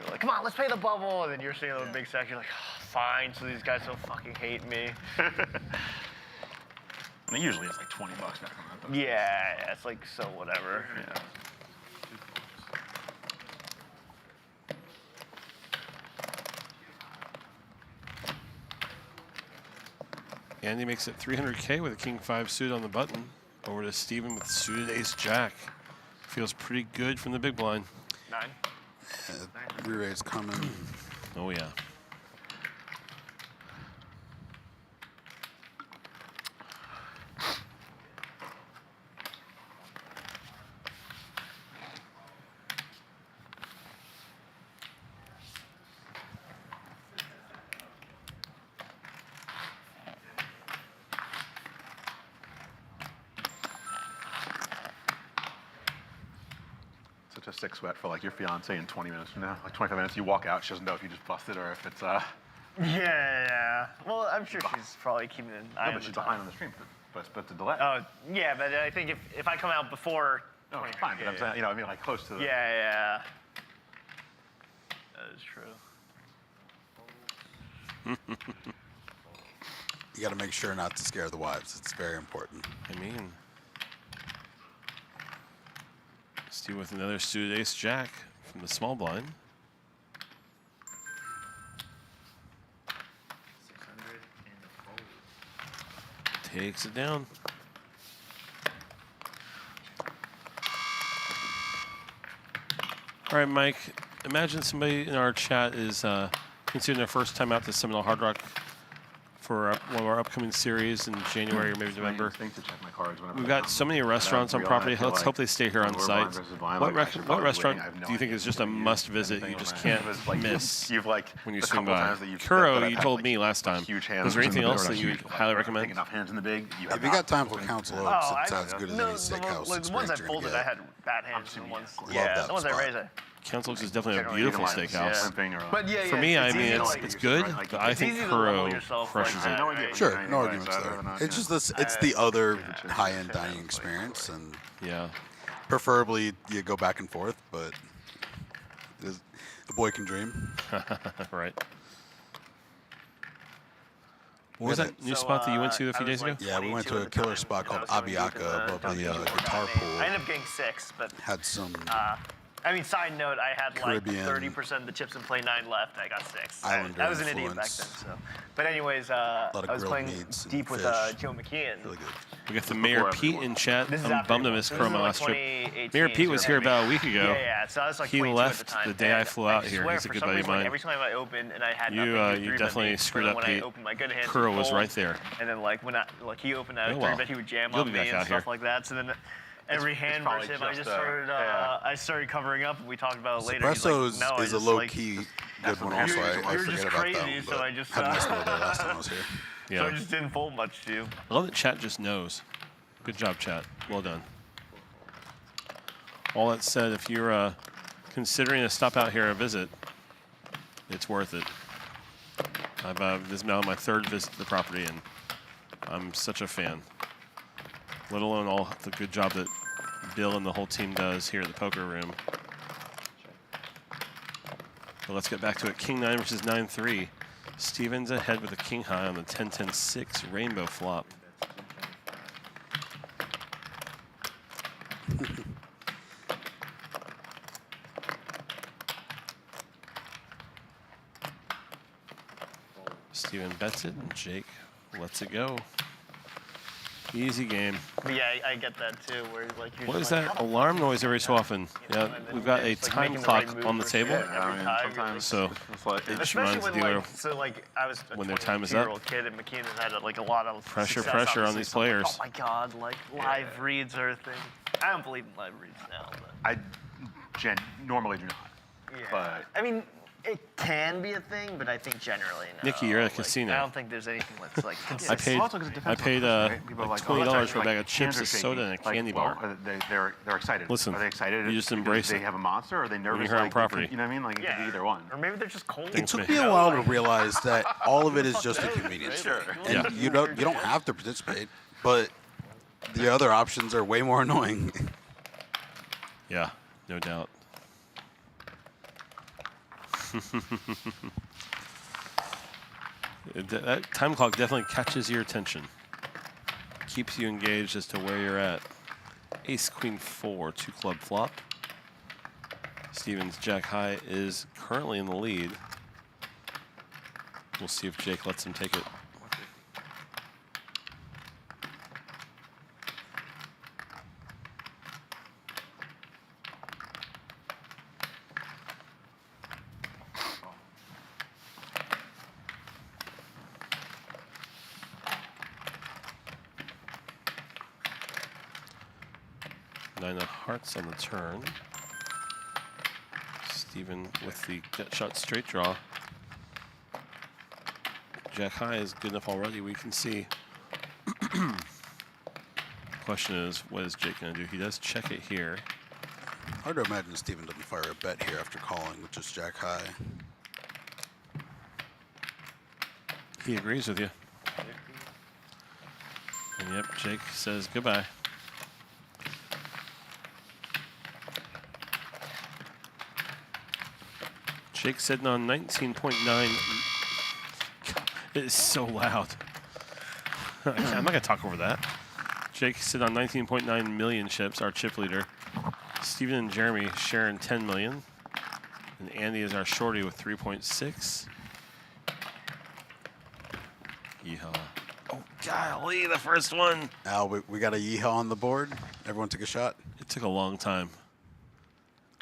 You're like, come on, let's pay the bubble. And then you're sitting in the big section, like, oh, fine, so these guys don't fucking hate me. I mean, usually it's like $20 back on that. But Yeah, it's like, so whatever. yeah. Andy makes it 300K with a King 5 suit on the button. Over to Steven with suited Ace Jack. Feels pretty good from the big blind. 9. Re-raise coming. Oh, yeah. Such a sick sweat for like your fiance in 20 minutes from now. Like 25 minutes, you walk out, she doesn't know if you just busted or if it's Yeah. Well, I'm sure she's probably keeping an eye no, on but the she's time. behind on the stream, but it's a delay. Oh, yeah, but I think if I come out before. No, it's fine, but I'm saying, you know, I mean, like close to the. Yeah. That is true. You got to make sure not to scare the wives. It's very important. I mean, Steve with another suited Ace Jack from the small blind. 600 and fold. Takes it down. All right, Mike, imagine somebody in our chat is considering their first time out to Seminole Hard Rock for one of our upcoming series in January or maybe November. Instinct to check my cards whenever We've I got come. so many restaurants on I property. feel Let's like hope they stay here on when we're site. blind versus blind, What, like, I should what probably restaurant wing. I have no do you think idea is just a if you must use visit? anything You just on can't it. It's like miss You've like when you the swing couple by. times that you've Kuro, that I've you had, told like, me last time. huge hands Was there in anything the else middle, that you huge, would like, highly big recommend? enough hands in the big. You If have you not. got time for Council Oaks, Oh, it's as good as no, any steakhouse like the ones I experience you're folded, gonna I get. had bad hands. And the ones, Love yeah, that the ones I spot. raised. Council Oaks is definitely a Generally, beautiful you can like- steakhouse. Yeah. But yeah, For me, I mean, easy to, it's good, like, but I it's think easy to level Kuro yourself crushes like it. that, No idea. right? Sure, Right, no right, arguments so I there. don't know, It's you just know. this. It's the other high-end dining experience, and Yeah. preferably you go back and forth. But the boy can dream. Right. What was that new spot that you went to a few days ago? Yeah, we went to a killer spot called Abiaka above the guitar I pool. ended up getting 6, but Had some I mean, side note, I had Caribbean- like 30% of the chips in play 9 left. I got 6. Islander I was an idiot back then. influence. So, but anyways, lot of I was grilled playing meats and deep with fish. Joe McKeon. really good. We got the Mayor Pete in chat. This is I'm after bummed I you missed won. Chroma This is last like trip. 2018, Mayor Pete was so here maybe- about a week ago. Yeah, so I was like He 22 left at the time. the day I and flew out I here. swear, He's a for good some buddy of reason, like, mine. every time I opened and I had You, nothing, you he definitely would screwed then up, when Pete. I opened my good hands, Kuro he'd was fold, right there. And then like when he opened out Oh, a well. 3-bet, he would jam You'll on be me back and out stuff here. like that. So then every it's hand probably versus him, I just, just started. yeah. I started covering up, and we talked about it later. He's Espresso like, no, I is a just, low-key like, good one the also. beauty. I You're forget just about crazy, that one, so but I just, had a nice little day last time I was here. So Yeah. I just didn't fold much to you. I love that chat just knows. Good job, chat. Well done. All that said, if you're considering a stop out here, a visit, it's worth it. This is now my 3rd visit to the property, and I'm such a fan. Let alone all the good job that Bill and the whole team does here at the poker room. But let's get back to it. King 9 versus 9-3. Stevens ahead with a king high on the 10-10-6 rainbow flop. Steven bets it, and Jake lets it go. Easy game. But yeah, I get that too. Where like you're What is just like, that how the alarm fuck noise do you every do so that? often? You know, Yeah, and then we've got a it's like time making the clock right move on the or table. shit every time. You're sometimes So it's like, it just especially reminds the when dealer like so like I was a when their time is 22-year-old kid and McKeenan had like a lot of Pressure, success, pressure on obviously, these so I'm like, players. oh my god, like live reads are a thing. I don't believe in live reads now, but I normally do not. yeah. But I mean, it can be a thing, but I think generally no. Nikki, you're at a Like, casino. I don't think there's anything that's like I consistent. paid also 'cause it depends on the person, right? People are like like, oh, $20 that's for a bag of like, chips, hands a are soda, and a shaky. Like, candy well, bar. they're excited. Listen, Are they excited? you just because embrace they it. have a monster? Or are they nervous? you're on like, property. You know what I mean? Like it could be either one. Or maybe they're just cold. It took me a while to realize that all of it is just a convenience fee. And Yeah. you don't have to participate, but the other options are way more annoying. Yeah, no doubt. That time clock definitely catches your attention. Keeps you engaged as to where you're at. Ace, Queen, 4, 2 club flop. Stevens, Jack high is currently in the lead. We'll see if Jake lets him take it. Nine of hearts on the turn. Steven with the gut shot straight draw. Jack high is good enough already, we can see. Question is, what is Jake going to do? He does check it here. Hard to imagine Steven doesn't fire a bet here after calling with just Jack high. He agrees with you. And yep, Jake says goodbye. Jake's sitting on 19.9. It is so loud. I'm not going to talk over that. Jake sitting on 19.9 million chips, our chip leader. Steven and Jeremy sharing 10 million. And Andy is our shorty with 3.6. Yeehaw. Oh, golly, the first one. Al, we got a yeehaw on the board. Everyone took a shot. It took a long time.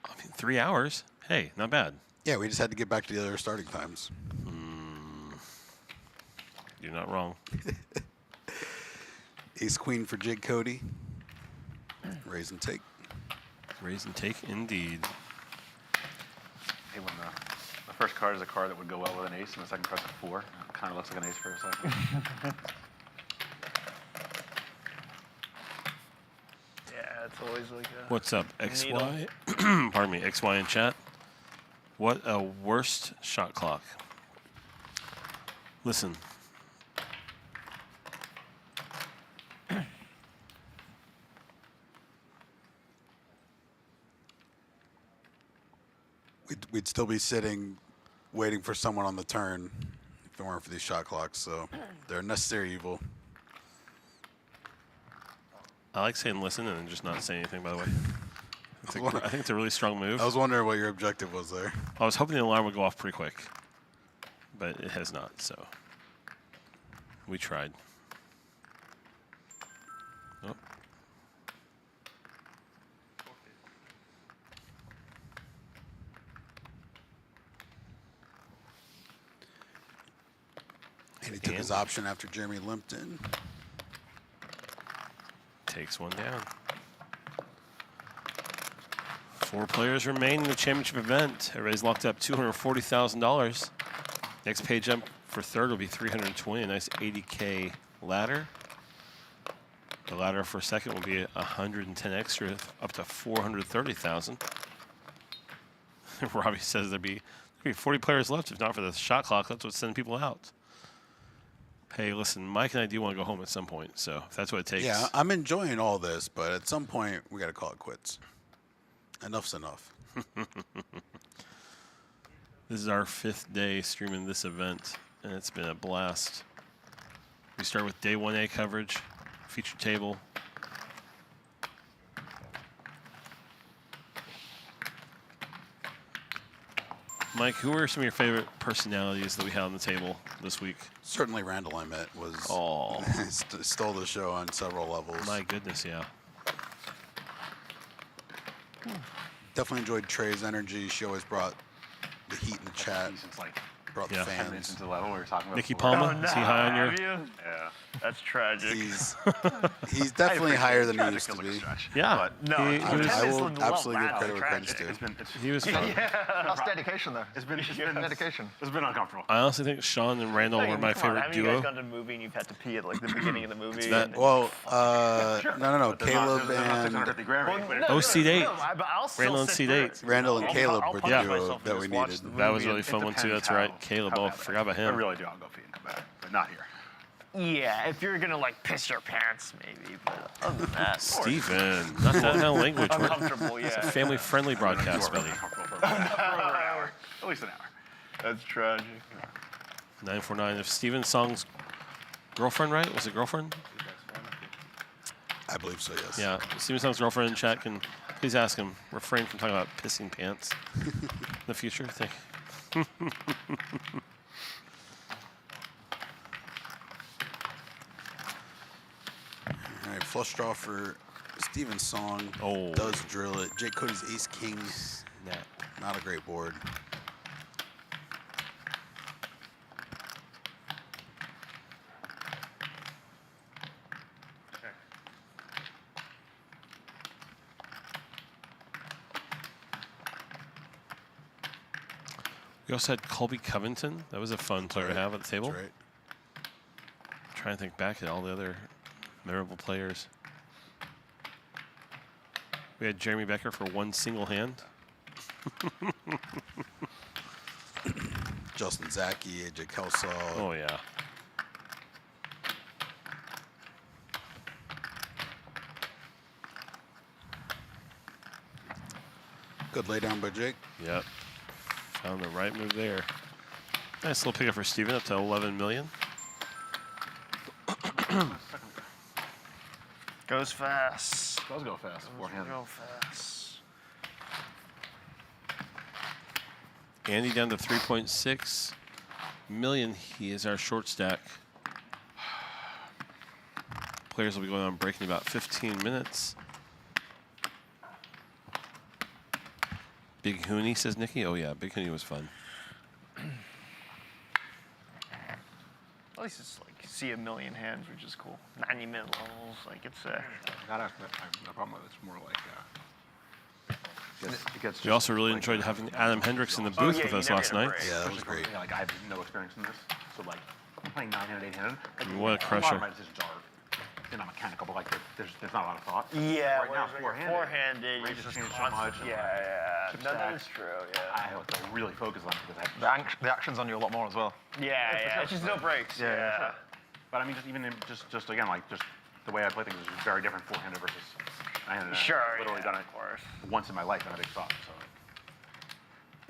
I mean, 3 hours. Hey, not bad. Yeah, we just had to get back to the other starting times. You're not wrong. Ace queen for Jake Cody. Raise and take. Raise and take, indeed. Hey, when the first card is a card that would go well with an ace, and the second card's a 4. It kind of looks like an ace for a second. Yeah, it's always like a What's up, needle. XY? Pardon me, XY in chat. What a worst shot clock. Listen. We'd still be sitting, waiting for someone on the turn if it weren't for these shot clocks. So they're a necessary evil. I like saying listen and then just not say anything, by the way. I think it's a really strong move. I was wondering what your objective was there. I was hoping the alarm would go off pretty quick, but it has not, so we tried. Oh. And he took his option after Jeremy limped in. Takes one down. 4 players remain in the championship event. Everybody's locked up $240,000. Next page up for third will be $320. A nice $80K ladder. The ladder for second will be $110 extra, up to $430,000. Robbie says there'd be 40 players left if not for the shot clock. That's what's sending people out. Hey, listen, Mike and I do want to go home at some point, so if that's what it takes. Yeah, I'm enjoying all this, but at some point we got to call it quits. Enough's enough. This is our 5th day streaming this event, and it's been a blast. We start with day 1A coverage, feature table. Mike, who were some of your favorite personalities that we had on the table this week? Certainly Randall I met was stole the show on several levels. My goodness, yeah. Definitely enjoyed Trey's energy. She always brought the heat in the chat. Since like Brought the 10 minutes fans. into the level we were talking about. Nikki before. Palma, is he high on your? Have you? Yeah. That's tragic. He's definitely higher than he Tragic used to feels like a be. stretch. Yeah. But No, he was, I will Tennis absolutely give level credit where tragic. credit's due. he was fun. That's dedication, though. It's been dedication. It's been uncomfortable. I honestly think Shaun and Randall were my favorite Have you duo. guys gone to a movie and you've had to pee at like the beginning of the movie? that- and- Well, Sure. no. But there's not- Caleb there's not and 650 Grammy, but Oh, seat 8. but I'll still Randall and sit seat through 8. it. Randall and I'll- Caleb I'll were the punish duo myself and that just we watch needed. the That was movie. really it fun one too. depends That's how- right. Caleb. how Oh, bad it forgot about is. I him. really do. I'll go pee and come back, but not here. Yeah, if you're gonna like piss your pants, maybe. But other than that, Stephen, not that kind of language. We're uncomfortable. a Yeah, family-friendly broadcast, Really buddy. uncomfortable for an hour. At least an hour. that's tragic. 949. If Steven Song's girlfriend, right? Was it girlfriend? I believe so, yes. Yeah. Steven Song's girlfriend in chat can please ask him. Refrain from talking about pissing pants in the future. Thank you. All right, flush draw for Steven Song. Oh. Does drill it. Jake Cody's Ace King. Snap. Not a great board. We also had Colby Covington. That was a fun player to have at the table. That's right. Trying to think back at all the other memorable players. We had Jeremy Becker for one single hand. Justin Zaki, AJ Kelsall. Oh, yeah. Good laydown by Jake. Yep. Found the right move there. Nice little pickup for Steven, up to 11 million. Goes fast. Does go fast. Forehand. Go fast. Andy down to 3.6 million. He is our short stack. Players will be going on break in about 15 minutes. Big Hooney, says Nikki. Oh, yeah, Big Hooney was fun. At least it's like see a million hands, which is cool. 90-minute levels, like it's That aspect, the problem with it's more like it gets We also really enjoyed having Adam Hendricks in the booth with us last night. Yeah, that was great. Yeah, like I have no experience in this, so like I'm playing 9-handed, 8-handed. Like, What a A lot crusher. of my decisions are, they're not mechanical, but like there's not a lot of thought. Yeah, Right now, four-handed, Range you're has just changed so much. constant. and, Yeah, chip no, that stacks. is true. Yeah, I have to really focus on it because I have The action's on you a lot more as well. yeah, it's just no breaks. Yeah, Yeah, sure. But I mean, just even in, just again, like just the way I play things is very different four-handed versus nine-handed. Sure, I've literally yeah, done it of course. once in my life, and I big thought. So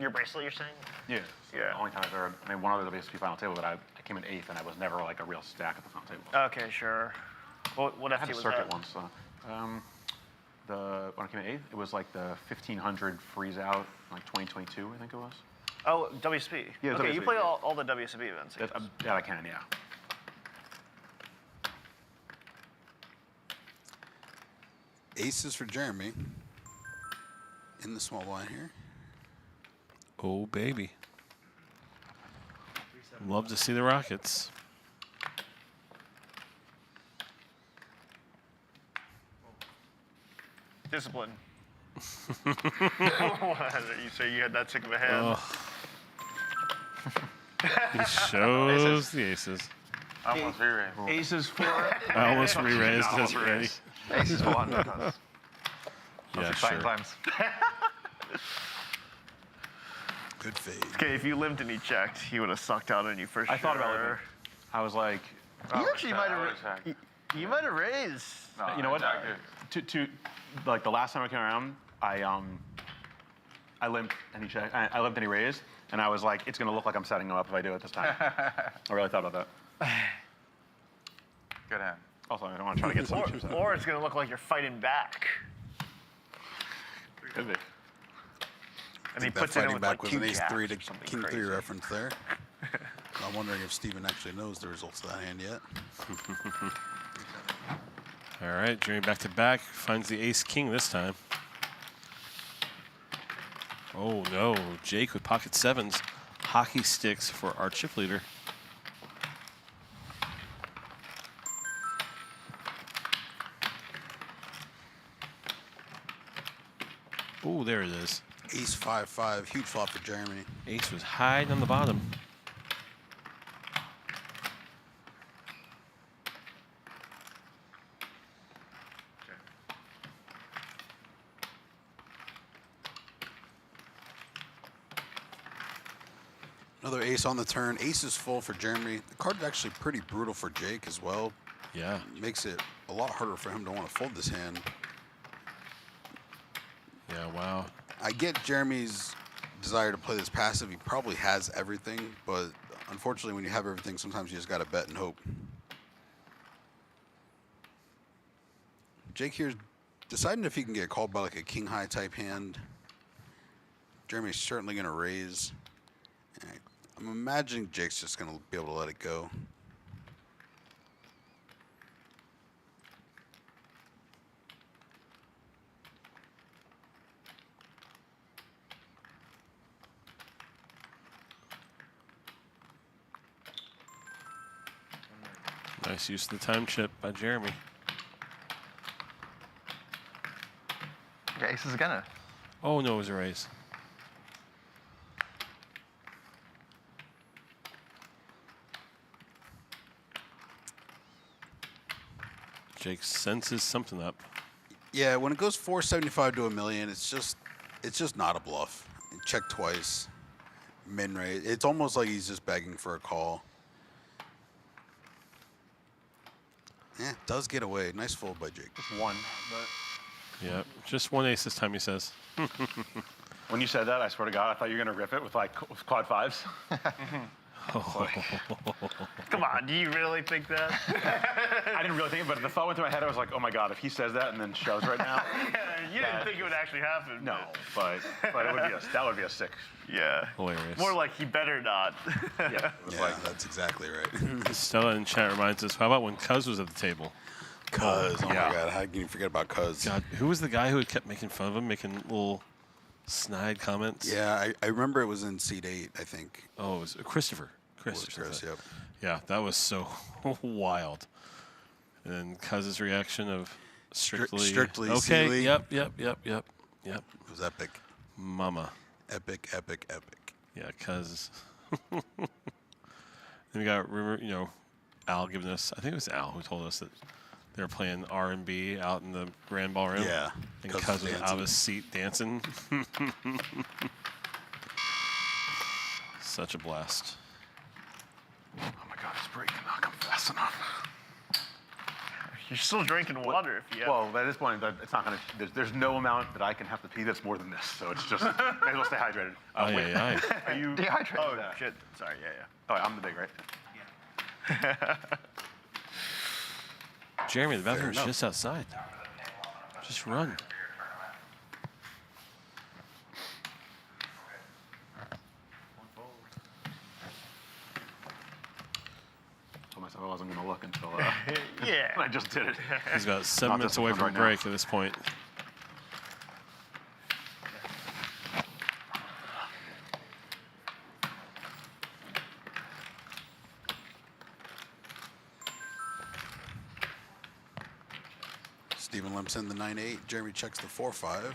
Your bracelet, you're saying? yeah, Yeah. The only time I've ever, I mean, one other WSP final table, but I came in 8th, and I was never like a real stack at the final table. Okay, sure. What I FT had a was circuit that? once. When I came in 8th, it was like the 1500 freeze out, like 2022, I think it was. Oh, WSP. Yeah, okay, you WSP, play yeah. all the WSP events. I That, guess. yeah, I can, yeah. Aces for Jeremy. In the small blind here. Oh, baby. Love to see the Rockets. Discipline. You say you had that sick of a hand? He shows the aces. I almost re-raised. Aces for I almost re-raised this already. Aces for 100. That's Yeah, exciting sure. times. Good fade. Okay, if you lived and he checked, he would have sucked out on you for sure. I thought about it. I was like, You actually might have. You might have raised. you know what? To like the last time I came around, I limped and he checked. I limped and he raised, and I was like, it's gonna look like I'm setting him up if I do it this time. I really thought about that. Good hand. Also, I don't want to try to get some chips out. Or it's gonna look like you're fighting back. Could be. I he think that puts it in fighting with, back like, was an two ace 3 to jacks or something king 3 crazy. reference there. I'm wondering if Steven actually knows the results of that hand yet. All right, Jeremy back to back. Finds the ace king this time. Oh no, Jake with pocket sevens. Hockey sticks for our chip leader. Oh, there it is. Ace 5-5, huge flop for Jeremy. Ace was hiding on the bottom. Another ace on the turn. Ace is full for Jeremy. The card is actually pretty brutal for Jake as well. Yeah. Makes it a lot harder for him to want to fold this hand. Yeah, wow. I get Jeremy's desire to play this passive. He probably has everything, but unfortunately when you have everything, sometimes you just got to bet and hope. Jake here's deciding if he can get called by like a king high type hand. Jeremy's certainly going to raise. I'm imagining Jake's just going to be able to let it go. Nice use of the time chip by Jeremy. Yeah, ace is gonna. Oh no, it was a raise. Jake senses something up. Yeah, when it goes 475 to a million, it's just not a bluff. Check twice, min raise. It's almost like he's just begging for a call. Yeah, does get away. Nice fold by Jake. Just one. But Yeah, just one ace this time, he says. when you said that, I swear to God, I thought you were going to rip it with like quad fives. Come on, do you really think that? I didn't really think it, but the thought went through my head. I was like, oh my God, if he says that and then shoves right now. You didn't think it would actually happen. No, but it would be that would be a sick. Yeah. Hilarious. More like he better not. Yeah, it was Yeah, like that's exactly right. Stella in chat reminds us, how about when Cuz was at the table? Cuz, oh yeah. my God, how can you forget about Cuz? God, who was the guy who kept making fun of him, making little snide comments? Yeah, I remember it was in seat 8, I think. Oh, it was Christopher. It was Chris, yep. Yeah, that was so wild. And then Cuz's reaction of strictly okay. Sealy. Yep. It was epic. Mama. Epic. Yeah, Cuz. Then we got rumor, Al giving us. I think it was Al who told us that they were playing R&B out in the grand ballroom. Yeah, and Cuz Cuz was was out of his seat dancing. Such a blast. oh my God, it's breaking. Not come fast enough. You're still drinking water if you have. Well, at this point, it's not going to. There's no amount that I can have to pee that's more than this. So it's just may as well stay hydrated. Wait, Aye. are you Dehydrated. Oh, Yeah. shit. Sorry, yeah. Oh, I'm the big, right? Jeremy, the bathroom's enough. just outside. Just run. Told myself I wasn't going to look until Yeah. I just did it. He's about 7 Not minutes this away one from right now. break at this point. Steven limps in the 9-8. Jeremy checks the 4-5.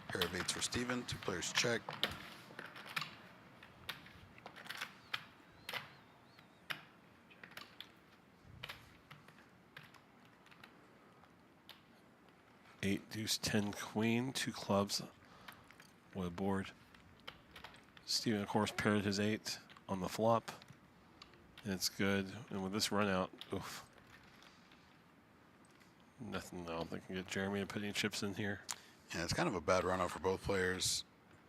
Pair of 8s for Steven. 2 players check. Eight, deuce, 10, queen, 2 clubs with a board. Steven, of course, paired his 8 on the flop. And it's good. And with this run out, oof. Nothing, I don't think can get Jeremy to put any chips in here. Yeah, it's kind of a bad run out for both players.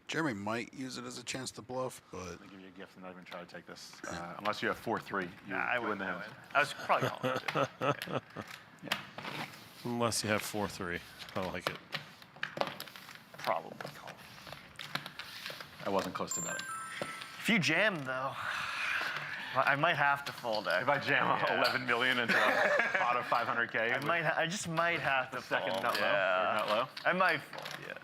Jeremy might use it as a chance to bluff, but I'll give you a gift and not even try to take this. Unless you have 4-3. I win win the hand. I was probably calling it. Yeah. Unless you have 4-3. I like it. Probably calling. I wasn't close to betting. If you jam though, I might have to fold it. If I jam 11 million into a pot of 500K, I just might have to second fold. nut low. Yeah. Third nut low. I might fold. Yeah.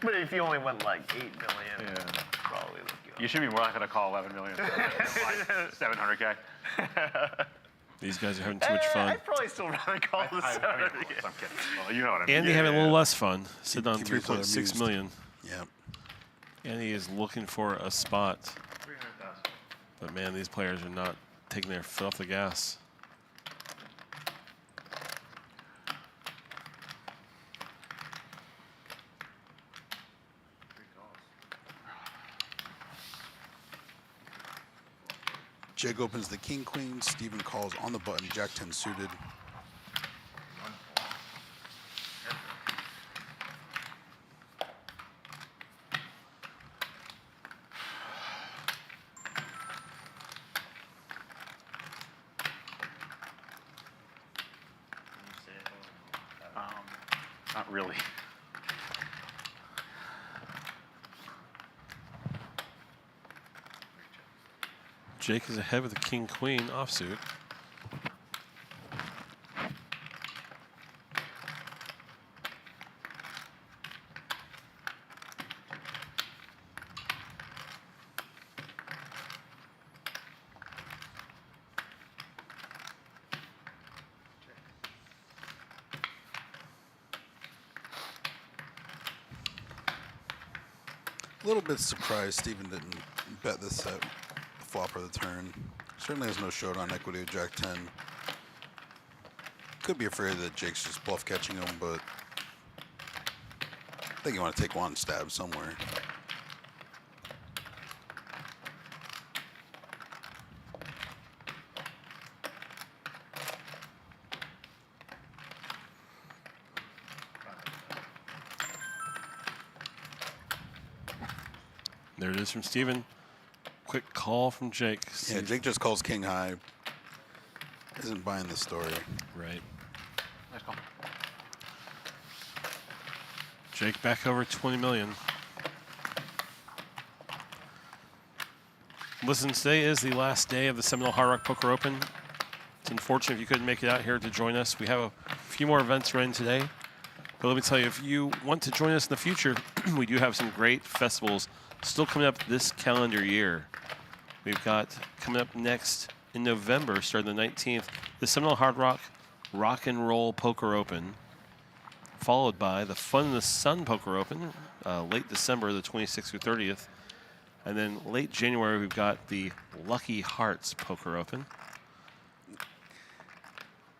But if you only went like 8 million, probably would go. You should be more likely to call 11 million. Like 700K. These guys are having too much fun. I'd probably still rather call the 700K. I'm kidding. Well, you know what I mean. Andy having a little less fun, sitting on Keep yourself 3.6 amused. million. Yep. Andy is looking for a spot. 300,000. But man, these players are not taking their foot off the gas. Jake opens the king queen. Steven calls on the button. Jack 10 suited. Not really. Jake is ahead with the king queen offsuit. A little bit surprised Steven didn't bet this at the flop or the turn. Certainly has no showdown equity with Jack 10. Could be afraid that Jake's just bluff catching him, but I think you want to take one stab somewhere. There it is from Steven. Quick call from Jake. Yeah, Jake just calls king high. Isn't buying the story. Right. Nice call. Jake back over 20 million. Listen, today is the last day of the Seminole Hard Rock Poker Open. It's unfortunate if you couldn't make it out here to join us. We have a few more events running today. But let me tell you, if you want to join us in the future, we do have some great festivals still coming up this calendar year. We've got coming up next in November, starting the 19th, the Seminole Hard Rock Rock and Roll Poker Open, followed by the Fun in the Sun Poker Open, late December, the 26th through 30th. And then late January, we've got the Lucky Hearts Poker Open.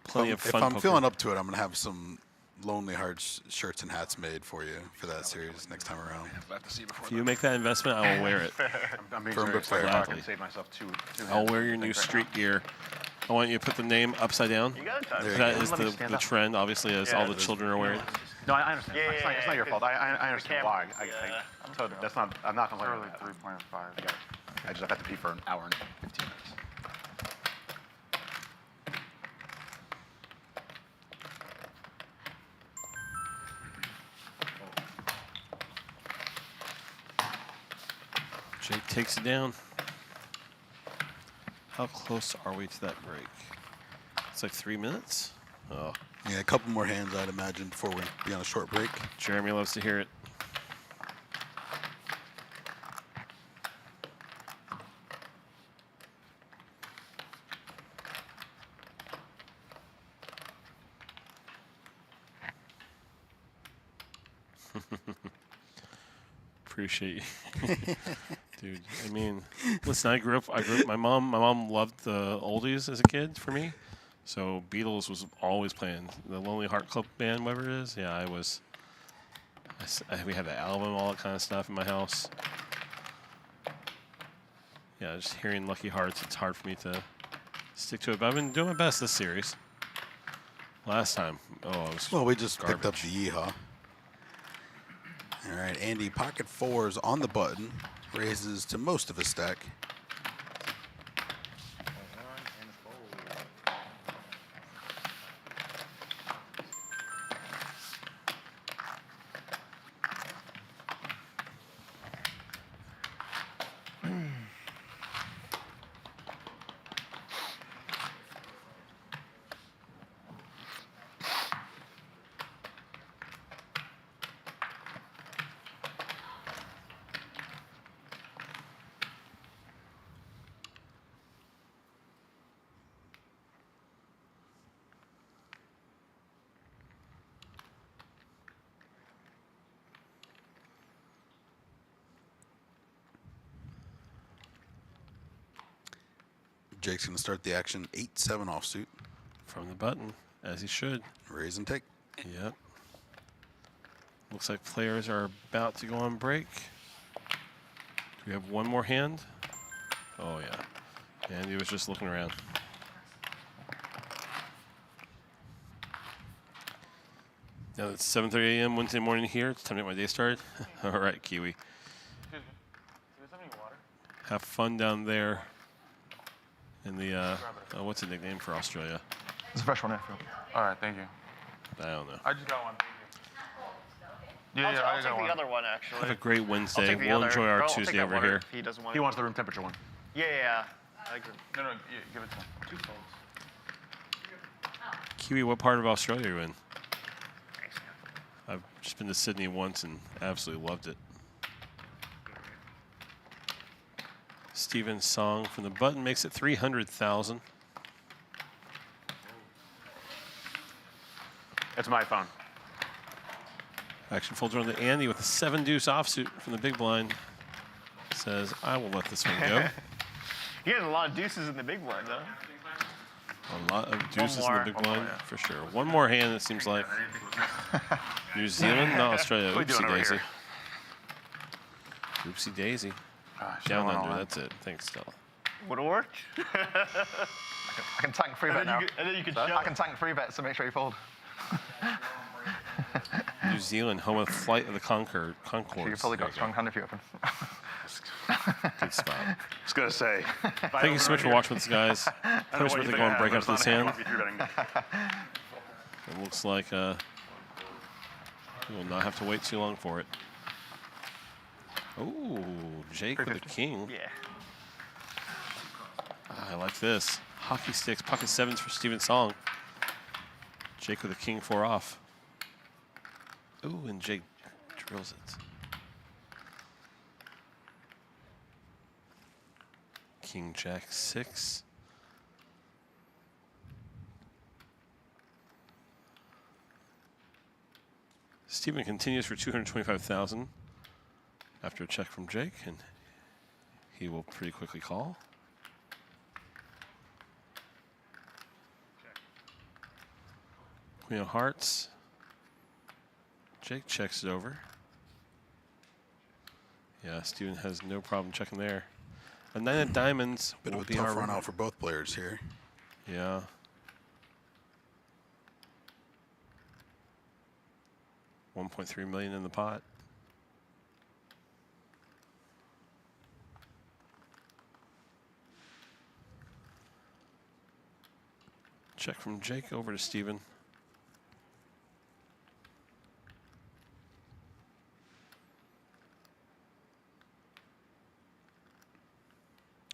Plenty of fun If I'm poker. feeling up to it, I'm going to have some Lonely Hearts shirts and hats made for you for that series next time around. I have to see before If you make that investment, I will wear it. I'm being Firm but serious. fair. I can save myself two I'll hands. wear your new street gear. I want you to put the name upside down. You got it done. There you That go. is Let me the stand up. trend, obviously, as all the children are wearing. No, I understand. Yeah, it's, not, it's not your yeah, fault. I understand camera. why. So that's not. I'm not complaining. Early 3.5. I got it. I just have to pee for an hour and 15 minutes. Jake takes it down. How close are we to that break? It's like 3 minutes. Oh, Yeah, a couple more hands, I'd imagine, before we be on a short break. Jeremy loves to hear it. Appreciate you. Dude, I mean, listen, I grew up, my mom loved the oldies as a kid for me. So Beatles was always playing. The Lonely Heart Club Band, whatever it is. Yeah, we had the album, all that kind of stuff in my house. Yeah, just hearing Lucky Hearts, it's hard for me to stick to it. But I've been doing my best this series. Last time, it was Well, we just picked up garbage. the yeehaw. All right, Andy, pocket fours on the button. Raises to most of his stack. Jake's going to start the action 8-7 offsuit. From the button, as he should. Raise and take. Yep. Looks like players are about to go on break. Do we have one more hand? Oh, yeah. And he was just looking around. Now it's 7:30 a.m. Wednesday morning here. It's time to get my day started. All right, Kiwi. Excuse me. Do you have any water? Have fun down there in the, what's the nickname for Australia? It's a fresh one, Phil. All right, thank you. I don't know. I just got one. I'll I take got the one. other one, actually. Have a great I'll Wednesday. take the We'll other. enjoy our I'll take Tuesday that over water here. if he doesn't want He it. wants the room temperature one. Yeah. I agree. No, give it to him. 2 folds. Kiwi, what part of Australia are you in? I've just been to Sydney once and absolutely loved it. Steven's song from the button makes it 300,000. It's my phone. Action folds around to Andy with a 7-deuce offsuit from the big blind. Says, I will let this one go. He has a lot of deuces in the big blind, though. A lot of deuces in the more. big blind, for sure. One more hand, it seems like. New Zealand, not Australia. What are you doing Oopsie over daisy. here? Oopsie daisy. Gosh, Down I don't under, know. that's it. Thanks, Stella. Would it work? I can tank free bet now. And then you can So show I can tank free bet, so make sure you fold. New Zealand, home of Flight of the Sure, Conchords. you've probably There got you strong hand if you open. Good spot. I was going to say. Thank you so much for watching with us, guys. Players with the go and break up to this hand. It looks like we will not have to wait too long for it. Oh, Jake with a king. Yeah. I like this. Hockey sticks, pocket sevens for Steven Song. Jake with a king 4 off. Ooh, and Jake drills it. King Jack 6. Steven continues for 225,000 after a check from Jake, and he will pretty quickly call. Queen of Hearts. Jake checks it over. Yeah, Steven has no problem checking there. A 9 of diamonds Bit will of a be tough our run out for both players here. Yeah. $1.3 million in the pot. Check from Jake over to Steven.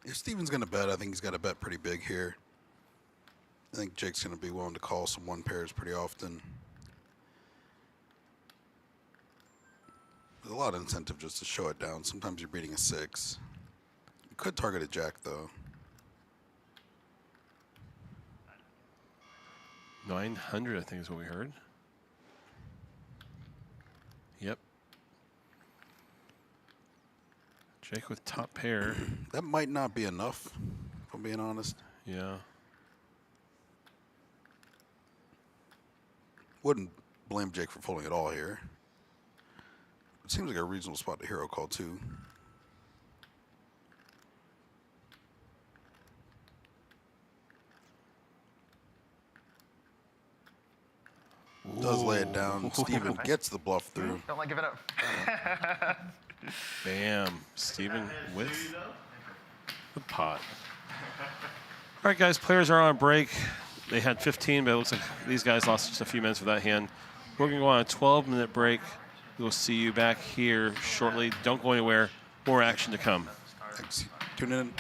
If Steven's going to bet, I think he's got to bet pretty big here. I think Jake's going to be willing to call some 1 pairs pretty often. There's a lot of incentive just to show it down. Sometimes you're beating a 6. You could target a jack, though. 900, I think is what we heard. Yep. Jake with top pair. That might not be enough, if I'm being honest. Yeah. Wouldn't blame Jake for folding at all here. It seems like a reasonable spot to hero call, too. Does lay it down. Steven gets the bluff through. Don't like giving up. Bam. Steven with the pot. All right, guys, players are on a break. They had 15, but it looks like these guys lost just a few minutes with that hand. We're going to go on a 12-minute break. We'll see you back here shortly. Don't go anywhere. More action to come. Thanks. Tune in.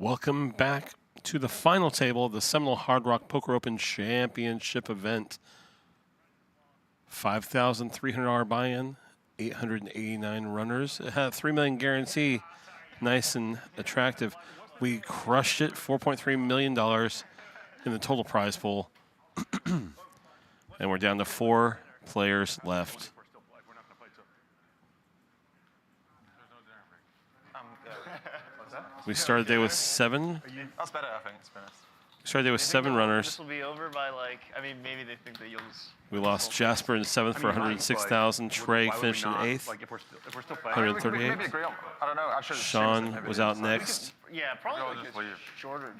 Welcome back to the final table of the Seminole Hard Rock Poker Open Championship event. $5,300 buy-in, 889 runners. It had a $3 million guarantee, nice and attractive. We crushed it, $4.3 million in the total prize pool. And we're down to 4 players left. We started the day with 7. That's better, I think. It's better. We started the day with 7 runners. This will be over by like, I mean, maybe they think that you'll just. We lost Jasper in 7th for 106,000. Trey finished in 8th. Like if we're still playing. 138. Maybe agree on. I don't know. I should. Sean was out next, Yeah, probably Go like just leave. shorter.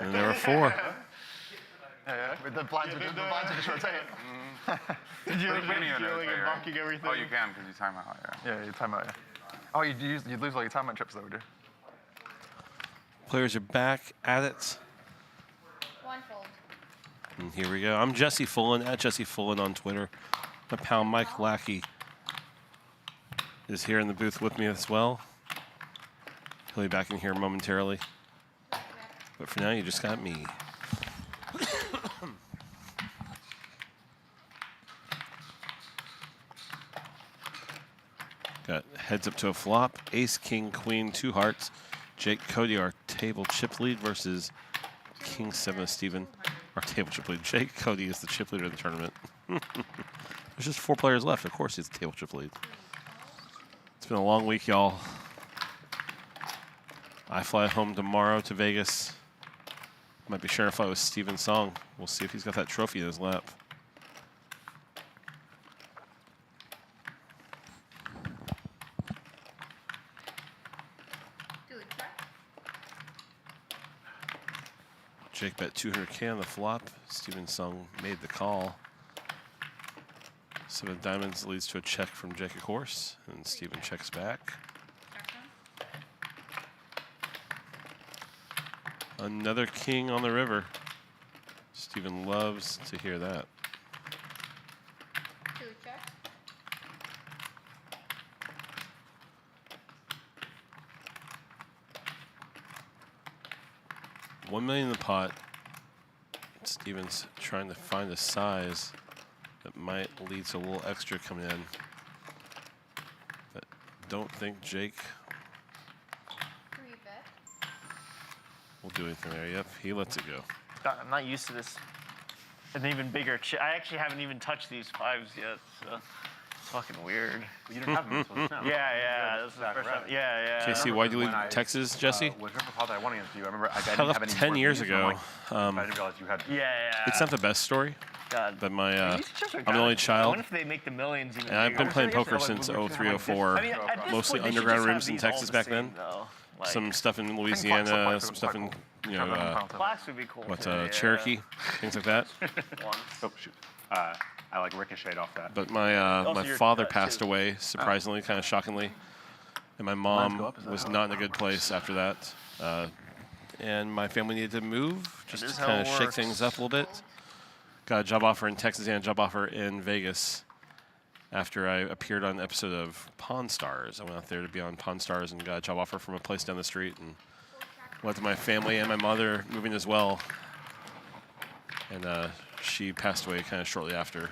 and there were 4. Yeah, with the blinds are just rotating. Did you What do you mean you're like okay, right? bucking everything? Oh, you can because you time out. Yeah, you time out. Yeah. Oh, you lose all your time out trips though, would you? Players are back at it. One fold. And here we go. I'm Jesse Fullen, at Jesse Fullen on Twitter. My pal Mike Lackey is here in the booth with me as well. He'll be back in here momentarily. But for now, you just got me. Got heads up to a flop. Ace, king, queen, 2 hearts. Jake Cody, our table chip lead, versus king 7 of Steven. Our table chip lead. Jake Cody is the chip leader of the tournament. There's just 4 players left. Of course he's the table chip lead. It's been a long week, y'all. I fly home tomorrow to Vegas. Might be sharing a flight with Steven Song. We'll see if he's got that trophy in his lap. Dude, check. Jake bet 200K on the flop. Steven Sung made the call. 7 of diamonds leads to a check from Jake, of course, and Steven checks back. Another king on the river. Steven loves to hear that. Dude, check. $1 million in the pot. Steven's trying to find a size that might lead to a little extra coming in. But don't think Jake 3-bet. will do anything there. Yep, he lets it go. God, I'm not used to this. An even bigger chip. I actually haven't even touched these 5s yet, so it's fucking weird. You didn't have them until just now. Yeah, this is the first time. Yeah. Casey, why'd you leave Texas, Jesse? Whichever pot I won against you, I remember I I didn't left have any 10 more years views, and I'm ago. like, I didn't realize you had. Yeah. It's not the best story, God. but These chips are I'm the only God. I child, wonder if they make the millions even and I've been bigger. playing poker since 03, 04. I mean, at this Mostly point, they should underground just have rooms in these all Texas the back same, then. though. Like, Some stuff in Flex Louisiana, would some be stuff in, you know, Blacks would be cool. too, yeah. Cherokee, things like that. Ones. Oh shoot! I like ricocheted off that. But my my your father gut, passed too. away, surprisingly, kind of shockingly. And my mom was not in a good place after that. And my family needed to move, just is to how kind it of shake works. things up a little bit. Got a job offer in Texas and a job offer in Vegas after I appeared on an episode of Pawn Stars. I went out there to be on Pawn Stars and got a job offer from a place down the street, and went to my family and my mother moving as well. And she passed away kind of shortly after.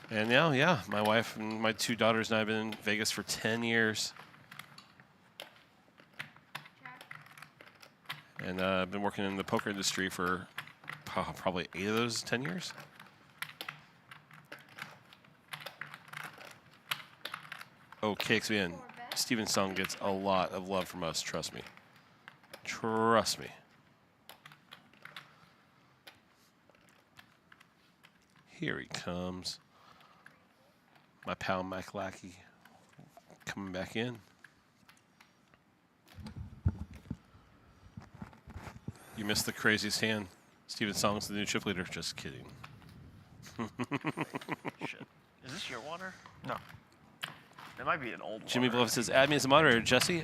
And now, yeah, my wife and my 2 daughters and I have been in Vegas for 10 years. And I've been working in the poker industry for probably 8 of those 10 years. Oh, KXVN. Steven Sung gets a lot of love from us, trust me. Trust me. Here he comes. My pal Mike Lackey coming back in. You missed the craziest hand. Steven Song's the new chip leader. Just kidding. Shit. Is this your water? No. It might be an old one. Jimmy Bluffett says, add me as a moderator, Jesse.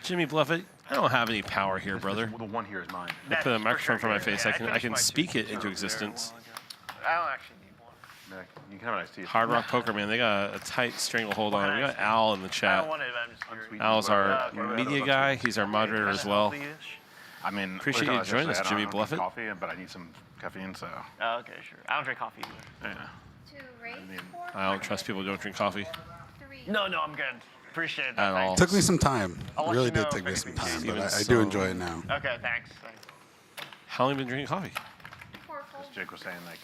Jimmy Bluffett, I don't have any power here, brother. The one here is mine. I put a microphone for my yeah. face. Yeah, I can finished my speak it two into there a existence. while ago. I don't actually need one. You can have a nice tea. Hard Rock Poker, man, they got a tight stranglehold on. We got Al in the I chat. don't want it, I'm just curious. Al's our Okay. media guy. He's our moderator as well. Healthy-ish? I mean, Appreciate what you was I joining gonna us, say? I Jimmy don't drink Bluffett. Coffee, but I need some caffeine, so Oh, okay, sure. I don't drink coffee either. yeah. To race for I don't trust people who don't drink coffee 3. No, I'm good. Appreciate that. at all. Took me some time. I'll let Really you did know take if me some anything time, changes. but I Even do so- enjoy it now. Okay, thanks. How long have you been drinking coffee? 4 folds. Jake was saying like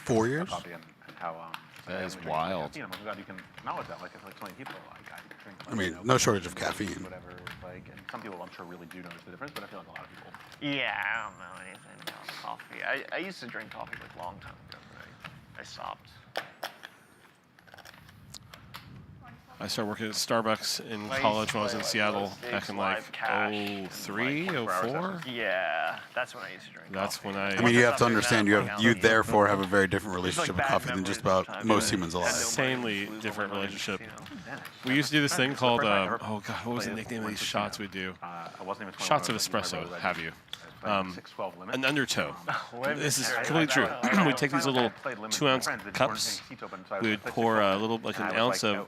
4 years? coffee and how That is everyone drinks wild. caffeine. I'm like, God, you can acknowledge that. Like if like so many people like I drink. Like, I mean, you know, no shortage of coffee, caffeine. Whatever. Like, and some people I'm sure really do notice the difference, but I feel like a lot of people. Yeah, I don't know anything about coffee. I used to drink coffee like a long time ago, but I stopped. I started working at Starbucks in I college used when I was to in play, Seattle like, those back in gigs, like live cash, and, 03, like, 04. Yeah, that's when I used to drink That's coffee. when I. I mean, you have to Something understand that, you like, therefore have a very different It's relationship like with bad coffee than just memories about of most time. humans Had no alive. Insanely money, different lose all my relationship. money, We used to do this thing called, first time I ever oh God, what was the nickname of these shots we do? I wasn't even 21 Shots of when I was, like, espresso, I wrote have you? I was playing 6-12 limit. An undertow. Limit. This is Yeah, completely true. I We'd take these little 2-ounce cups. We would pour a little, like an ounce of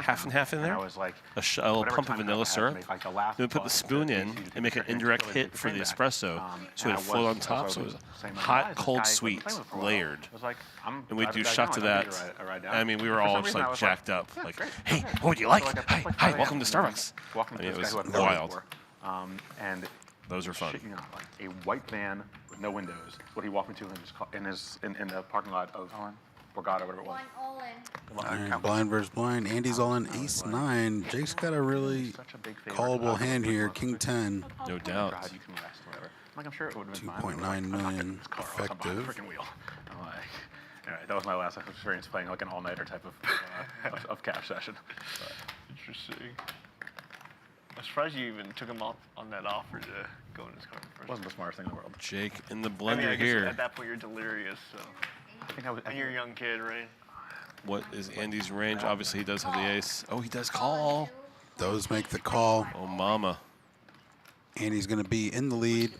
half and half in there, a little pump of vanilla syrup. Then we put the spoon in and make an indirect hit for the espresso, so it'd float on top. So it was hot, cold, sweet, layered. And we'd do shots of that. I mean, we were all just like jacked up. Like, hey, what would you like? Hi, welcome to Starbucks. I mean, it was wild. And those are fun. shit you not, like a white van with no windows. What he walked me to in the parking lot of Borgata, whatever it was. 1 all in. All right, blind versus blind. Andy's all in ace 9. Jake's got a really Such a big favor. callable hand here. King 10. No doubt. God, you can rest, whatever. I'm like, I'm sure it would have been fine. 2.9 I'm not million getting this car off, I'm behind the effective. freaking wheel. I'm like, all right, that was my last experience playing like an all-nighter type of cash session. Interesting. I'm surprised you even took him up on that offer to go in his car It first. wasn't the smartest thing in the world. Jake in the I mean, blender I guess here. at that point you're delirious, so. I think I was. And you're a young kid, right? What is Andy's range? Obviously, he does have the ace. Oh, he does call. Those make the call. Oh, mama. Andy's going to be in the lead.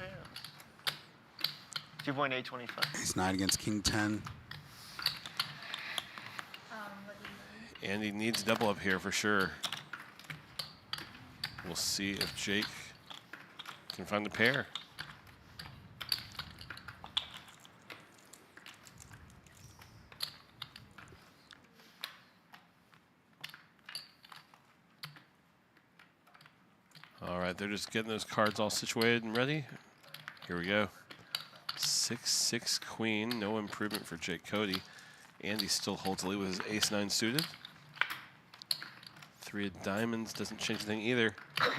2.825. Ace 9 against King 10. What do you Andy needs double up here for sure. We'll see if Jake can find a pair. All right, they're just getting those cards all situated and ready. Here we go. 6-6 queen, no improvement for Jake Cody. Andy still holds the lead with his ace 9 suited. 3 of diamonds doesn't change anything either.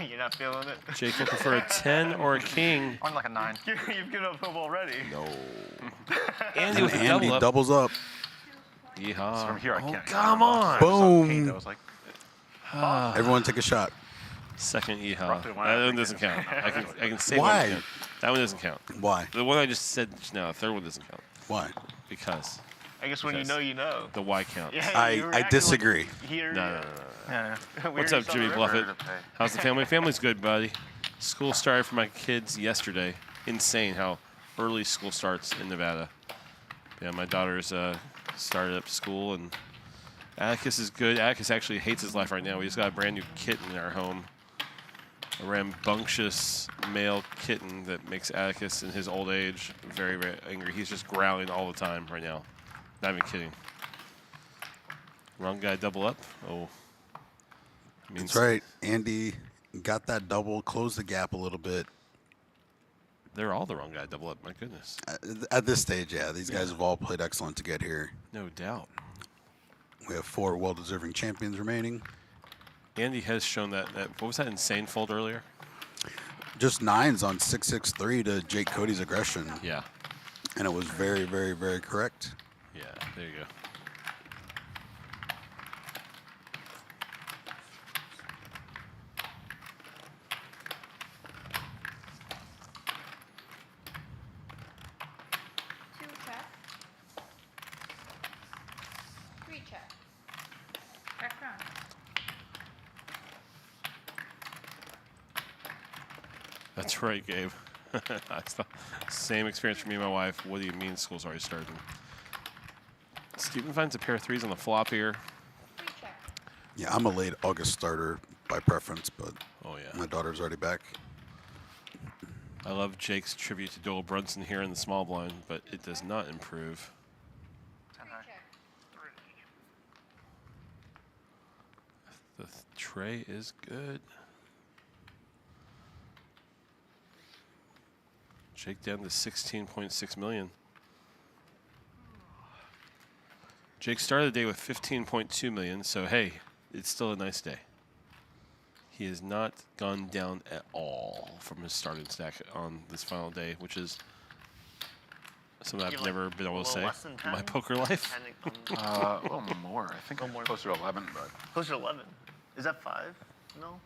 You're not feeling it? Jake looking for a 10 or a king. On like a 9. You've given up hope already. No. Andy with a Andy double up. doubles up. Yeehaw. From here, I Oh, can't. come on. Boom. I was like, Everyone take a shot. Second yeehaw. Roughly one That out of one doesn't count. I can say Why? one count. That one doesn't count. Why? The one I just said just now, the third one doesn't count. Why? Because I guess when you Because know, you know. the Y counts. Yeah, you were I acting disagree. Like here, No. Yeah. What's up, Jimmy Bluffett? How's the family? Family's good, buddy. School started for my kids yesterday. Insane how early school starts in Nevada. Yeah, my daughter's started up school, and Atticus is good. Atticus actually hates his life right now. We just got a brand new kitten in our home. A rambunctious male kitten that makes Atticus in his old age very, very angry. He's just growling all the time right now. Not even kidding. Wrong guy double up. Oh. That's right. Andy got that double, closed the gap a little bit. They're all the wrong guy double up. My goodness. At this stage, yeah, these guys have all played excellent to get here. No doubt. We have 4 well-deserving champions remaining. Andy has shown that what was that insane fold earlier? Just 9s on 6-6-3 to Jake Cody's aggression. Yeah. And it was very, very, very correct. Yeah, there you go. check. 3 check. Back round. That's right, Gabe. That's the same experience for me and my wife. What do you mean school's already starting? Steven finds a pair of threes on the flop here. Three check. Yeah, I'm a late August starter by preference, but Oh, yeah. my daughter's already back. I love Jake's tribute to Doyle Brunson here in the small blind, but it does not improve. Three check. The tray is good. Jake down to 16.6 million. Jake started the day with 15.2 million, so hey, it's still a nice day. He has not gone down at all from his starting stack on this final day, which is something I've You're never like been able a to little say less than in my 10? poker life. Depending on- A little more. I think I'm more. closer to 11, but Closer to 11. Is that 5? No?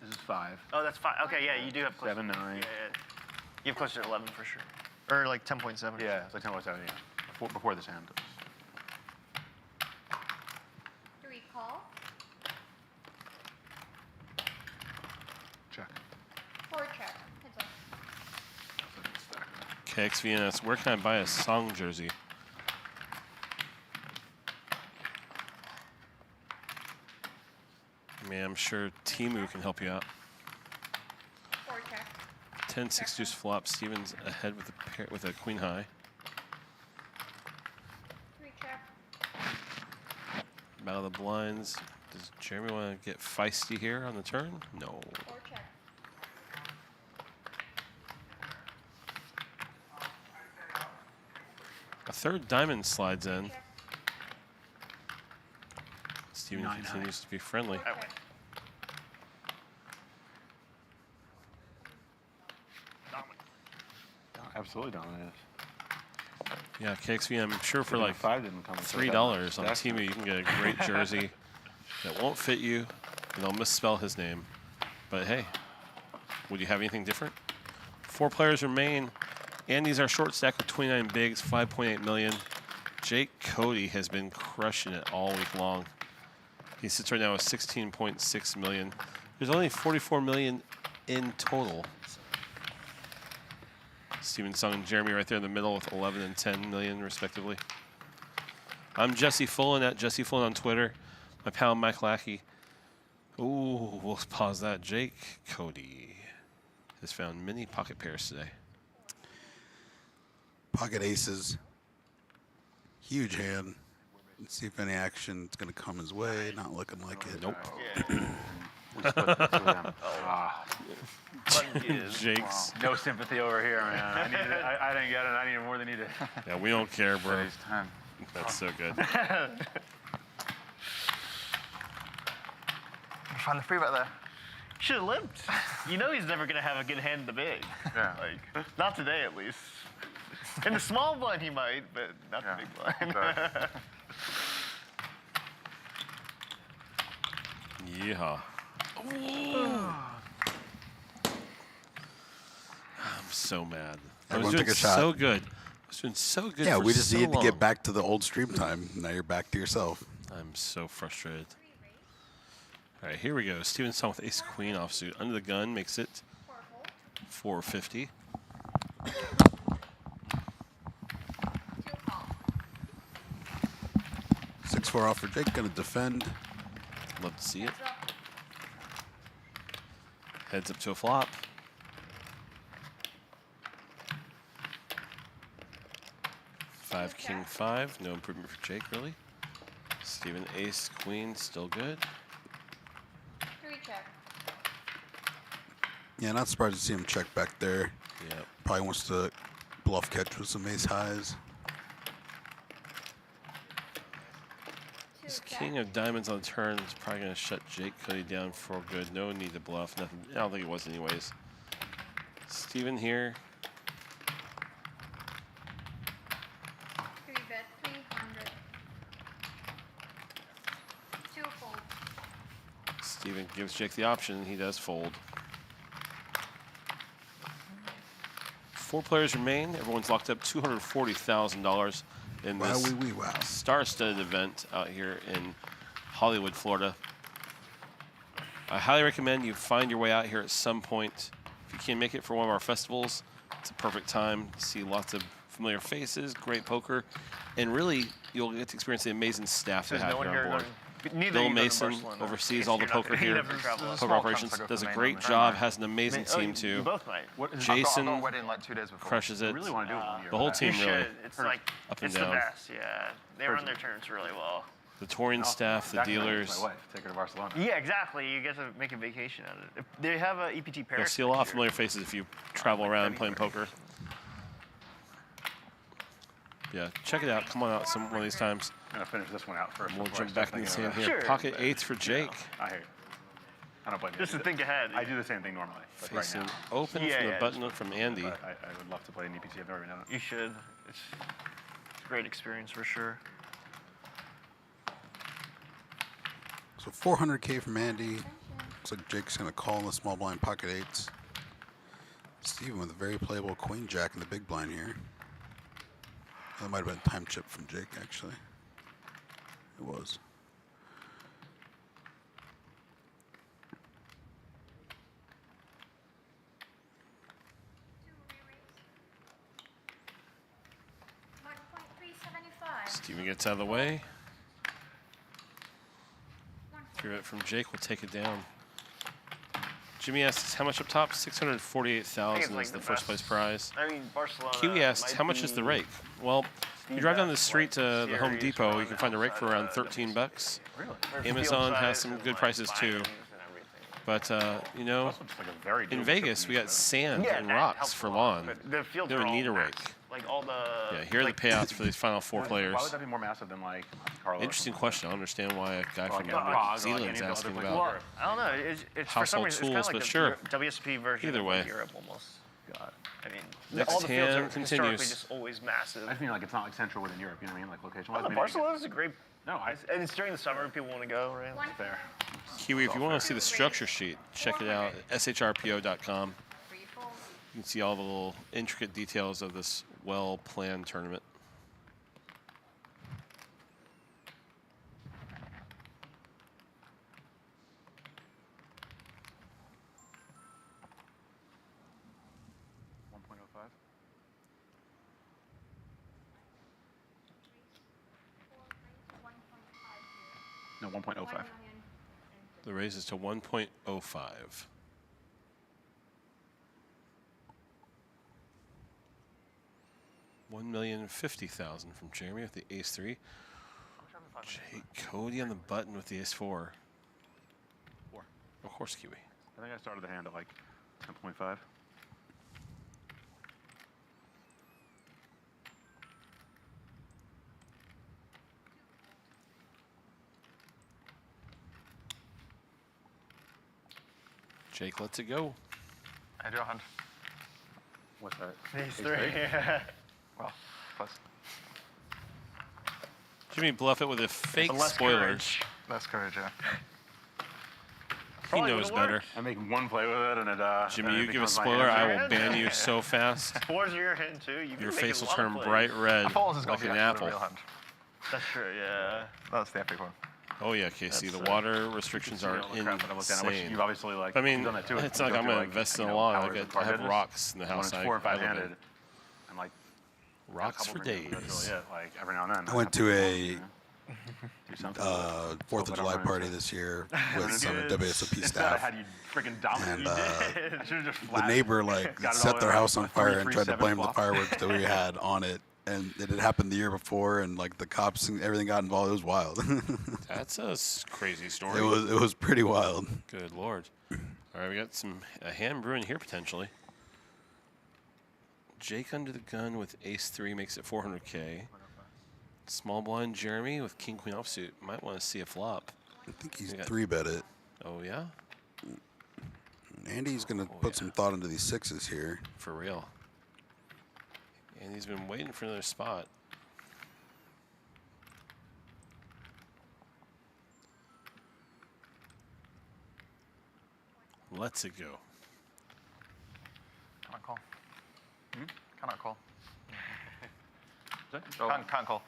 this is 5. Oh, that's 5. Okay, yeah, you do have closer. 7, 9. Yeah, yeah. You have closer to 11 for sure. Or like 10.7. Yeah, it's like 10.7, yeah. Before this hand. Three call. Check. Four check. Heads up. KXVNS, where can I buy a Song jersey? I mean, I'm sure Timu can help you out. Four check. 10-6 deuce flop. Stevens ahead with a pair, with a queen high. Three check. Battle of the blinds. Does Jeremy want to get feisty here on the turn? No. Four check. A third diamond slides in. Check. Steven 9 continues to be friendly. Four check. Absolutely dominant. Yeah, KXV, I'm sure for like 5 didn't come. $3 on Timu, you can get a great jersey that won't fit you, and they'll misspell his name. But hey, would you have anything different? 4 players remain. Andy's our short stack with 29 bigs, 5.8 million. Jake Cody has been crushing it all week long. He sits right now with 16.6 million. There's only 44 million in total. Steven Sung and Jeremy right there in the middle with 11 and 10 million respectively. I'm Jesse Fullen at Jesse Fullen on Twitter. My pal Mike Lackey. Ooh, we'll pause that. Jake Cody has found many pocket pairs today. Pocket aces. Huge hand. Let's see if any action is going to come his way. Not looking like it. Nope. Jake's. No sympathy over here, man. I didn't get it. I needed more than needed. Yeah, we don't care, bro. Today's time. That's so good. Find the free bet there. Should have limped. You know he's never going to have a good hand in the big. Yeah. Like, not today at least. In the small blind he might, but not the big blind. Sorry. Yeehaw. I'm so mad. I was Everyone doing take a shot. so good. I was doing so good. Yeah, for we just so needed to long. get back to the old stream time. Now you're back to yourself. I'm so frustrated. All right, here we go. Steven Song with ace queen offsuit. Under the gun makes it Four fold. 450. Two call. 6-4 off for Jake. Going to defend. Love to see it. Heads up. Heads up to a flop. Five, king, 5. No improvement for Jake, really. Steven ace queen, still good. Three check. Yeah, not surprised to see him check back there. Yep. Probably wants to bluff catch with some ace highs. Two This check. king of diamonds on the turn is probably going to shut Jake Cody down for good. No need to bluff. Nothing. I don't think it was anyways. Steven here. Three bet. 300. Two fold. Steven gives Jake the option. He does fold. 4 players remain. Everyone's locked up $240,000 in Wow, this wee, wee, wow. star-studded event out here in Hollywood, Florida. I highly recommend you find your way out here at some point. If you can't make it for one of our festivals, it's a perfect time to see lots of familiar faces, great poker, and really you'll get to experience the amazing staff they There's have no one here here. on board. Neither Bill you go to Mason Barcelona. oversees all the You're not poker gonna- you here, never travel. poker small operations, chance I go does a for great main job, on has an amazing team You too. both might. What is Jason I've got a wedding like 2 days before. crushes I it. really want to do it one year. The whole but team You really should. It's like up and it's down. the best. Yeah, they run their turns really well. The touring staff, the Exactly, my dealers. wife, take her to Barcelona. Yeah, exactly. You get to make a vacation out of it. They have a EPT Paris. You'll see a lot of familiar faces if you travel around playing poker. Yeah, check it out. Come on out one of these times. I'm gonna finish this one out first. We'll before I jump start back in the thinking sand about here. Sure. Pocket eights for Jake. I hear you. I don't play Just to think ahead. I do the same thing normally, but right Facing now. open Yeah, from the yeah, button up from Andy. But I would love to play an EPT. I've never been done it. You should. It's a great experience for sure. So 400K from Andy. Looks like Jake's going to call in the small blind pocket eights. Steven with a very playable queen jack in the big blind here. That might have been a time chip from Jake, actually. It was. Steven gets out of the way. Through it from Jake, we'll take it down. Jimmy asks how much up top? 648,000 like is the the first best. place prize. I mean, Barcelona. Kiwi asks how much is the rake? Well, you drive down the street to the Home Depot, you can find a rake for around 13 bucks. Really? Amazon has some good prices too. But you know, It's like a very in doable Vegas chip we for got me, sand Yeah, and that rocks helps for a lot, lawn. but the fields You are don't all need a rake. massive. Like all the. Yeah, here are the payouts for these final four but players. Why would that be more massive than like Monte Carlo? or Interesting something question. I don't understand why a guy from like a Prague or like Zealand's any of the asking other about. places. Well, I don't know. It's for some Household reason, tools, it's but kind sure. of like the WSP version Either of way. like Europe almost. God. I mean, Next all the fields hand are continues. historically just always massive. I just mean like it's not like central within Europe. You know what I mean? Like location-wise. Oh, Barcelona's a great. No, And it's during the summer. People want to go, right? fair. Kiwi, if you want to see the structure sheet, check it out at shrpo.com. You can see all the little intricate details of this well-planned tournament. No, 1.05. The raise is to 1.05. 1,050,000 from Jeremy with the ace three. Jake Cody on the button with the ace four. 4. Of course, Kiwi. I think I started the hand at like 10.5. Jake lets it go. I do a hand. What's that? These three. Yeah. Well, plus. Jimmy bluff it with a fake Less spoiler. courage. Less courage, yeah. He Probably knows would've better. worked. I make one play with it, and it. Jimmy, and it you give a becomes my spoiler, I hand. will ban you so fast. Fours are your hand too. You can Your make face a will lot of turn plays. bright red Falls has got like to be an actually apple. the real hand. That's true. Yeah. That's the epic one. Oh yeah, Casey. That's, The water restrictions You are know, the crap that I looked at, which insane. you've obviously like. I mean, done that too. it's You not like go I'm through, gonna like, invest in you a know, lawn. powers of I have card rocks in the When house. it's I 4 and 5 live in. handed, and like Rocks for days. That's really it. Like every now and then. I went to a do something. 4th of July party this year with some WSOP I staff. had you freaking dominate. And I should have just the flattened. neighbor like Got it all set their in house a on fire and tried to 3-3-7 blame the flop. fireworks that we had on it. And it had happened the year before, and like the cops and everything got involved. It was wild. That's a crazy story. it was pretty wild. Good lord. All right, we got a hand brewing here potentially. Jake under the gun with ace three makes it 400K. Small blind Jeremy with king queen offsuit might want to see a flop. I think he's We got- 3-bet it. Oh yeah, Andy's gonna put some thought into these sixes here. for real. And he's been waiting for another spot. Let's it go. Can't call. Cannot call. Oh, Can't call.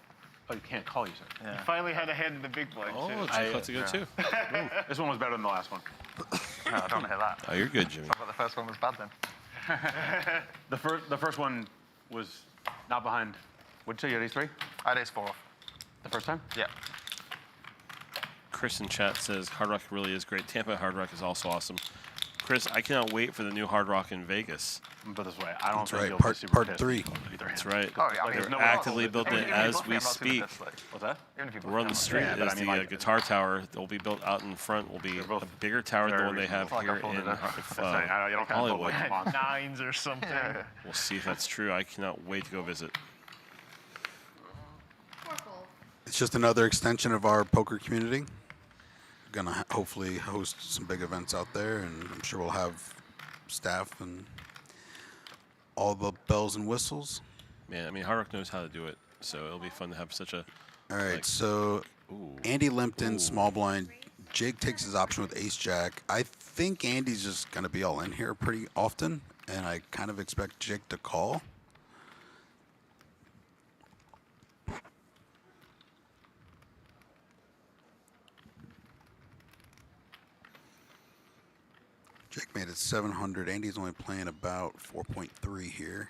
oh, you can't call, you said. Yeah. Finally had a hand in the big blind Oh, too. Jake lets it go too. This one was better than the last one. No, I don't want to hear that. Oh, you're good, Jimmy. I thought the first one was bad then. The first one was Not behind. What'd you say? You had ace 3? I had ace 4 off. The first time? Yeah. Chris in chat says Hard Rock really is great. Tampa Hard Rock is also awesome. Chris, I cannot wait for the new Hard Rock in Vegas. But this way, I don't That's think right. you'll be super Part pissed 3. with either That's hand. right. Oh, yeah, I mean, They're there's no actively one building it Even if you as both me, we I'm not seeing the speak. best, like, What's that? even if you both We're on me, the I'm street. Yeah, but is I mean, the like- guitar tower that will be built out in front. Will be both a bigger tower than the very one they have reasonable. here It's not in gonna fold You don't kind of Hollywood. like monster. Nines or something. We'll see if that's true. I cannot wait to go visit. 4 fold. It's just another extension of our poker community. Gonna hopefully host some big events out there, and I'm sure we'll have staff and all the bells and whistles. Man, I mean, Hard Rock knows how to do it, so it'll be fun to have such a. All right, Like- so Ooh. Andy limped in Ooh. small blind. Jake takes his option with ace jack. I think Andy's just gonna be all in here pretty often, and I kind of expect Jake to call. Jake made it 700. Andy's only playing about 4.3 here.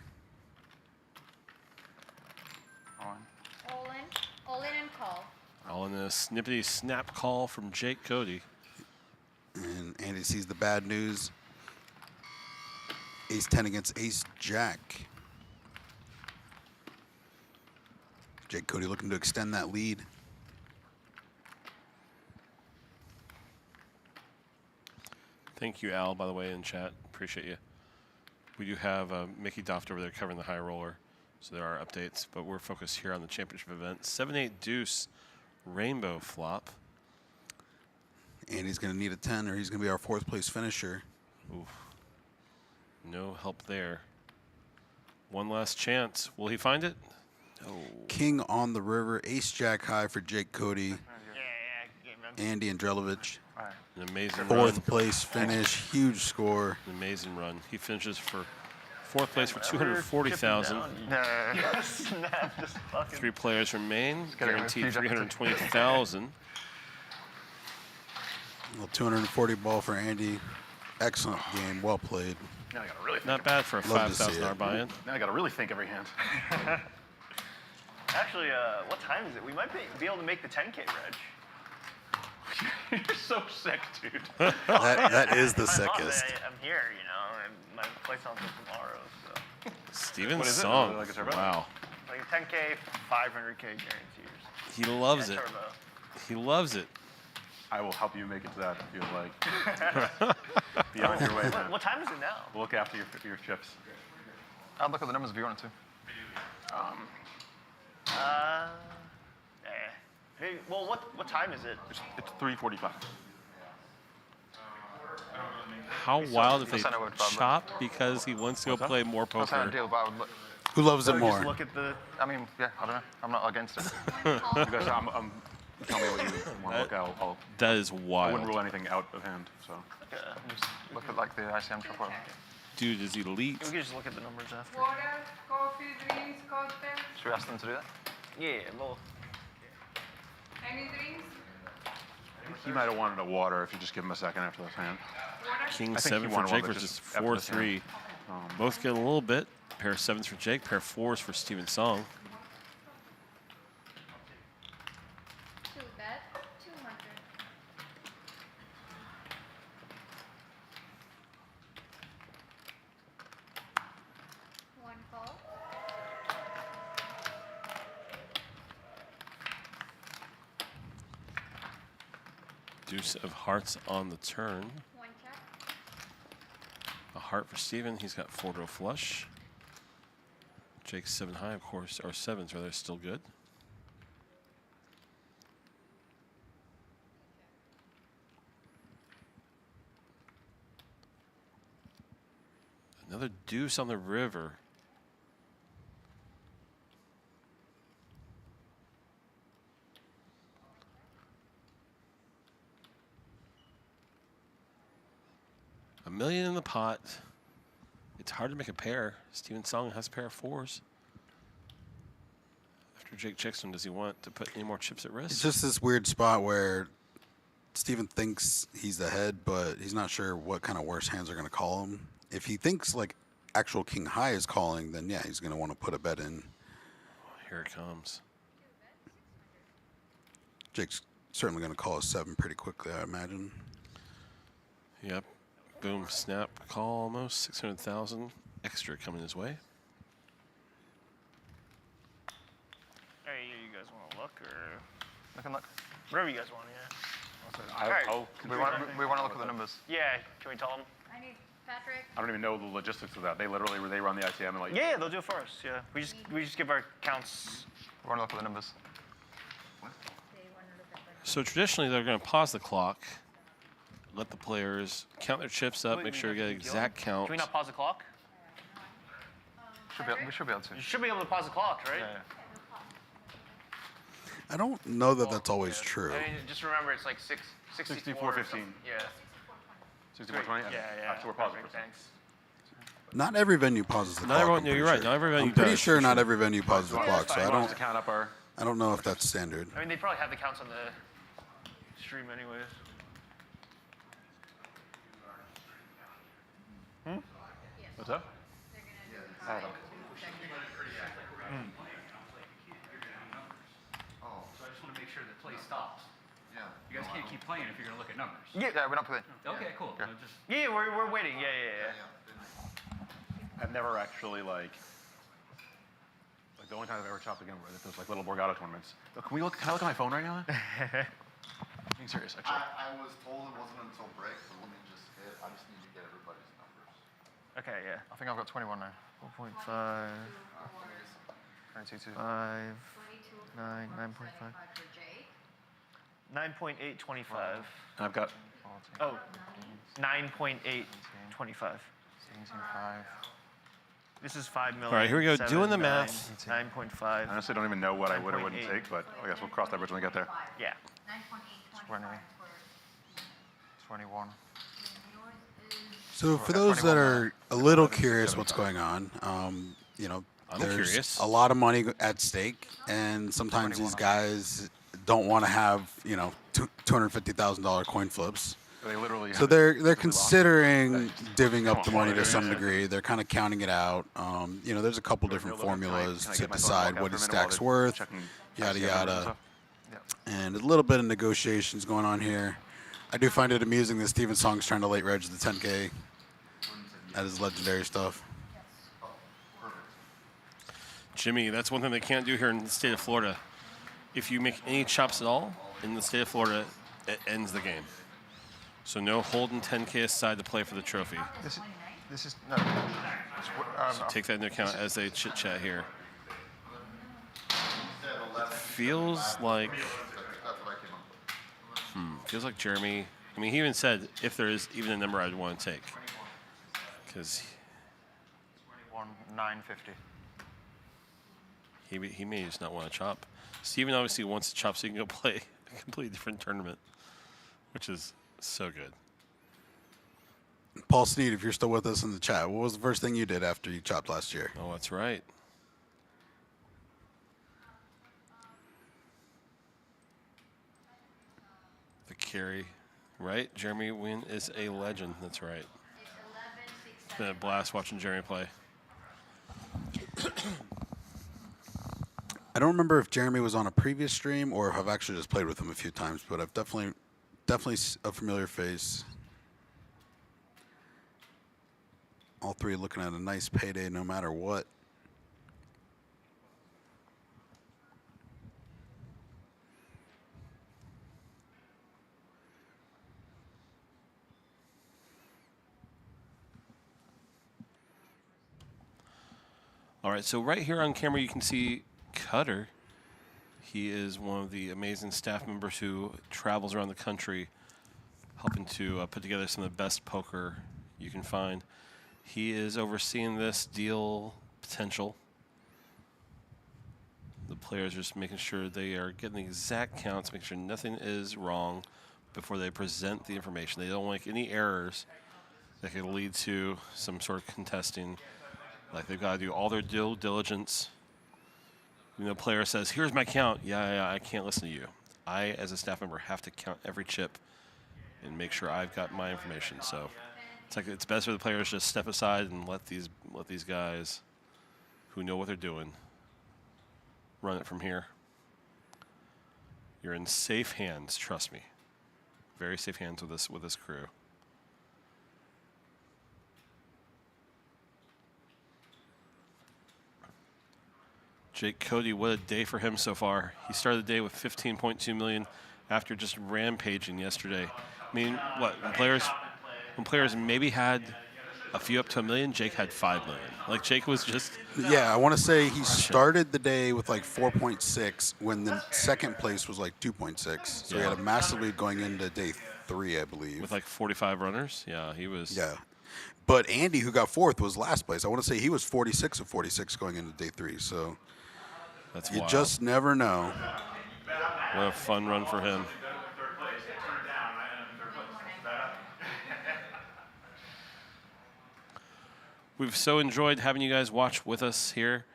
All in and call. All in a snippety snap call from Jake Cody. And Andy sees the bad news. Ace 10 against ace jack. Jake Cody looking to extend that lead. Thank you, Al, by the way, in chat. Appreciate you. We do have Mickey Doft over there covering the high roller, so there are updates, but we're focused here on the championship event. 7-8 deuce, rainbow flop. Andy's going to need a 10 or he's going to be our 4th place finisher. Oof. No help there. One last chance. Will he find it? No. King on the river, ace jack high for Jake Cody, Yeah. Andy Andjelkovic. An amazing 4th run. place finish, huge score. An amazing run. He finishes for 4th place for 240,000. Snap, just fucking. 3 players remain. gotta Guaranteed get a few 320,000. Well, 240 ball for Andy. Excellent game, well played. Now I gotta really think. Not bad for a Love to see $5,000 it. buy-in. Now I gotta really think every hand. Actually, what time is it? We might be able to make the 10K reg. You're so sick, dude. That is the My mom, sickest. I'm here, you know, and my flight's not until tomorrow, so. Steven's What is it? song. Like a turbo? Wow. Like 10K, 500K guarantees. He loves Yeah, it. turbo. He loves it. I will help you make it to that if you would like. Be on your way, man. What time is it now? We'll look after your chips. I'll look at the numbers if you wanted to. Hey, well, what time is it? It's 3:45. How wild if they I'll sign it with Bob. chop because he wants to go play more I'll sign a poker. deal, but I would look. Who loves it Just more? look at the. I mean, yeah, I don't know. I'm not against it. You guys, tell me what you want to look at. I'll, That is I wouldn't wild. rule anything out of hand. So Just look at like the ICM triple. Dude is elite. We can just look at the numbers after. Water, coffee, drinks, cocktail. Should we ask them to do that? Yeah, well, Any drinks? he might have wanted a water if you just give him a second after this hand. Water? King I think 7 he for won Jake one, but versus just after this 4-3. Both get a little bit. Pair of 7s for Jake, pair of 4s for Steven Song. 2 bet, 200. One call. Deuce of hearts on the turn. 1 check. A heart for Steven. He's got 4-0 flush. Jake's 7 high, of course, or 7s rather, still good. Another deuce on the river. $1 million in the pot. It's hard to make a pair. Steven Song has a pair of 4s. After Jake checks him, does he want to put any more chips at risk? It's just this weird spot where Steven thinks he's ahead, but he's not sure what kind of worse hands are going to call him. If he thinks like actual king high is calling, then yeah, he's going to want to put a bet in. Here it comes. Jake's certainly going to call a 7 pretty quickly, I imagine. Yep. Boom, snap, call almost. 600,000 extra coming his way. Hey, you guys want to look or Look. whatever you guys want? Yeah. I We want to look at the numbers. Yeah. Can we tell them? I need Patrick. don't even know the logistics of that. They literally they run the ICM and like. Yeah, they'll do it for us. Yeah. We just give our counts. We want to look at the numbers. They want to look at the So traditionally, they're going to pause the clock, let the players count their chips up, make sure you get exact count. Can we not pause the clock? We should be able to. You should be able to pause the clock, right? Yeah. I don't know that that's always true. I mean, just remember it's like 64. 64:15. Yeah. 64:20. Yeah. So we're pausing. Perfect, thanks. Not every venue pauses the Not clock. everyone, I'm you're pretty right. sure. Not every venue I'm pretty does, sure for not sure. every venue pauses the clock, so I To don't. count up our. I don't know if that's standard. I mean, they probably have the counts on the stream anyways. What's up? They're gonna do five. So I just want to make sure that play stops. Yeah. You guys can't keep playing if you're going to look at numbers. Yeah, we're not playing. Okay, cool. Yeah. Just Yeah, we're waiting. Yeah. I've never actually like the only time I've ever chopped a game were those like little Borgata tournaments. Oh, can I look at my phone right now? Being serious, actually. I was told it wasn't until break, so let me just hit. I just need to get everybody's numbers. Okay, yeah. I think I've got 21 now. 4.5, 22. 5, 22 9, 9.5. for Jake. 9.825. And I've got Oh, 9.825. 17.5. This is 5 million. All right, here we go, doing the math. 9.5. I honestly don't even know what I would or wouldn't 9.8. take, but I guess we'll cross that bridge when we get there. Yeah. 9.825 for 21. yours is So for those that are a little curious what's going on, I'm there's curious. a lot of money at stake, and sometimes these guys don't want to have $250,000 coin flips. They literally. So they're considering divvying up the money to some degree. They're kind of counting it out. There's a couple different formulas to decide what each stack's worth, yada yada, and a little bit of negotiations going on here. I do find it amusing that Steven Song's trying to late reg the 10K. That is legendary stuff. Jimmy, that's one thing they can't do here in the state of Florida. If you make any chops at all in the state of Florida, it ends the game. So no holding 10K aside to play for the trophy. This is no. So take that into account as they chit chat here. It feels like Jeremy. I mean, he even said if there is even a number I'd want to take, because 950. he may just not want to chop. Steven obviously wants to chop so he can go play a completely different tournament, which is so good. Paul Sneed, if you're still with us in the chat, what was the first thing you did after you chopped last year? Oh, that's right. The carry, right? Jeremy Wien is a legend. That's right. It's been a blast watching Jeremy play. I don't remember if Jeremy was on a previous stream or if I've actually just played with him a few times, but I've definitely a familiar face. All three looking at a nice payday no matter what. All right, so right here on camera you can see Cutter. He is one of the amazing staff members who travels around the country helping to put together some of the best poker you can find. He is overseeing this deal potential. The players are just making sure they are getting the exact counts, making sure nothing is wrong before they present the information. They don't make any errors that could lead to some sort of contesting. Like, they've got to do all their due diligence. The player says, here's my count. Yeah, I can't listen to you. I, as a staff member, have to count every chip and make sure I've got my information. So it's best for the players to just step aside and let these guys who know what they're doing run it from here. You're in safe hands, trust me. Very safe hands with this crew. Jake Cody, what a day for him so far. He started the day with 15.2 million after just rampaging yesterday. I mean, what, when players maybe had a few up to $1 million, Jake had 5 million. Like, Jake was just... Yeah, I want to say he started the day with like 4.6 when the second place was like 2.6. So he had a massive lead going into day 3, I believe. With like 45 runners? Yeah, he was... Yeah. But Andy, who got 4th, was last place. I want to say he was 46 of 46 going into day 3. So that's you wild. just never know. What a fun run for him. We've so enjoyed having you guys watch with us here.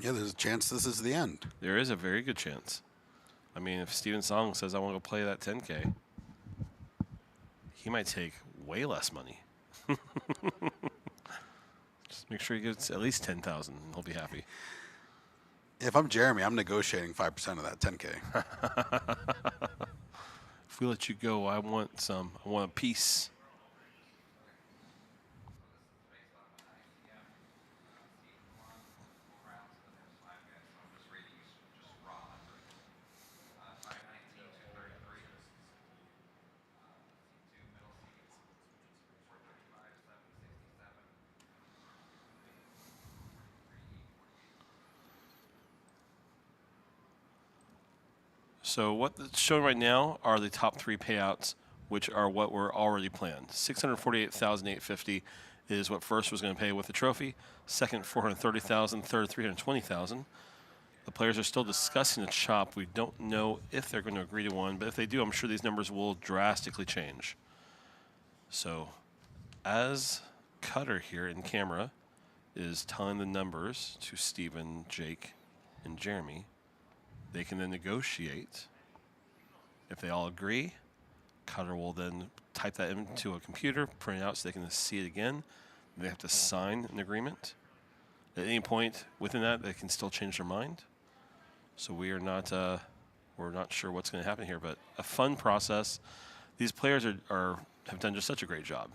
Yeah, there's a chance this is the end. There is a very good chance. I mean, if Steven Song says, I want to go play that 10K, he might take way less money. Just make sure he gets at least 10,000 and he'll be happy. If I'm Jeremy, I'm negotiating 5% of that 10K. If we let you go, I want a piece. So what's shown right now are the top 3 payouts, which are what were already planned. $648,850 is what first was going to pay with the trophy. Second, $430,000. Third, $320,000. The players are still discussing a chop. We don't know if they're going to agree to one, but if they do, I'm sure these numbers will drastically change. So, as Cutter here in camera is telling the numbers to Steven, Jake, and Jeremy, they can then negotiate. If they all agree, Cutter will then type that into a computer, print it out so they can see it again. They have to sign an agreement. At any point within that, they can still change their mind. So we're not sure what's going to happen here, but a fun process. These players have done just such a great job.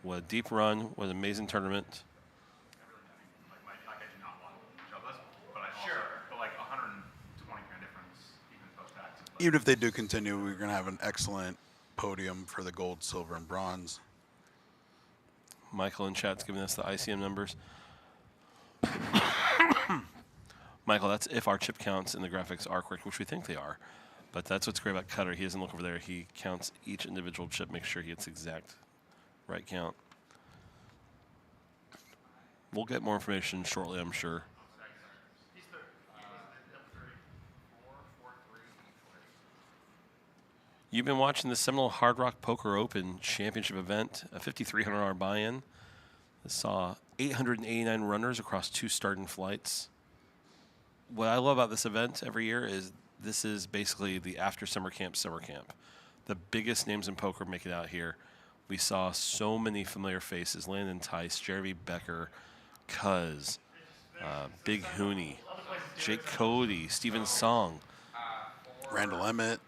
What a deep run! What an amazing tournament. Even if they do continue, we're going to have an excellent podium for the gold, silver, and bronze. Michael in chat's giving us the ICM numbers. Michael, that's if our chip counts and the graphics are correct, which we think they are. But that's what's great about Cutter. He doesn't look over there. He counts each individual chip, makes sure he gets exact right count. We'll get more information shortly, I'm sure. You've been watching the Seminole Hard Rock Poker Open Championship event, a $5,300 buy-in. It saw 889 runners across 2 starting flights. What I love about this event every year is this is basically the after summer camp. The biggest names in poker make it out here. We saw so many familiar faces: Landon Tice, Jeremy Becker, Cuz, Big Hooney, Jake Cody, Steven Song, Randall Emmett,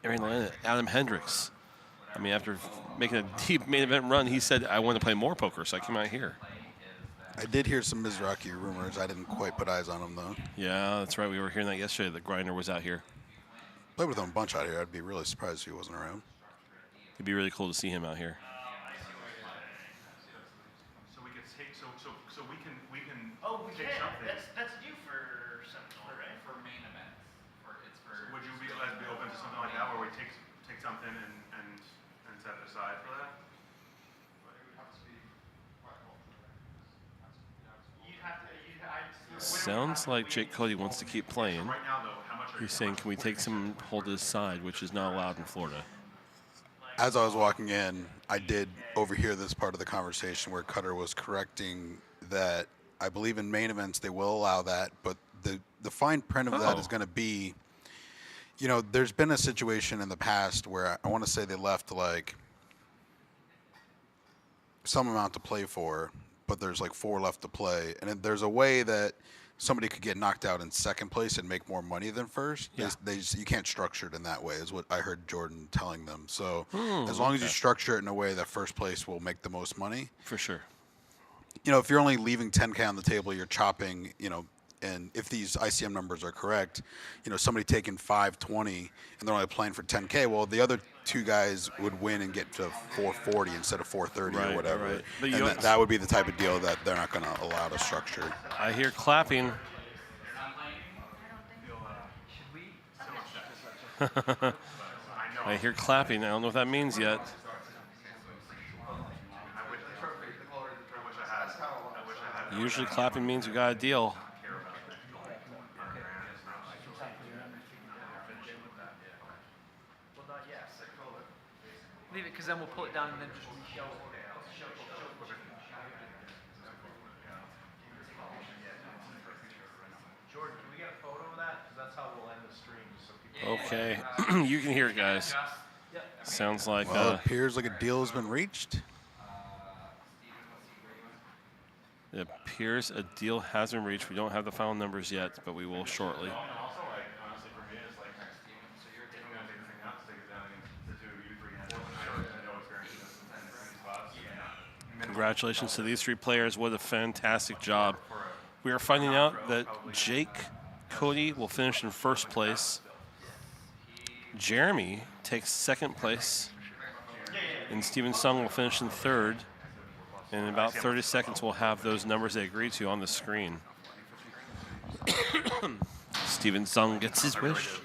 Adam Hendricks. I mean, after making a deep main event run, he said, I want to play more poker, so I came out here. I did hear some Mizraki rumors. I didn't quite put eyes on him, though. Yeah, that's right. We were hearing that yesterday. The Grinder was out here. Played with him a bunch out here. I'd be really surprised if he wasn't around. It'd be really cool to see him out here. So we can take, so we can Oh, we take can. something. That's due for Seminole, right? For main events. Would you be open to something like that, where we take something and set it aside for that? Sounds like Jake Cody wants to keep playing. Right now, though, how much are He's saying, can we take some hold to the side, which is not allowed in Florida. As I was walking in, I did overhear this part of the conversation where Cutter was correcting that I believe in main events they will allow that, but the fine print of that is going to be, you know, there's been a situation in the past where I want to say they left like some amount to play for, but there's like 4 left to play, and there's a way that somebody could get knocked out in second place and make more money than first. Yeah. You can't structure it in that way, is what I heard Jordan telling them. So as long as you structure it in a way that first place will make the most money. For sure. You know, if you're only leaving 10K on the table, you're chopping, you know, and if these ICM numbers are correct, you know, somebody taking 520 and they're only playing for 10K, well, the other 2 guys would win and get to 440 instead of 430 or whatever. Right. But And that would be the type of deal that they're not going to allow to structure. I hear clapping. I hear clapping. I don't know what that means yet. Usually clapping means we got a deal. Leave it, because then we'll pull it down and then just reshow it. Jordan, can we get a photo of that? Because that's how we'll end the stream. So people Okay, you can hear it, guys. Sounds like Well, it appears like a deal has been reached. it appears a deal has been reached. We don't have the final numbers yet, but we will shortly. Congratulations to these 3 players. What a fantastic job. We are finding out that Jake Cody will finish in first place. Jeremy takes second place. And Steven Sung will finish in third. And in about 30 seconds, we'll have those numbers they agreed to on the screen. Steven Sung gets his wish.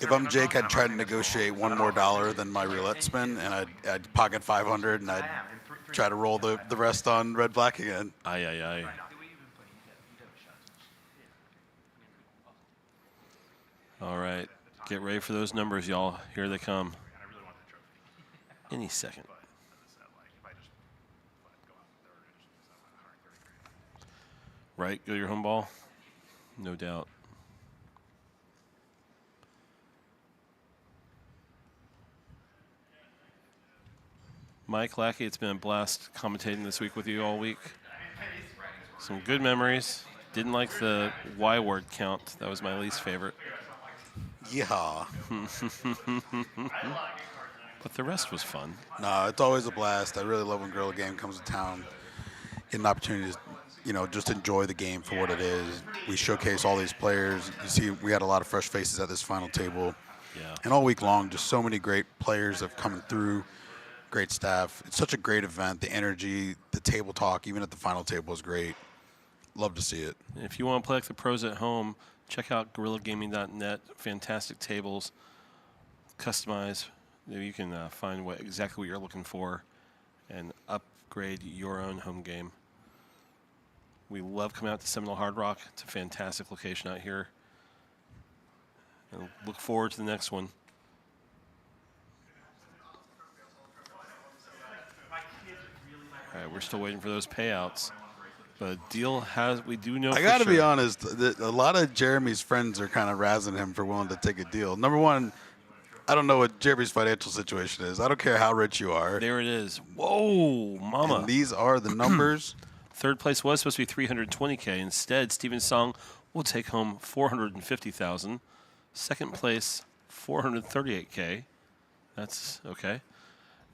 If I'm Jake, I'd try to negotiate $1 more than my roulette spin, and I'd pocket 500, and I'd try to roll the rest on red black again. Aye, aye, aye. All right, get ready for those numbers, y'all. Here they come. Any second. Right, go to your home ball. No doubt. Mike Lackey, it's been a blast commentating this week with you all week. Some good memories. Didn't like the Y word count. That was my least favorite. Yeah. But the rest was fun. No, it's always a blast. I really love when Gorilla Game comes to town. Get an opportunity to, you know, just enjoy the game for what it is. We showcase all these players. You see, we had a lot of fresh faces at this final table. Yeah. And all week long, just so many great players have come through. Great staff. It's such a great event. The energy, the table talk, even at the final table is great. Love to see it. And if you want to play like the pros at home, check out GorillaGaming.net. Fantastic tables, customize. You can find exactly what you're looking for and upgrade your own home game. We love coming out to Seminole Hard Rock. It's a fantastic location out here. And look forward to the next one. All right, we're still waiting for those payouts. But we do know I got to be honest, a lot of Jeremy's friends are kind of razzing him for willing to take a deal. Number one, I don't know what Jeremy's financial situation is. I don't care how rich you are. There it is. Whoa, mama. And these are the numbers. Third place was supposed to be $320K. Instead, Steven Song will take home $450,000. Second place, $438K. That's okay.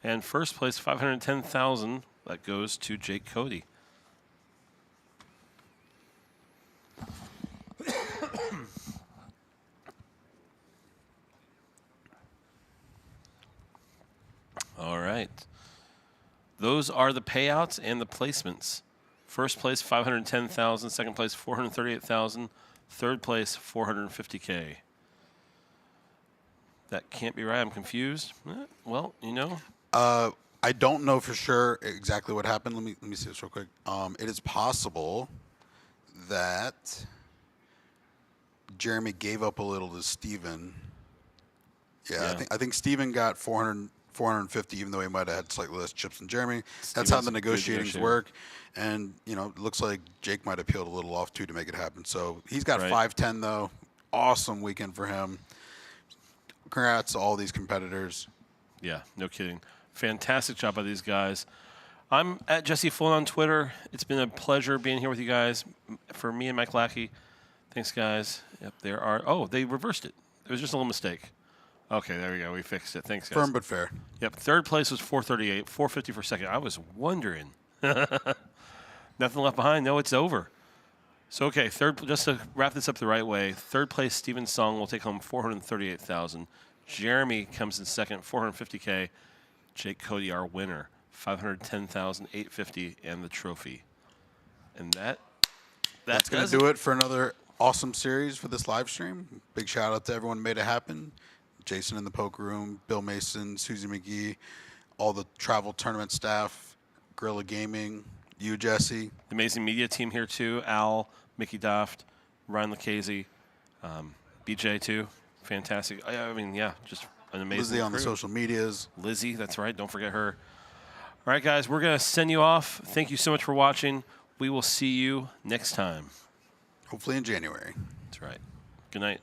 And first place, $510,000. That goes to Jake Cody. All right. Those are the payouts and the placements. First place, $510,000. Second place, $438,000. Third place, $450K. That can't be right. I'm confused. Well, you know. I don't know for sure exactly what happened. Let me see this real quick. It is possible that Jeremy gave up a little to Steven. Yeah. I think Steven got 450, even though he might have had slightly less chips than Jeremy. That's how the negotiatings work. And, you know, it looks like Jake might have peeled a little off, too, to make it happen. So he's got 510, though. Awesome weekend for him. Congrats to all these competitors. Yeah, no kidding. Fantastic job by these guys. I'm at Jesse Fullen on Twitter. It's been a pleasure being here with you guys. For me and Mike Lackey, thanks, guys. Yep, there are. Oh, they reversed it. It was just a little mistake. Okay, there we go. We fixed it. Thanks, guys. Firm but fair. Yep, third place was 438, 450 for second. I was wondering. Nothing left behind. No, it's over. So, okay, just to wrap this up the right way, third place, Steven Song will take home $438,000. Jeremy comes in second, $450K. Jake Cody, our winner, $510,850 and the trophy. And that's going to do it for another awesome series for this live stream. Big shout out to everyone who made it happen. Jason in the poker room, Bill Mason, Susie McGee, all the travel tournament staff, Gorilla Gaming, you, Jesse. The amazing media team here, too. Al, Mickey Doft, Ryan Lucchese, BJ, too. Fantastic. I mean, yeah, just an amazing Lizzie on crew. the social medias. Lizzie, that's right. Don't forget her. All right, guys, we're going to send you off. Thank you so much for watching. We will see you next time. Hopefully in January. That's right. Good night.